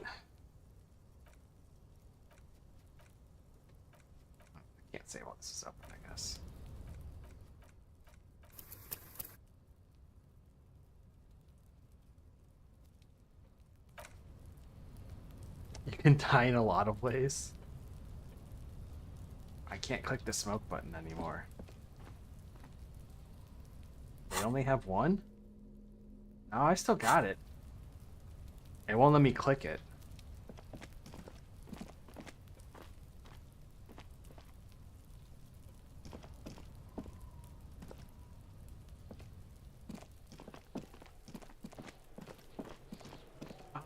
I can't say while this is open, I guess. You can die in a lot of ways. I can't click the smoke button anymore. They only have one? No, I still got it. It won't let me click it.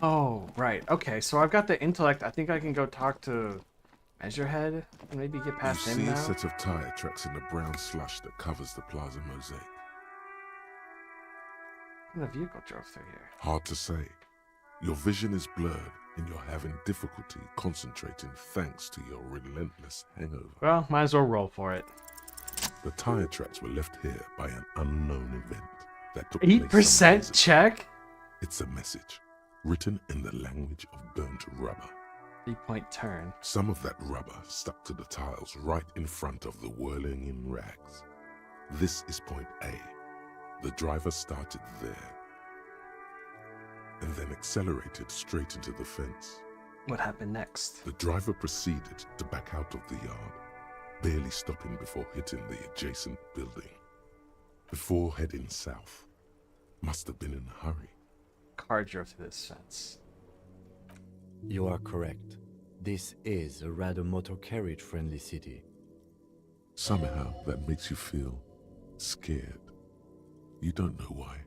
Oh, right. Okay, so I've got the intellect. I think I can go talk to Measurehead and maybe get past You him see now. a set of tire tracks in the brown slush that covers the plaza mosaic. What kind of vehicle drove through here? Hard to say. Your vision is blurred and you're having difficulty concentrating thanks to your relentless hangover. Well, might as well roll for it. The tire tracks were left here by an unknown event that took place 8% check? It's a message, written in the language of burnt rubber. 3-point turn. Some of that rubber stuck to the tiles right in front of the whirling in rags. This is point A. The driver started there and then accelerated straight into the fence. What happened next? The driver proceeded to back out of the yard, barely stopping before hitting the adjacent building. Before heading south. Must have been in a hurry. Car drove through this fence. You are correct. This is a rather motor carriage friendly city. Somehow that makes you feel scared. You don't know why.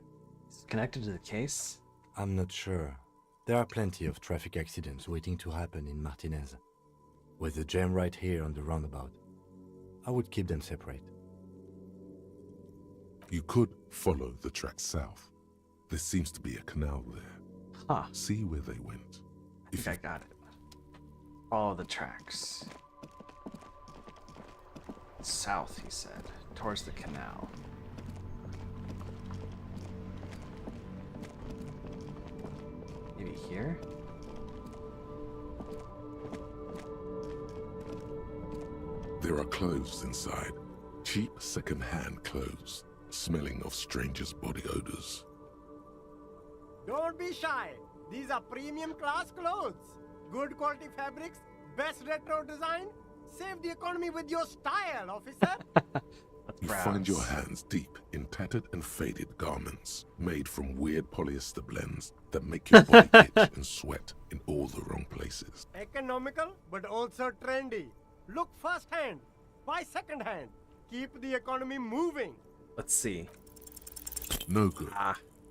Is it connected to the case? I'm not sure. There are plenty of traffic accidents waiting to happen in Martinez. With a jam right here on the roundabout. I would keep them separate. You could follow the track south. There seems to be a canal there. Huh. See where they went. I think I got it. Follow the tracks. South, he said, towards the canal. Maybe here? There are clothes inside. Cheap second-hand clothes, smelling of strangers' body odors. Don't be shy. These are premium class clothes. Good quality fabrics, best retro design. Save the economy with your style, officer. You find your hands deep in tattered and faded garments made from weird polyester blends that make your body itch and sweat in all the wrong places. Economical, but also trendy. Look first hand, buy second hand. Keep the economy moving. Let's see. No good.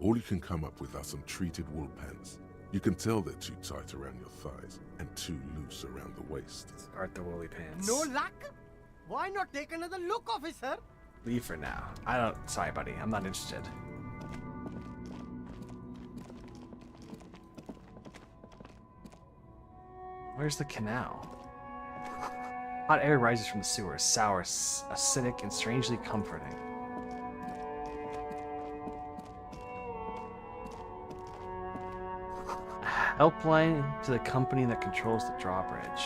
All you can come up with are some treated wool pants. You can tell they're too tight around your thighs and too loose around the waist. Discard the woolly pants. No luck? Why not take another look, officer? Leave for now. I don't. Sorry, buddy. I'm not interested. Where's the canal? Hot air rises from the sewers, sour, acidic, and strangely comforting. Helpline to the company that controls the drawbridge.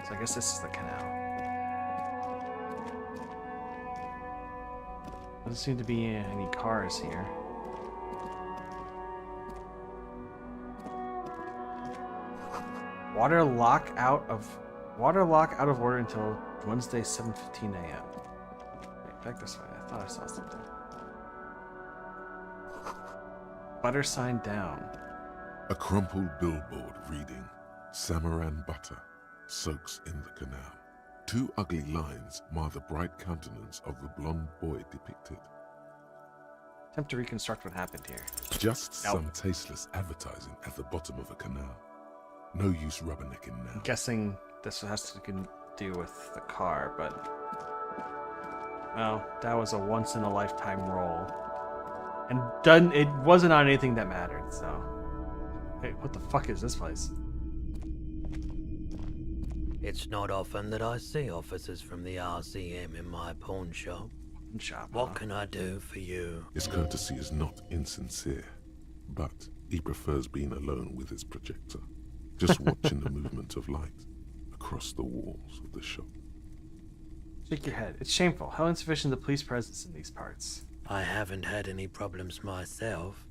So I guess this is the canal. Doesn't seem to be any cars here. Water lock out of order until Wednesday, 7:15 a.m. Wait, back this way. I thought I saw something. Butter sign down. A crumpled billboard reading, Samaran butter soaks in the canal. Two ugly lines mar the bright countenance of the blonde boy depicted. Attempt to reconstruct what happened here. Just some tasteless advertising at the bottom of a canal. No use rubbernecking now. I'm guessing this has to do with the car, but... well, that was a once-in-a-lifetime role. And it wasn't on anything that mattered, so... Hey, what the fuck is this place? It's not often that I see officers from the RCM in my pawn shop. What can I do for you? His courtesy is not insincere, but he prefers being alone with his projector, just watching the movement of light across the walls of the shop. Shake your head. It's shameful. How insufficient the police presence in these parts. I haven't had any problems myself,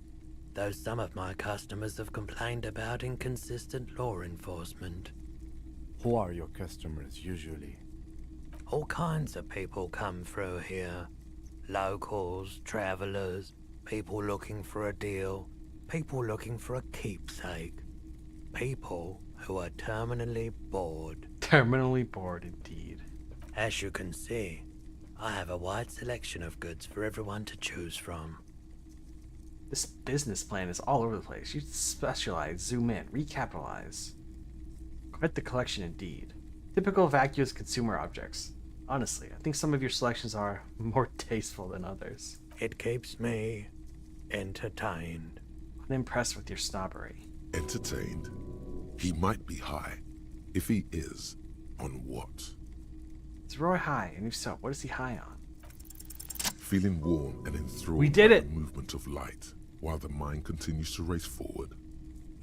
though some of my customers have complained about inconsistent law enforcement. Who are your customers usually? All kinds of people come through here. Locals, travelers, people looking for a deal, people looking for a keepsake. People who are terminally bored. Terminally bored, indeed. As you can see, I have a wide selection of goods for everyone to choose from. This business plan is all over the place. You specialize, zoom in, recapitalize. Quite the collection indeed. Typical vacuous consumer objects. Honestly, I think some of your selections are more tasteful than others. It keeps me entertained. Unimpressed with your snobbery. Entertained? He might be high. If he is, on what? Is Roy high? And if so, what is he high on? Feeling warm and enthralled We did by it! the movement of light, while the mind continues to race forward.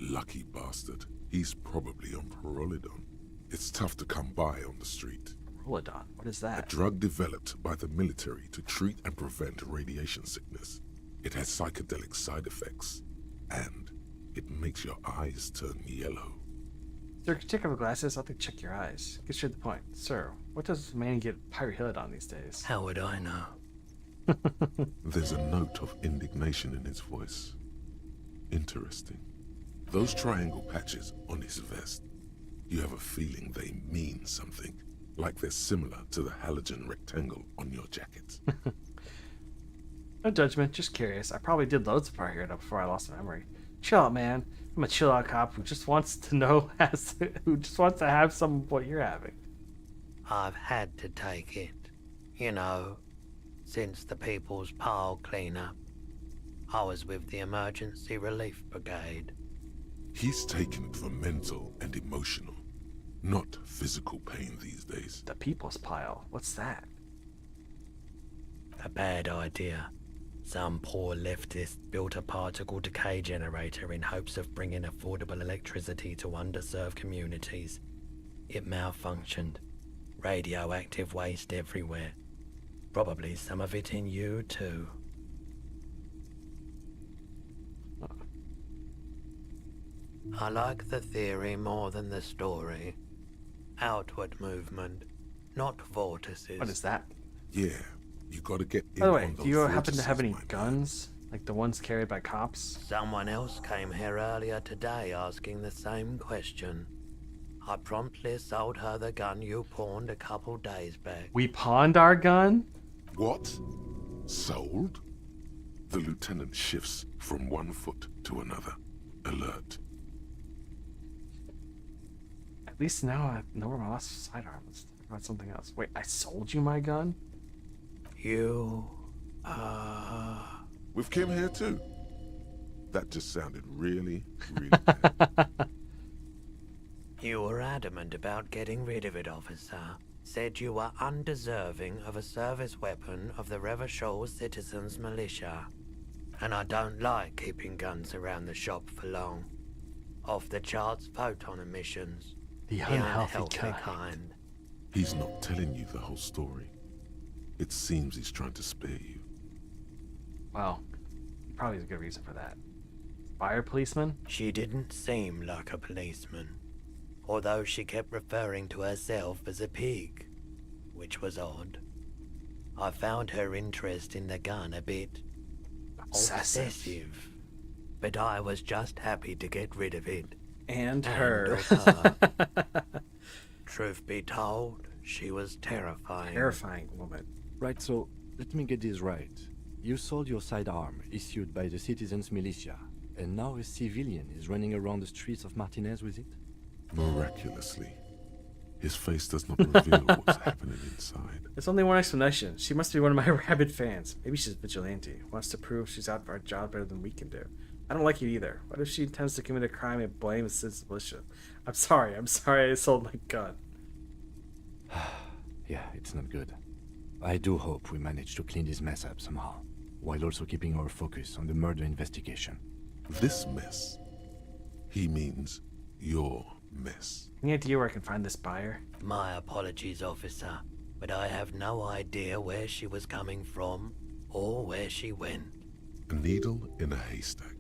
Lucky bastard. He's probably on Prolidon. It's tough to come by on the street. Prolidon? What is that? A drug developed by the military to treat and prevent radiation sickness. It has psychedelic side effects, and it makes your eyes turn yellow. Sir, could you take off your glasses? I'll have to check your eyes. Get straight to the point. Sir, what does man get pyrohilid these days? How would I know? There's a note of indignation in his voice. Interesting. Those triangle patches on his vest, you have a feeling they mean something, like they're similar to the halogen rectangle on your jacket. No judgment, just curious. I probably did loads of pyrohilid before I lost my memory. Chill out, man. I'm a chill out cop who just wants to know, who just wants to have some of what you're having. I've had to take it. You know, since the People's Pile cleanup. I was with the Emergency Relief Brigade. He's taken it for mental and emotional, not physical pain these days. The People's Pile? What's that? A bad idea. Some poor leftist built a particle decay generator in hopes of bringing affordable electricity to underserved communities. It malfunctioned. Radioactive waste everywhere. Probably some of it in you, too. I like the theory more than the story. Outward movement, not vortices. What is that? Yeah, you gotta get in. By the way, on those do you happen to have vortices, any my man. guns? Like the ones carried by cops? Someone else came here earlier today asking the same question. I promptly sold her the gun you pawned a couple days back. We pawned our gun? What? Sold? The lieutenant shifts from one foot to another. Alert. At least now I know where my last sidearm is. Let's talk about something else. Wait, I sold you my gun? With Kim here too? That just sounded really, really bad. You were adamant about getting rid of it, officer. Said you were undeserving of a service weapon of the Revachol Citizens Militia. And I don't like keeping guns around the shop for long. Off the charts photon emissions. The unhealthy kind. He's not telling you the whole story. It seems he's trying to spare you. Well, probably has a good reason for that. Fire policeman? She didn't seem like a policeman. Although she kept referring to herself as a pig, which was odd. I found her interest in the gun a bit obsessive. But I was just happy to get rid of it. And her. of her. Truth be told, she was terrifying. Terrifying woman. Right, so let me get this right. You sold your sidearm, issued by the Citizens Militia, and now a civilian is running around the streets of Martinez with it? Miraculously. His face does not reveal what's happening inside. There's only one explanation. She must be one of my rabid fans. Maybe she's a vigilante. Wants to prove she's out for our job better than we can do. I don't like it either. What if she intends to commit a crime and blames the militia? I'm sorry I sold my gun. Yeah, it's not good. I do hope we manage to clean this mess up somehow, while also keeping our focus on the murder investigation. This mess? He means your mess. Any idea where I can find this buyer? My apologies, officer, but I have no idea where she was coming from or where she went. A needle in a haystack.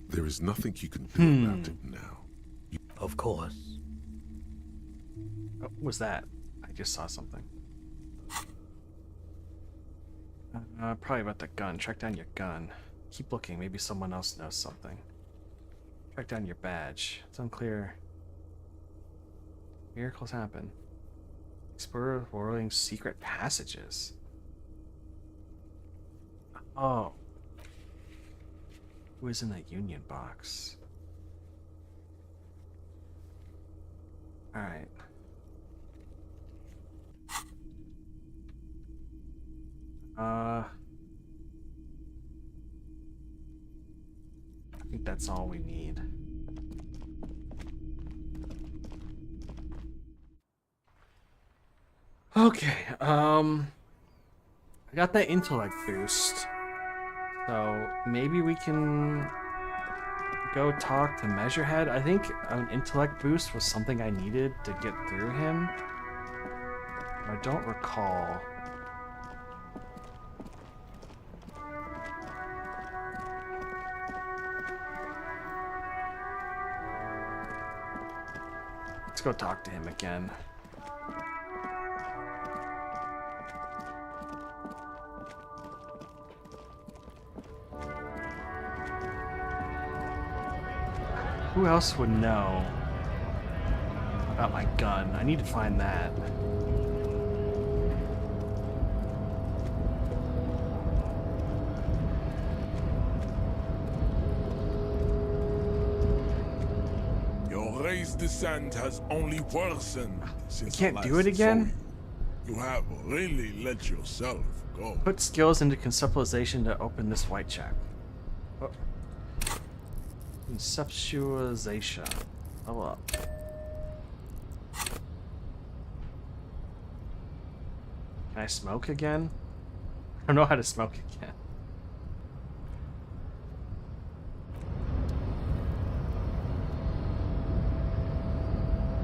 There is nothing you can do about it now. Of course. Oh, what was that? I just saw something. Probably about the gun. Track down your gun. Keep looking. Maybe someone else knows something. Track down your badge. It's unclear. Miracles happen. Explore whirling secret passages. Oh. Who is in that union box? Alright. I think that's all we need. Okay, I got that intellect boost. So maybe we can go talk to Measurehead. I think an intellect boost was something I needed to get through him. I don't recall. Let's go talk to him again. Who else would know about my gun? I need to find that. Your race descent has only worsened since I can't do it again? You have really let yourself go. Put skills into conceptualization to open this white check. Oh. Conceptualization. Level up. Can I smoke again? I don't know how to smoke again.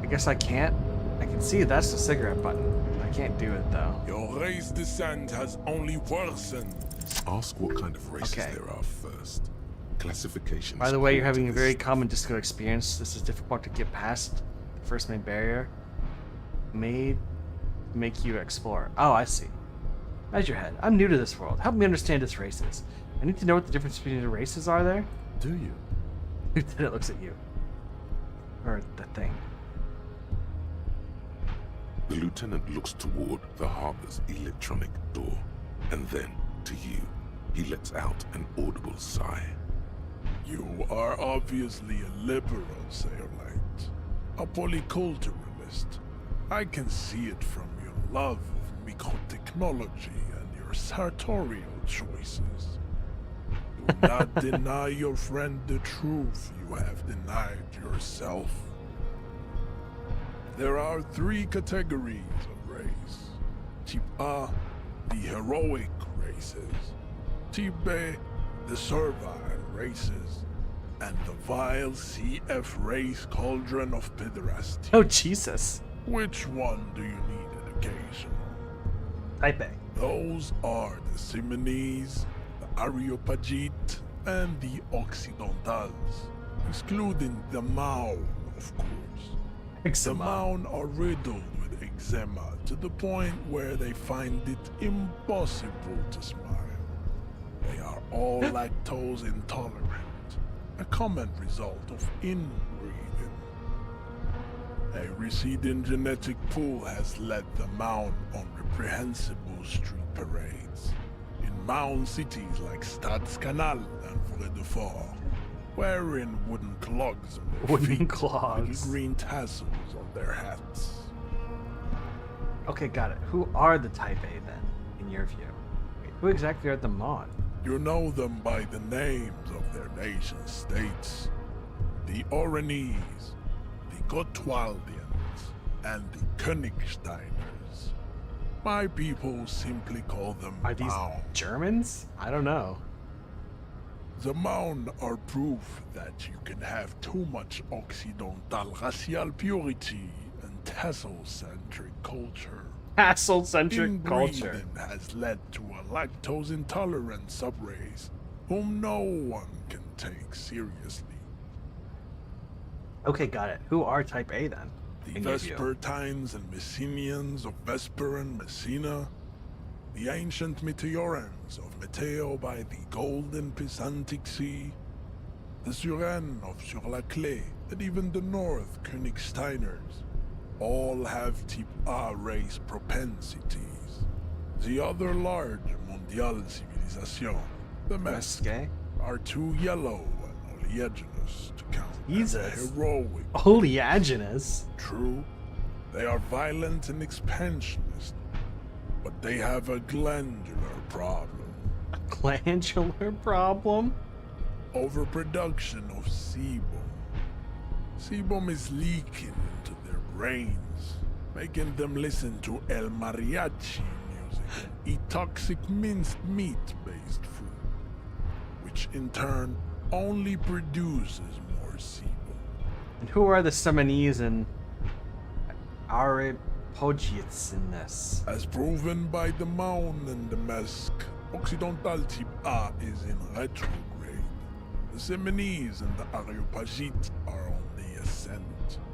I guess I can't. I can see that's the cigarette button. I can't do it though. Your race descent has only worsened. Ask what kind of races there are first. Classifications. By the way, you're having a very common disco experience. This is difficult to get past the first main barrier. Make you explore. Oh, I see. Measurehead. I'm new to this world. Help me understand its races. I need to know what the difference between the races are there. Do you? Lieutenant looks at you. Or the thing. The lieutenant looks toward the harbor's electronic door, and then to you. He lets out an audible sigh. You are obviously a liberal, Sailorite. A polyculturalist. I can see it from your love of microtechnology and your sartorial choices. Do not deny your friend the truth you have denied yourself. There are 3 categories of race. Type A, the heroic races. Type B, the servile races. And the vile CF race cauldron of pederasty. Oh, Jesus. Which one do you need education on? Type A. Those are the Simonese, the Areopagite, and the Occidentals, excluding the Maun, of course. The Maun are riddled with eczema to the point where they find it impossible to smile. They are all lactose intolerant, a common result of inbreeding. A receding genetic pool has led the Maun on reprehensible street parades. In Maun cities like Stadskanal and Vredefort, wearing wooden clogs on their Wooden feet, clogs. with green tassels on their hats. Okay, got it. Who are the Type A then, in your view? Wait, who exactly are the Mon? You know them by the names of their nation-states. The Oranese, the Gotwaldians, and the Königsteiners. My people simply call them Are these Maun. Germans? I don't know. The Maun are proof that you can have too much Occidental racial purity and tassel-centric culture. Tassel-centric culture. Inbreeding has led to a lactose-intolerant subrace whom no one can take seriously. Okay, got it. Who are Type A then? The in your view? Vespertines and Messenians of Vesper and Messina, the ancient Meteorans of Meteo by the golden Pisantic Sea, the Suren of Sur-la-Clé, and even the North Königsteiners, all have Type A race propensities. The other large Mondial civilization, the Mesque, are too yellow and oleaginous to count as heroic. Oleaginous? True, they are violent and expansionist, but they have a glandular problem. A glandular problem? Overproduction of sebum. Sebum is leaking into their brains, making them listen to El Mariachi music and eat toxic minced meat-based food, which in turn only produces more sebum. And who are the Seminese and Areopagits in this? As proven by the Maun and the Mesque, Occidental Type A is in retrograde. The Seminese and the Areopagite are on the ascent.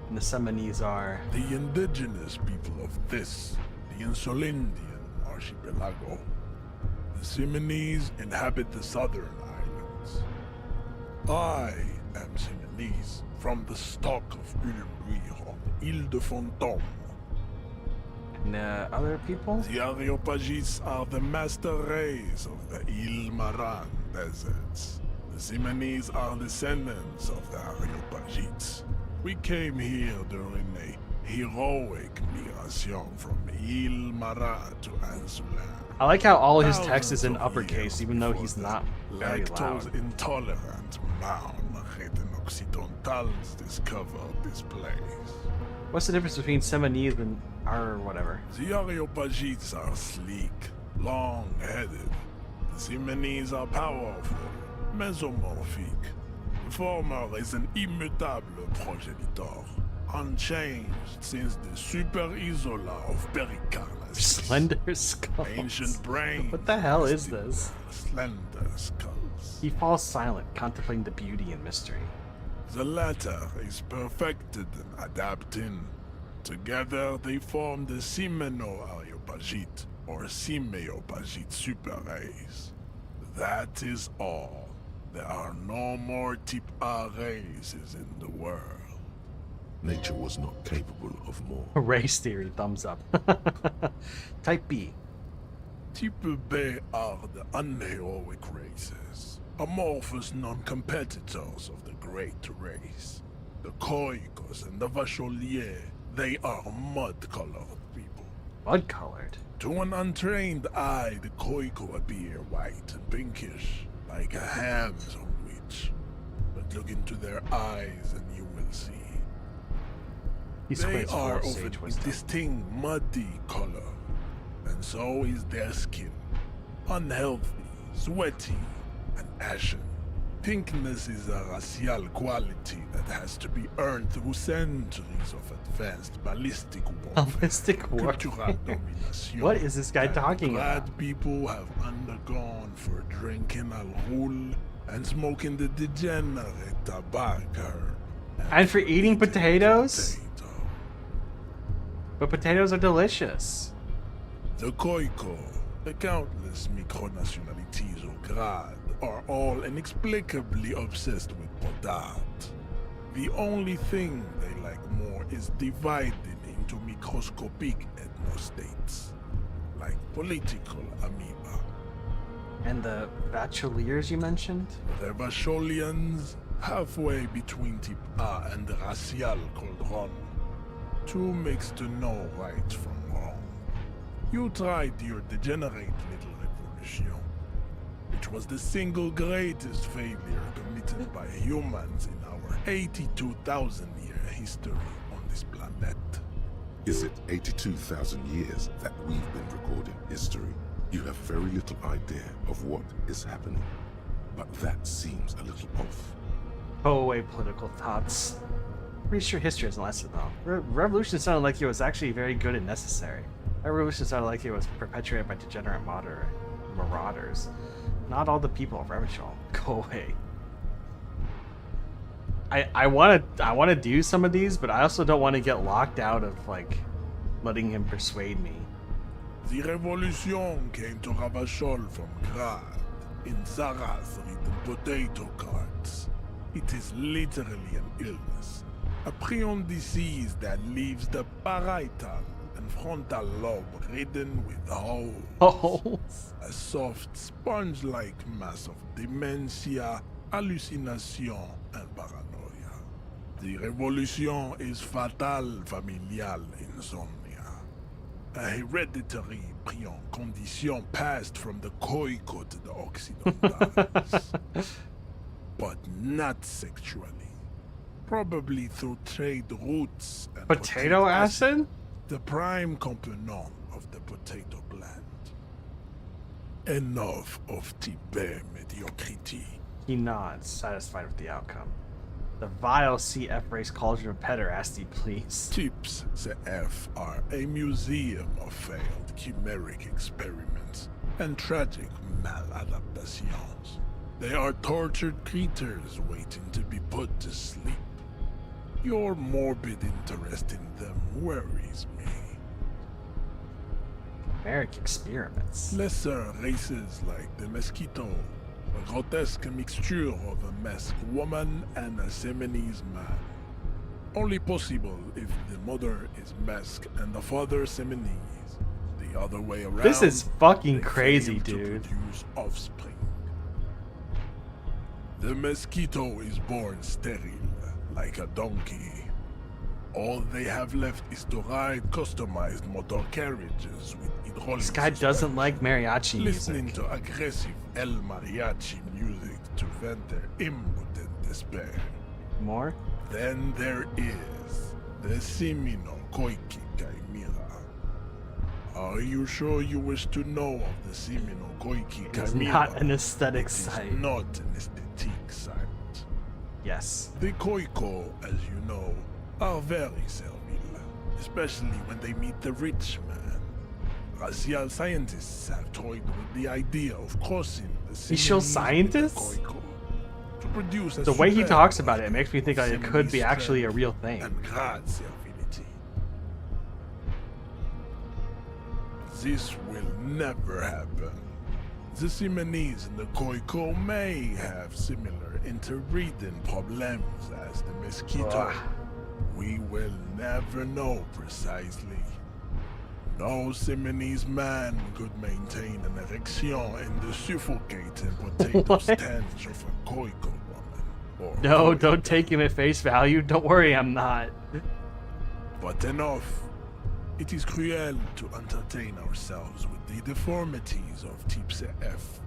And the Seminese are... The indigenous people of this, the Insulindian archipelago. The Seminese inhabit the southern islands. I am Seminese, from the stock of Ulmbuir on Ile de Fantôme. And other people? The Areopagites are the master race of the Ile Maran deserts. The Seminese are descendants of the Areopagites. We came here during a heroic migration from Il Marat to Ansulan. I like how all his text is in uppercase, even though he's not very loud. Lactose intolerant Maun occidentals discovered this place. What's the difference between Seminese and or whatever? The Areopagites are sleek, long-headed. The Simonese are powerful, mesomorphic. The former is an immutable progenitor, unchanged since the Super Isola of Pericarnas. Slender skulls. Ancient brain. What the hell is this? Slender skulls. He falls silent, contemplating the beauty and mystery. The latter is perfected and adapting. Together they form the Simeno-Areopagite, or Simeopagite super race. That is all. There are no more type A races in the world. Nature was not capable of more. Race theory, thumbs up. Type B. Type B are the unheroic races, amorphous non-competitors of the great race. The Khoikos and the Vacholiers, they are mud-colored people. Mud-colored? To an untrained eye, the Khoiko appear white and pinkish, like a ham sandwich. But look into their eyes and you will see. They are of a distinct muddy color, and so is their skin. Unhealthy, sweaty, and ashen. Pinkness is a racial quality that has to be earned through centuries of advanced ballistic warfare. Ballistic warfare? Cultural domination. What is this guy talking glad about? people have undergone for drinking alcohol and smoking the degenerate tobacco. And for eating potatoes? But potatoes are delicious. The Khoiko, the countless micronationalities au grade, are all inexplicably obsessed with potat. The only thing they like more is divided into microscopic ethnostates, like political amoeba. And the Bacheliers you mentioned? The Vacholians, halfway between type A and the racial cauldron. Two makes to know right from wrong. You tried your degenerate little revolution, which was the single greatest failure committed by humans in our 82,000-year history on this planet. Is it 82,000 years that we've been recording history? You have very little idea of what is happening, but that seems a little off. Throw away political thoughts. Pretty sure history hasn't lasted long. Revolution sounded like it was actually very good and necessary. That revolution sounded like it was perpetuated by degenerate marauders. Not all the people of Revachol. Go away. I wanna do some of these, but I also don't want to get locked out of like letting him persuade me. The revolution came to Ravachol from Grad in Zara's written potato carts. It is literally an illness. A prion disease that leaves the parietal and frontal lobe ridden with holes. A soft sponge-like mass of dementia, hallucination, and paranoia. The revolution is fatal familial insomnia. A hereditary prion condition passed from the Khoiko to the Occidentals. But not sexually. Probably through trade routes and Potato acid? The prime component of the potato plant. Enough of Tibet mediocrity. He nods, satisfied with the outcome. The vile CF race cauldron of pederasty, please. Tips CF are a museum of failed chimeric experiments and tragic maladaptations. They are tortured creatures waiting to be put to sleep. Your morbid interest in them worries me. Chimeric experiments. Lesser races like the Mosquito, a grotesque mixture of a masked woman and a Seminese man. Only possible if the mother is masked and the father Seminese. The other way around. This is fucking crazy, dude. To produce offspring. The Mosquito is born sterile, like a donkey. All they have left is to ride customized motor carriages with hydraulic This guy doesn't like mariachi listening music. to aggressive El Mariachi music to vent their impotent despair. More? Then there is the Simino Koiki Chimera. Are you sure you wish to know of the Simino Koiki It's Chimera? not an aesthetic It is site. not an aesthetic site. Yes. The Koiko, as you know, are very servile, especially when they meet the rich man. Racial scientists have toyed with the idea of crossing the Racial Simonese scientists? with the Koiko to produce a The way he superb talks about it makes me think like it could be Simonese actually a strength real thing. and great servility. This will never happen. The Simonese and the Koiko may have similar interbreeding problems as the mosquito. We will never know precisely. No Simonese man could maintain an erection in the suffocating potato stench of a Koiko woman. Or No, don't take him at face value. Don't worry, I'm not. But enough. It is cruel to entertain ourselves with the deformities of Type F.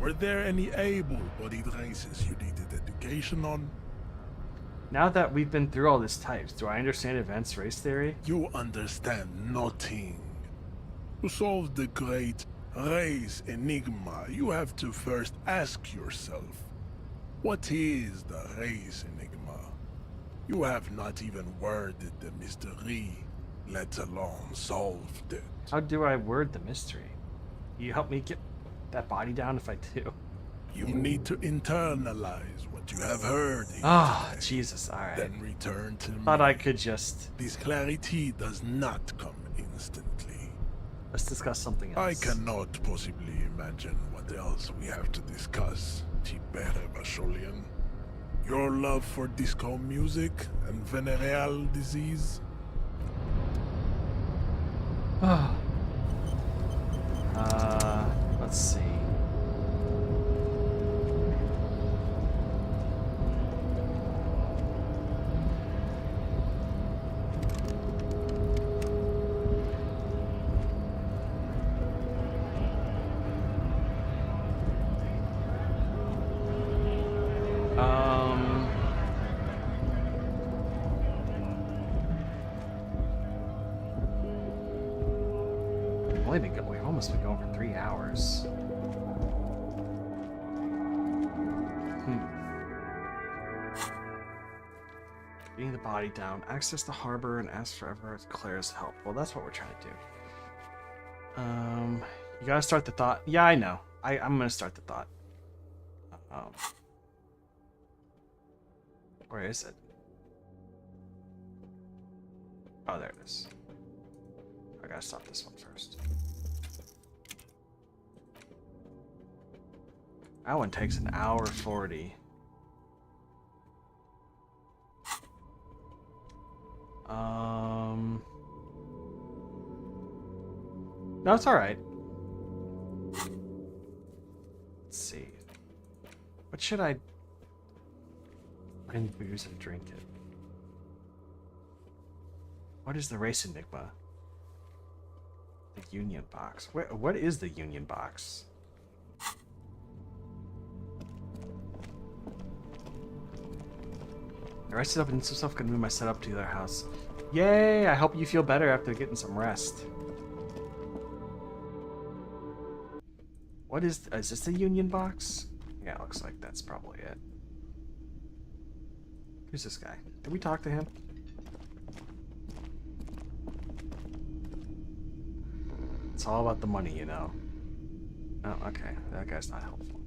Were there any able-bodied races you needed education on? Now that we've been through all this types, do I understand advanced race theory? You understand nothing. To solve the great race enigma, you have to first ask yourself, what is the race enigma? You have not even worded the mystery, let alone solved it. How do I word the mystery? You help me get that body down if I do. You need to internalize what you have heard. Ah, Jesus, alright. Then return to me. Thought I could just... This clarity does not come instantly. Let's discuss something else. I cannot possibly imagine what else we have to discuss, Tibere Basholian. Your love for disco music and venereal disease? Let's see. We've almost been going for 3 hours. Getting the body down, access the harbor, and ask for Claire's help. Well, that's what we're trying to do. You gotta start the thought. Yeah, I know. I'm gonna start the thought. Where is it? Oh, there it is. I gotta stop this one first. That one takes an hour 40. No, it's alright. Let's see. What should I... Find booze and drink it. What is the race enigma? The Union box. What is the Union box? I rested up and some stuff could move my setup to their house. Yay! I hope you feel better after getting some rest. What is this the Union box? Yeah, it looks like that's probably it. Who's this guy? Did we talk to him? It's all about the money, you know. Oh, okay. That guy's not helpful.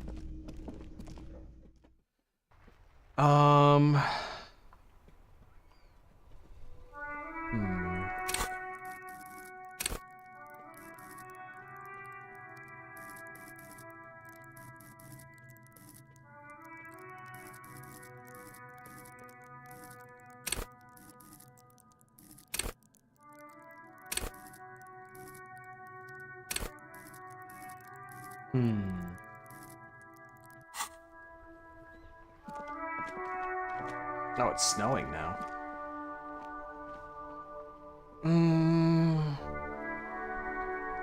Oh, it's snowing now.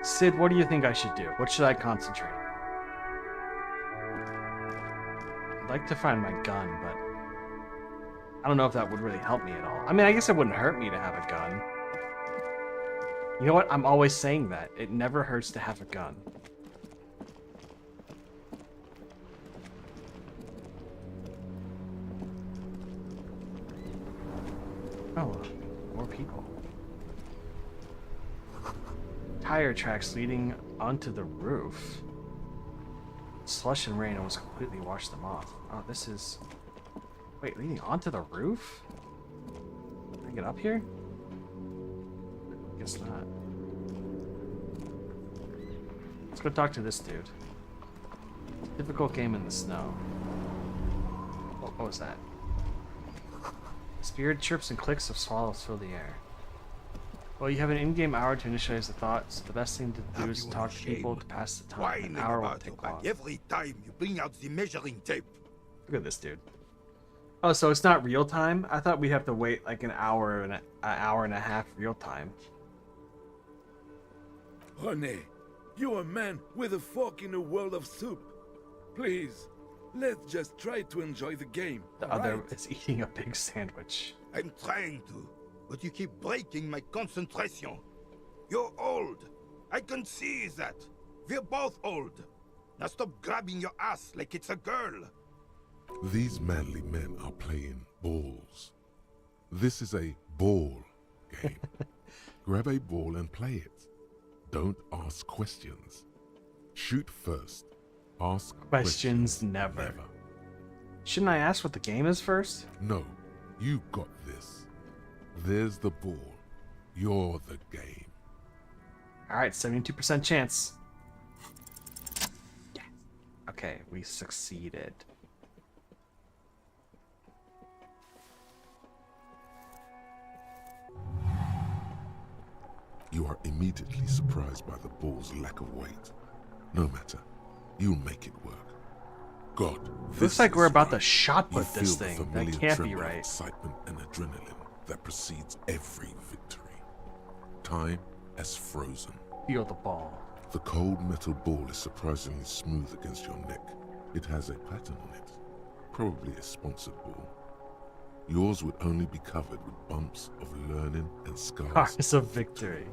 Sid, what do you think I should do? What should I concentrate? I'd like to find my gun, but I don't know if that would really help me at all. I mean, I guess it wouldn't hurt me to have a gun. You know what? I'm always saying that. It never hurts to have a gun. Oh, more people. Tire tracks leading onto the roof. Slush and rain almost completely washed them off. Oh, this is... Wait, leading onto the roof? Can I get up here? Guess not. Let's go talk to this dude. Difficult game in the snow. What was that? Spirit chirps and clicks of swallows fill the air. Well, you have an in-game hour to initialize the thoughts. The best thing to do is to talk to people to pass the time. An hour will take long. Every time you bring out the measuring tape. Look at this dude. Oh, so it's not real time? I thought we'd have to wait like an hour and a half real time. René, you're a man with a fork in a world of soup. Please, let's just try to enjoy the game. The other is eating a big sandwich. I'm trying to, but you keep breaking my concentration. You're old. I can see that. We're both old. Now stop grabbing your ass like it's a girl. These manly men are playing balls. This is a ball game. Grab a ball and play it. Don't ask questions. Shoot first. Ask questions never. Shouldn't I ask what the game is first? No, you got this. There's the ball. You're the game. Alright, 72% chance. Yes. Okay, we succeeded. You are immediately surprised by the ball's lack of weight. No matter, you'll make it work. God, looks like we're about to shot you put this feel the thing. That familiar can't be tremor of right. Excitement and adrenaline that precedes every victory. Time as frozen. Feel the ball. The cold metal ball is surprisingly smooth against your neck. It has a pattern on it, probably a sponsored ball. Yours would only be covered with bumps of learning and scars. It's a victory.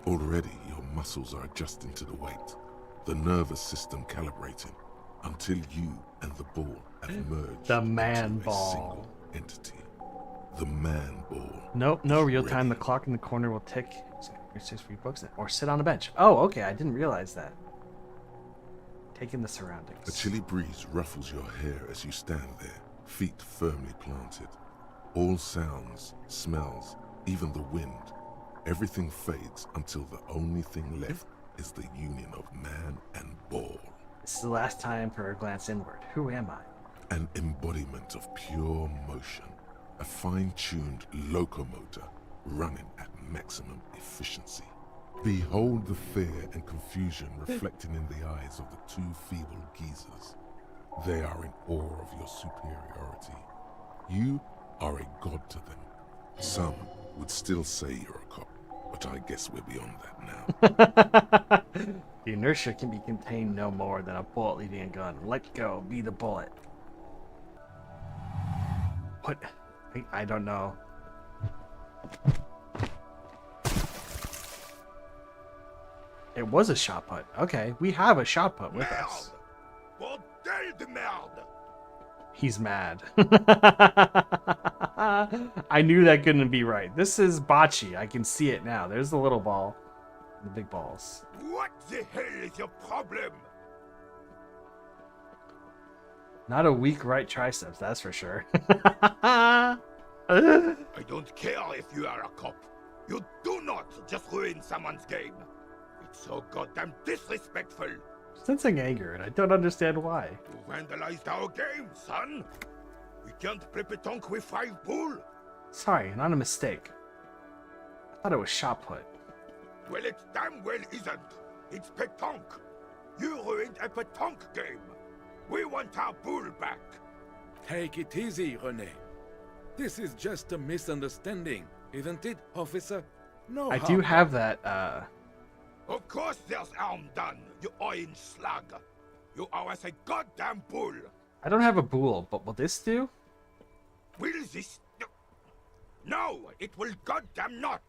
Already, your muscles are adjusting to the weight, the nervous system calibrating, until you and the ball have merged The man into ball. a single entity. The man ball. Nope, no real time. The clock in the corner will tick. Here's 6 free books or sit on a bench. Oh, okay, I didn't realize that. Taking the surroundings. A chilly breeze ruffles your hair as you stand there, feet firmly planted. All sounds, smells, even the wind, everything fades until the only thing left is the union of man and ball. This is the last time for a glance inward. Who am I? An embodiment of pure motion, a fine-tuned locomotor running at maximum efficiency. Behold the fear and confusion reflecting in the eyes of the two feeble geezers. They are in awe of your superiority. You are a god to them. Some would still say you're a cop, but I guess we're beyond that now. The inertia can be contained no more than a bullet leaving a gun. Let go, be the bullet. What? I don't know. It was a shot put. Okay, we have a shot put with us. Bordel de merde! He's mad. I knew that couldn't be right. This is bocce. I can see it now. There's the little ball. The big balls. What the hell is your problem? Not a weak right triceps, that's for sure. I don't care if you are a cop. You do not just ruin someone's game. It's so goddamn disrespectful. Sensing anger, and I don't understand why. You vandalized our game, son. We can't play pétanque with 5 bull. Sorry, not a mistake. I thought it was shot put. Well, it damn well isn't. It's pétanque. You ruined a pétanque game. We want our bull back. Take it easy, René. This is just a misunderstanding, isn't it, officer? No I harm do have done. that, Of course there's harm done, you orange slug. You are as a goddamn bull. I don't have a bull, but will this do? Will this... No, it will goddamn not.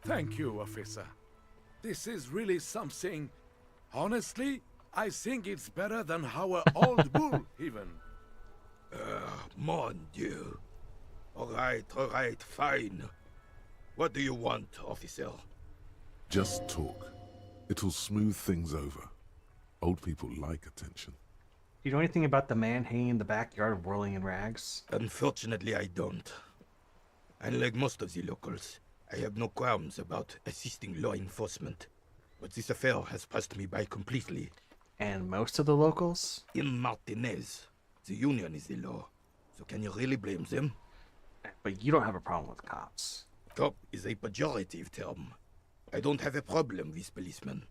Thank you, officer. This is really something. Honestly, I think it's better than our old bull, even. Mon Dieu. All right, fine. What do you want, officer? Just talk. It'll smooth things over. Old people like attention. Do you know anything about the man hanging in the backyard whirling in rags? Unfortunately, I don't. Unlike most of the locals, I have no qualms about assisting law enforcement. But this affair has passed me by completely. And most of the locals? In Martinez, the union is the law. So can you really blame them? But you don't have a problem with cops. Cop is a pejorative term. I don't have a problem with policemen.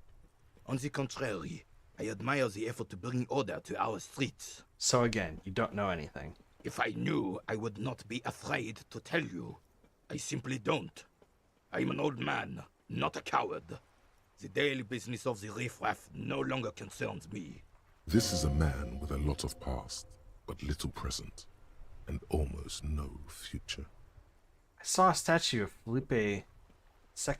On the contrary, I admire the effort to bring order to our streets. So again, you don't know anything. If I knew, I would not be afraid to tell you. I simply don't. I'm an old man, not a coward. The daily business of the riffraff no longer concerns me. This is a man with a lot of past, but little present, and almost no future. I saw a statue of Felipe II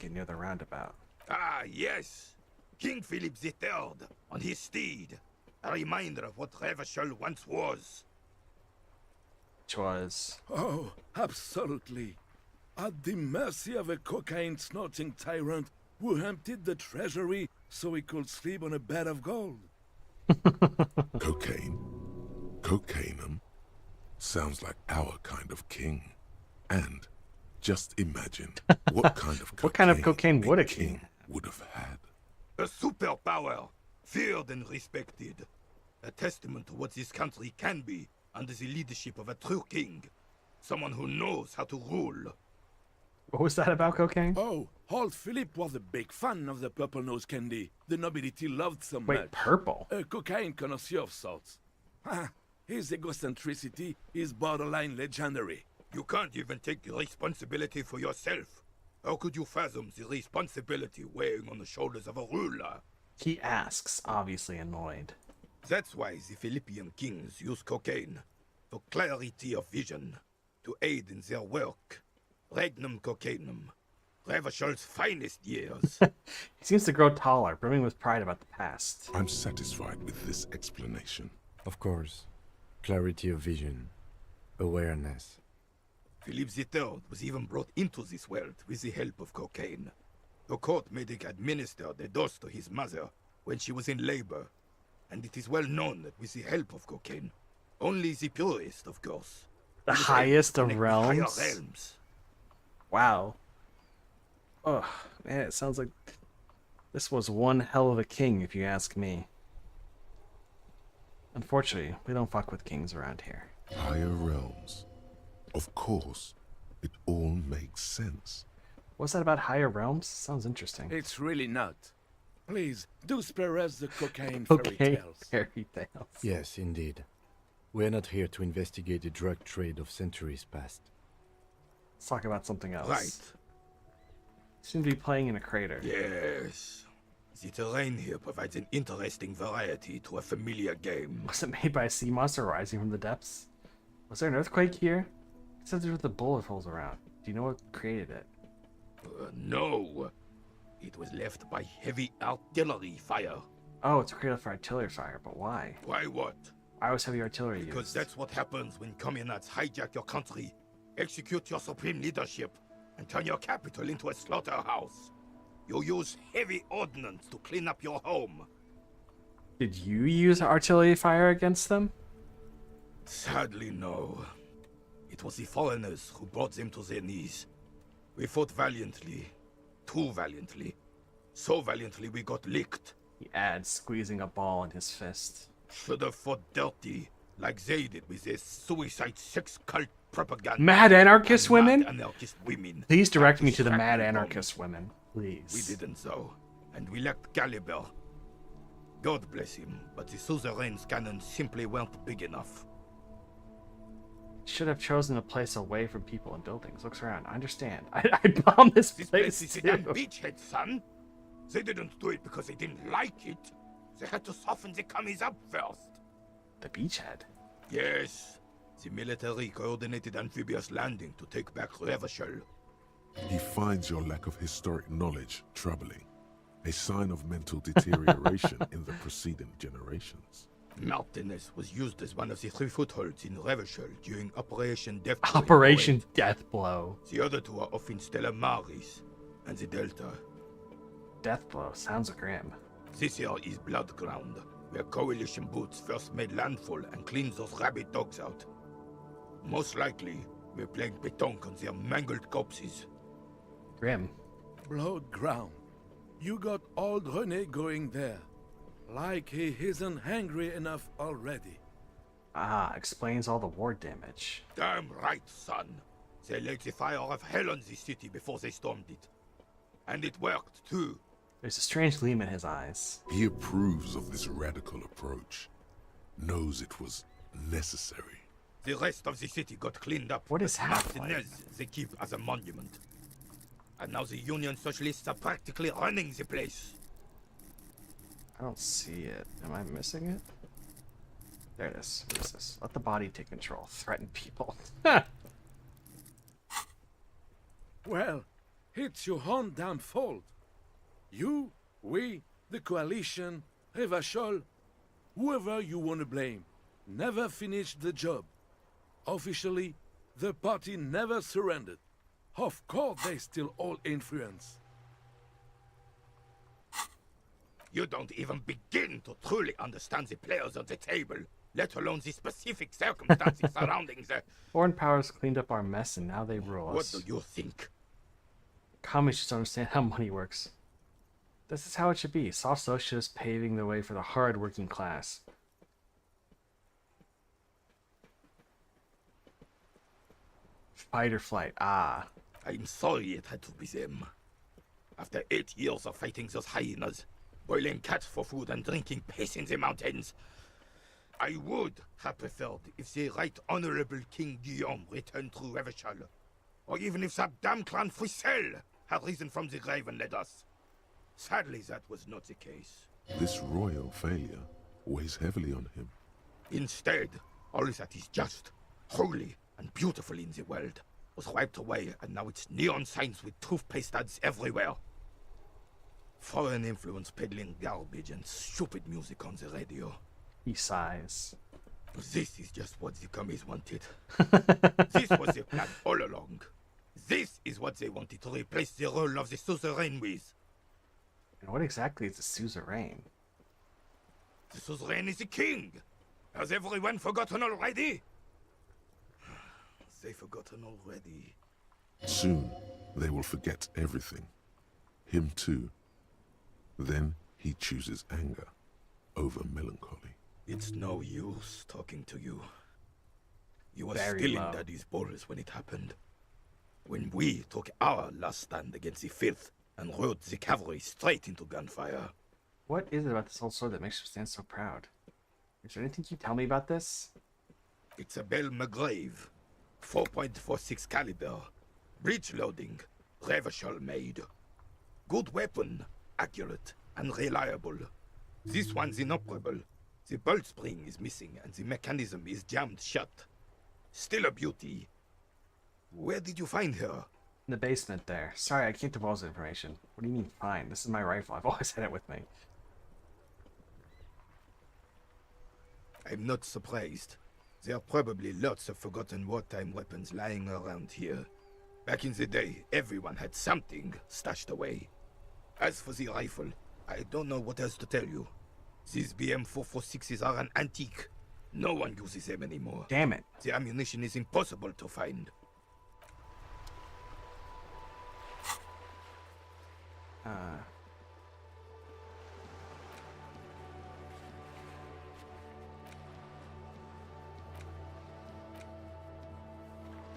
near the roundabout. Ah, yes! King Philip III, on his steed. A reminder of what Revachol once was. Which was... Oh, absolutely. At the mercy of a cocaine-snorting tyrant who emptied the treasury so he could sleep on a bed of gold. Cocaine? Cocainum? Sounds like our kind of king. And just imagine what kind of cocaine would a king would have had. A superpower, feared and respected. A testament to what this country can be under the leadership of a true king. Someone who knows how to rule. What was that about cocaine? Oh, old Philip was a big fan of the purple nose candy the nobility loved so much. Wait, purple? A cocaine connoisseur of sorts. His egocentricity is borderline legendary. You can't even take responsibility for yourself. How could you fathom the responsibility weighing on the shoulders of a ruler? He asks, obviously annoyed. That's why the Philippian kings use cocaine. For clarity of vision. To aid in their work. Regnum cocainum. Revachol's finest years. He seems to grow taller, brimming with pride about the past. I'm satisfied with this explanation. Of course. Clarity of vision. Awareness. Philip III was even brought into this world with the help of cocaine. The court made him administer the dose to his mother when she was in labor. And it is well known that with the help of cocaine, only the purest, of course, the highest of realms? Higher realms. Wow. Oh, man, it sounds like this was one hell of a king, if you ask me. Unfortunately, we don't fuck with kings around here. Higher realms. Of course, it all makes sense. What's that about higher realms? Sounds interesting. It's really not. Please, do spare us the cocaine Okay, fairy tales. fairy tales. Yes, indeed. We're not here to investigate the drug trade of centuries past. Let's talk about something else. Right. Seem to be playing in a crater. Yes. The terrain here provides an interesting variety to a familiar game. Was it made by a sea monster rising from the depths? Was there an earthquake here? It says there's the bullet holes around. Do you know what created it? No. It was left by heavy artillery fire. Oh, it's created for artillery fire, but why? Why what? Why was heavy artillery Because used? that's what happens when communards hijack your country, execute your supreme leadership, and turn your capital into a slaughterhouse. You use heavy ordnance to clean up your home. Did you use artillery fire against them? Sadly, no. It was the foreigners who brought them to their knees. We fought valiantly. Too valiantly. So valiantly we got licked. He adds, squeezing a ball in his fist. Should have fought dirty, like they did with their suicide sex cult propaganda. Mad anarchist women? Mad anarchist women. Please direct me to the Shackle mad bomb. anarchist women, please. We didn't so, and we lacked caliber. God bless him, but the suzerain's cannons simply weren't big enough. Should have chosen a place away from people and buildings. Looks around. I understand. I bombed this This place place is a too. damn beachhead, son. They didn't do it because they didn't like it. They had to soften the commies up first. The beachhead? Yes. The military coordinated amphibious landing to take back Revachol. He finds your lack of historic knowledge troubling, a sign of mental deterioration in the preceding generations. Martinez was used as one of the 3 footholds in Revachol during Operation Deathblow. Operation Deathblow. The other 2 are off in Stella Maris and the Delta. Deathblow sounds grim. This here is Blood Ground, where coalition boots first made landfall and cleaned those rabid dogs out. Most likely, we're playing pétanque on their mangled corpses. Grim. Blood ground. You got old René going there. Like he isn't hungry enough already. Ah, explains all the war damage. Damn right, son. They laid the fire of hell on the city before they stormed it. And it worked, too. There's a strange gleam in his eyes. He approves of this radical approach, knows it was necessary. The rest of the city got cleaned up. What is happening? Martinez they keep as a monument. And now the Union Socialists are practically running the place. I don't see it. Am I missing it? There it is. What is this? Let the body take control. Threaten people. Well, it's your own damn fault. You, we, the coalition, Revachol, whoever you want to blame, never finished the job. Officially, the party never surrendered. Of course, they still all influence. You don't even begin to truly understand the players on the table, let alone the specific circumstances surrounding the... Foreign powers cleaned up our mess and now they rule What us. do you think? Communists just don't understand how money works. This is how it should be. Soft socialists paving the way for the hard working class. Fight or flight. Ah. I'm sorry it had to be them. After 8 years of fighting those hyenas, boiling cats for food and drinking piss in the mountains, I would have preferred if the Right Honorable King Guillaume returned through Revachol, or even if that damn clan Frisel had risen from the grave and led us. Sadly, that was not the case. This royal failure weighs heavily on him. Instead, all that is just, holy, and beautiful in the world was wiped away, and now it's neon signs with toothpaste ads everywhere. Foreign influence peddling garbage and stupid music on the radio. He sighs. This is just what the commies wanted. This was the plan all along. This is what they wanted to replace the role of the suzerain with. And what exactly is the suzerain? The suzerain is the king. Has everyone forgotten already? They've forgotten already. Soon, they will forget everything. Him too. Then he chooses anger over melancholy. It's no use talking to you. You were Very still low. in Daddy's borders when it happened. When we took our last stand against the filth and rode the cavalry straight into gunfire. What is it about this old sword that makes you stand so proud? Is there anything you tell me about this? It's a Bell McGrave. 4.46 caliber. Breech loading. Revachol made. Good weapon. Accurate and reliable. This one's inoperable. The bolt spring is missing and the mechanism is jammed shut. Still a beauty. Where did you find her? In the basement there. Sorry, I can't divulge the information. What do you mean fine? This is my rifle. I've always had it with me. I'm not surprised. There are probably lots of forgotten wartime weapons lying around here. Back in the day, everyone had something stashed away. As for the rifle, I don't know what else to tell you. These BM-446s are an antique. No one uses them anymore. Damn it. The ammunition is impossible to find.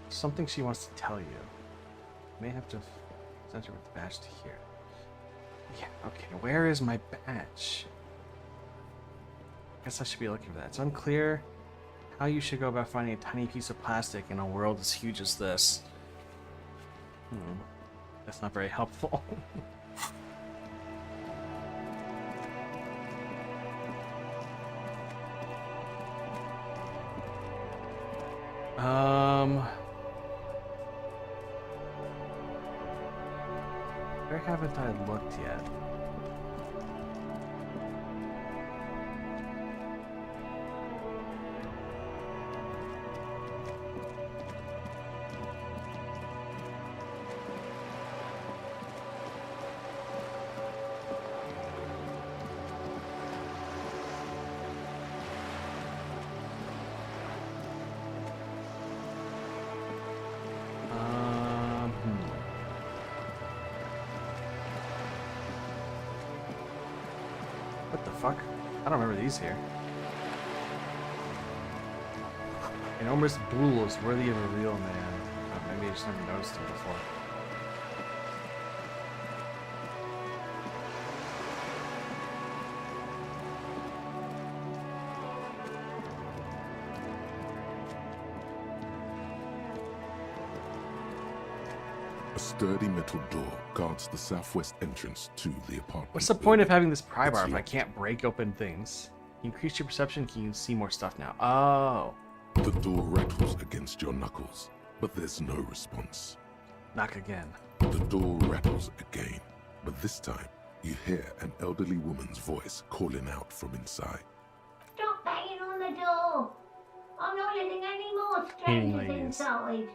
Something she wants to tell you. May have to send her with the badge to here. Yeah, okay, where is my badge? I guess I should be looking for that. It's unclear How you should go about finding a tiny piece of plastic in a world as huge as this. That's not very helpful. Where haven't I looked yet? What the fuck? I don't remember these here. Enormous bull is worthy of a real man. Oh, maybe I just never noticed him before. A sturdy metal door guards the southwest entrance to the apartment. What's the point of having this pry bar It's if I locked. can't break open things? Increase your perception, can you see more stuff now? Oh. The door rattles against your knuckles, but there's no response. Knock again. The door rattles again, but this time you hear an elderly woman's voice calling out from inside. Stop banging on the door. I'm not letting any more Hanging strangers ladies. inside.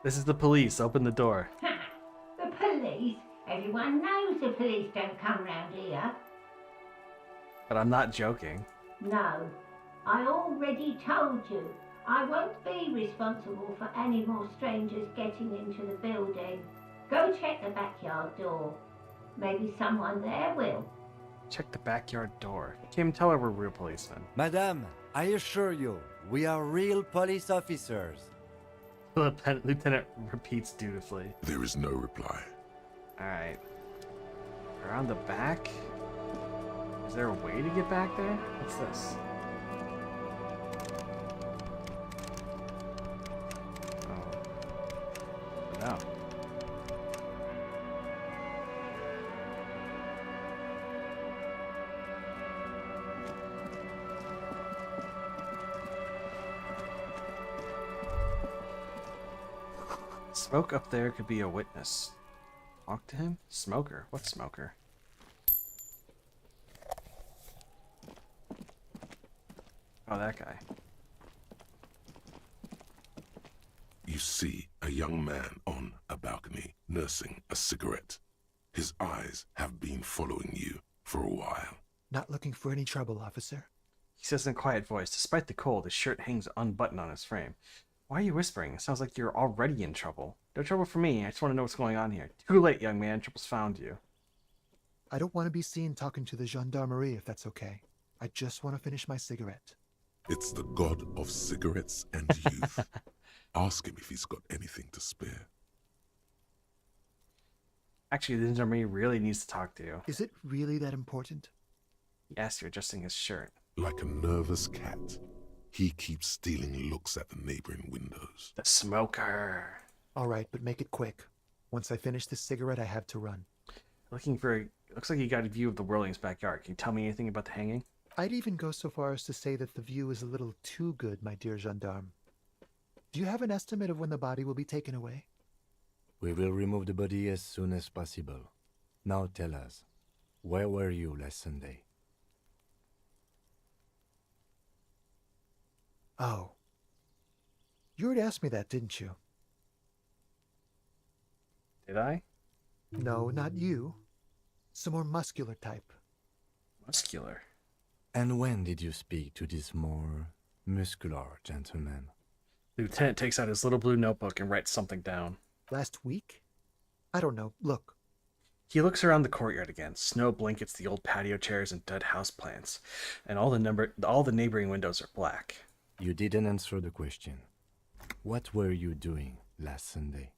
This is the police. Open the door. The police? Everyone knows the police don't come round here. But I'm not joking. No, I already told you. I won't be responsible for any more strangers getting into the building. Go check the backyard door. Maybe someone there will. Check the backyard door. Can't even tell her we're real policemen. Madame, I assure you, we are real police officers. Lieutenant repeats dutifully. There is no reply. Alright. Around the back? Is there a way to get back there? What's this? Oh. No. Smoke up there could be a witness. Talk to him? Smoker? What smoker? Oh, that guy. You see a young man on a balcony nursing a cigarette. His eyes have been following you for a while. Not looking for any trouble, officer. He says in a quiet voice, despite the cold, his shirt hangs unbuttoned on his frame. Why are you whispering? It sounds like you're already in trouble. No trouble for me. I just want to know what's going on here. Too late, young man. Trouble's found you. I don't want to be seen talking to the gendarmerie if that's okay. I just want to finish my cigarette. It's the god of cigarettes and youth. Ask him if he's got anything to spare. Actually, the gendarmerie really needs to talk to you. Is it really that important? Yes, you're adjusting his shirt. Like a nervous cat, he keeps stealing looks at the neighboring windows. The smoker. All right, but make it quick. Once I finish this cigarette, I have to run. Looking for... Looks like you got a view of the Whirling's backyard. Can you tell me anything about the hanging? I'd even go so far as to say that the view is a little too good, my dear gendarme. Do you have an estimate of when the body will be taken away? We will remove the body as soon as possible. Now tell us, where were you last Sunday? Oh. You already asked me that, didn't you? Did I? No, not you. Some more muscular type. Muscular? And when did you speak to this more muscular gentleman? Lieutenant takes out his little blue notebook and writes something down. Last week? I don't know. Look. He looks around the courtyard again. Snow blankets the old patio chairs and dead houseplants, and all the neighboring windows are black. You didn't answer the question. What were you doing last Sunday?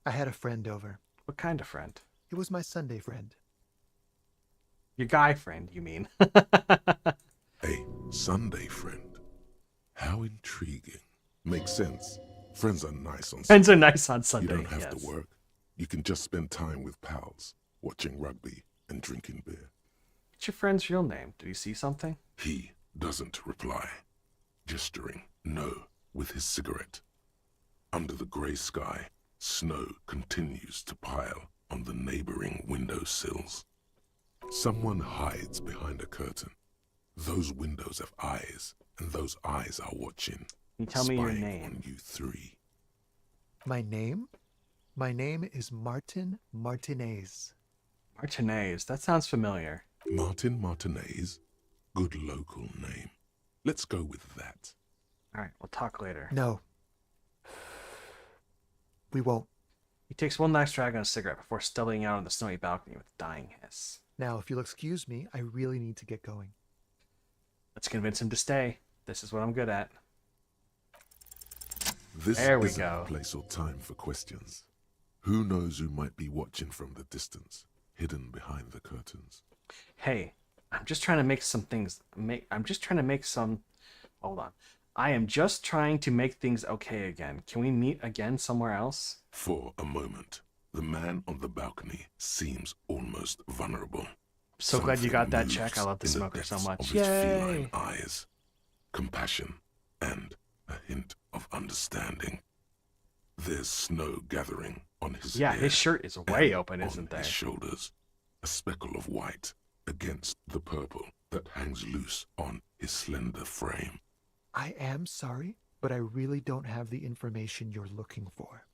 I had a friend over. What kind of friend? It was my Sunday friend. Your guy friend, you mean? A Sunday friend. How intriguing. Makes sense. Friends are nice on Sunday. Friends are nice on Sunday, You don't have yes. to work. You can just spend time with pals, watching rugby and drinking beer. What's your friend's real name? Did you see something? He doesn't reply, gesturing no with his cigarette. Under the grey sky, snow continues to pile on the neighboring windowsills. Someone hides behind a curtain. Those windows have eyes, and those eyes are watching. Can you tell me your spying name? on you three. My name? My name is Martin Martinez. Martinez, that sounds familiar. Martin Martinez? Good local name. Let's go with that. Alright, we'll talk later. No. We won't. He takes one last drag on a cigarette before stumbling out on the snowy balcony with a dying hiss. Now, if you'll excuse me, I really need to get going. Let's convince him to stay. This is what I'm good at. This there we isn't go. a place or time for questions. Who knows who might be watching from the distance, hidden behind the curtains? Hey, I'm just trying to make some things. Hold on. I am just trying to make things okay again. Can we meet again somewhere else? For a moment, the man on the balcony seems almost vulnerable. So glad you got that Something check. I love the moves in smoker so depths much. Of his Yay! feline eyes, compassion, and a hint of understanding. There's snow gathering on his Yeah, hair his shirt is way and open, on isn't there? his shoulders, a speckle of white against the purple that hangs loose on his slender frame. I am sorry, but I really don't have the information you're looking for.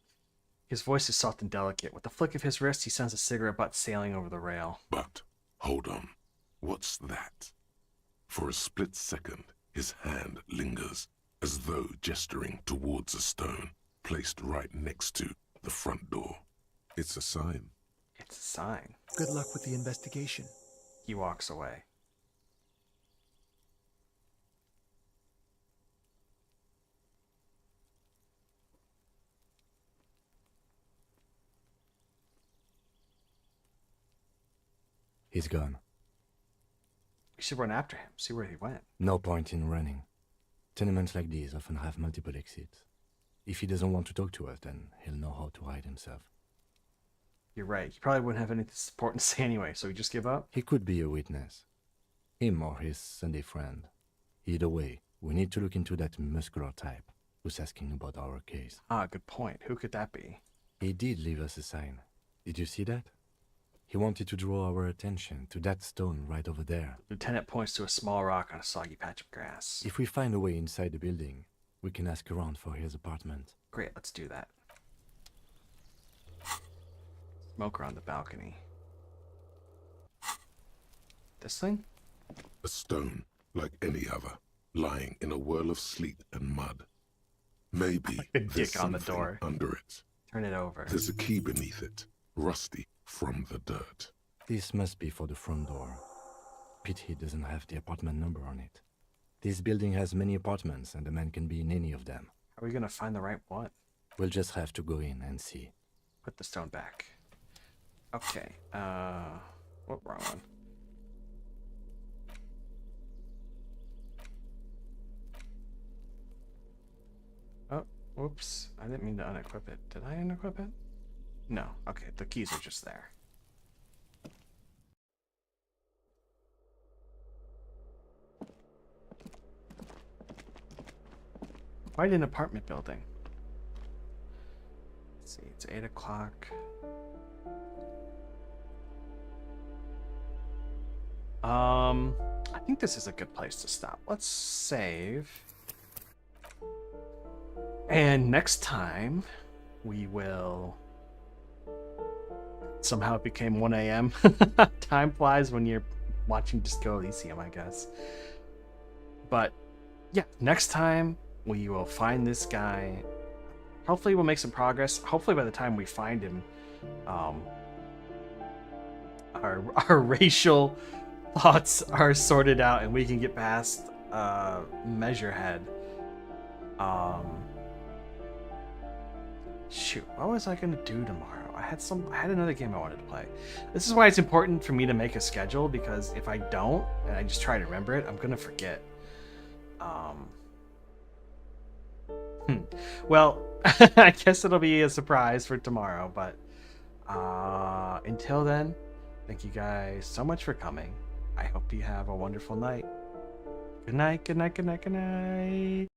His voice is soft and delicate. With a flick of his wrist, he sends a cigarette butt sailing over the rail. But, hold on, what's that? For a split second, his hand lingers, as though gesturing towards a stone placed right next to the front door. It's a sign. It's a sign. Good luck with the investigation. He walks away. He's gone. We should run after him, see where he went. No point in running. Tenements like these often have multiple exits. If he doesn't want to talk to us, then he'll know how to hide himself. You're right. He probably wouldn't have anything important to say anyway, so we just give up? He could be a witness. Him or his Sunday friend. Either way, we need to look into that muscular type who's asking about our case. Ah, good point. Who could that be? He did leave us a sign. Did you see that? He wanted to draw our attention to that stone right over there. Lieutenant points to a small rock on a soggy patch of grass. If we find a way inside the building, we can ask around for his apartment. Great, let's do that. Smoker on the balcony. This thing? A stone, like any other, lying in a whirl of sleet and mud. Maybe like a there's dick on the something door. under it. Turn it over. There's a key beneath it, rusty from the dirt. This must be for the front door. Pity doesn't have the apartment number on it. This building has many apartments, and the man can be in any of them. How are we gonna find the right one? We'll just have to go in and see. Put the stone back. Okay, what, wrong one? Oh, whoops. I didn't mean to unequip it. Did I unequip it? No. Okay, the keys are just there. Quite an apartment building. Let's see, it's 8 o'clock. I think this is a good place to stop. Let's save. And next time, we will... Somehow it became 1 a.m. Time flies when you're watching Disco Elysium, I guess. But, yeah, next time, we will find this guy. Hopefully we'll make some progress. Hopefully by the time we find him, our racial thoughts are sorted out and we can get past Measurehead. Shoot, what was I gonna do tomorrow? I had another game I wanted to play. This is why it's important for me to make a schedule, because if I don't and I just try to remember it, I'm gonna forget. Well, I guess it'll be a surprise for tomorrow, but until then, thank you guys so much for coming. I hope you have a wonderful night. Good night, good night, good night, good night.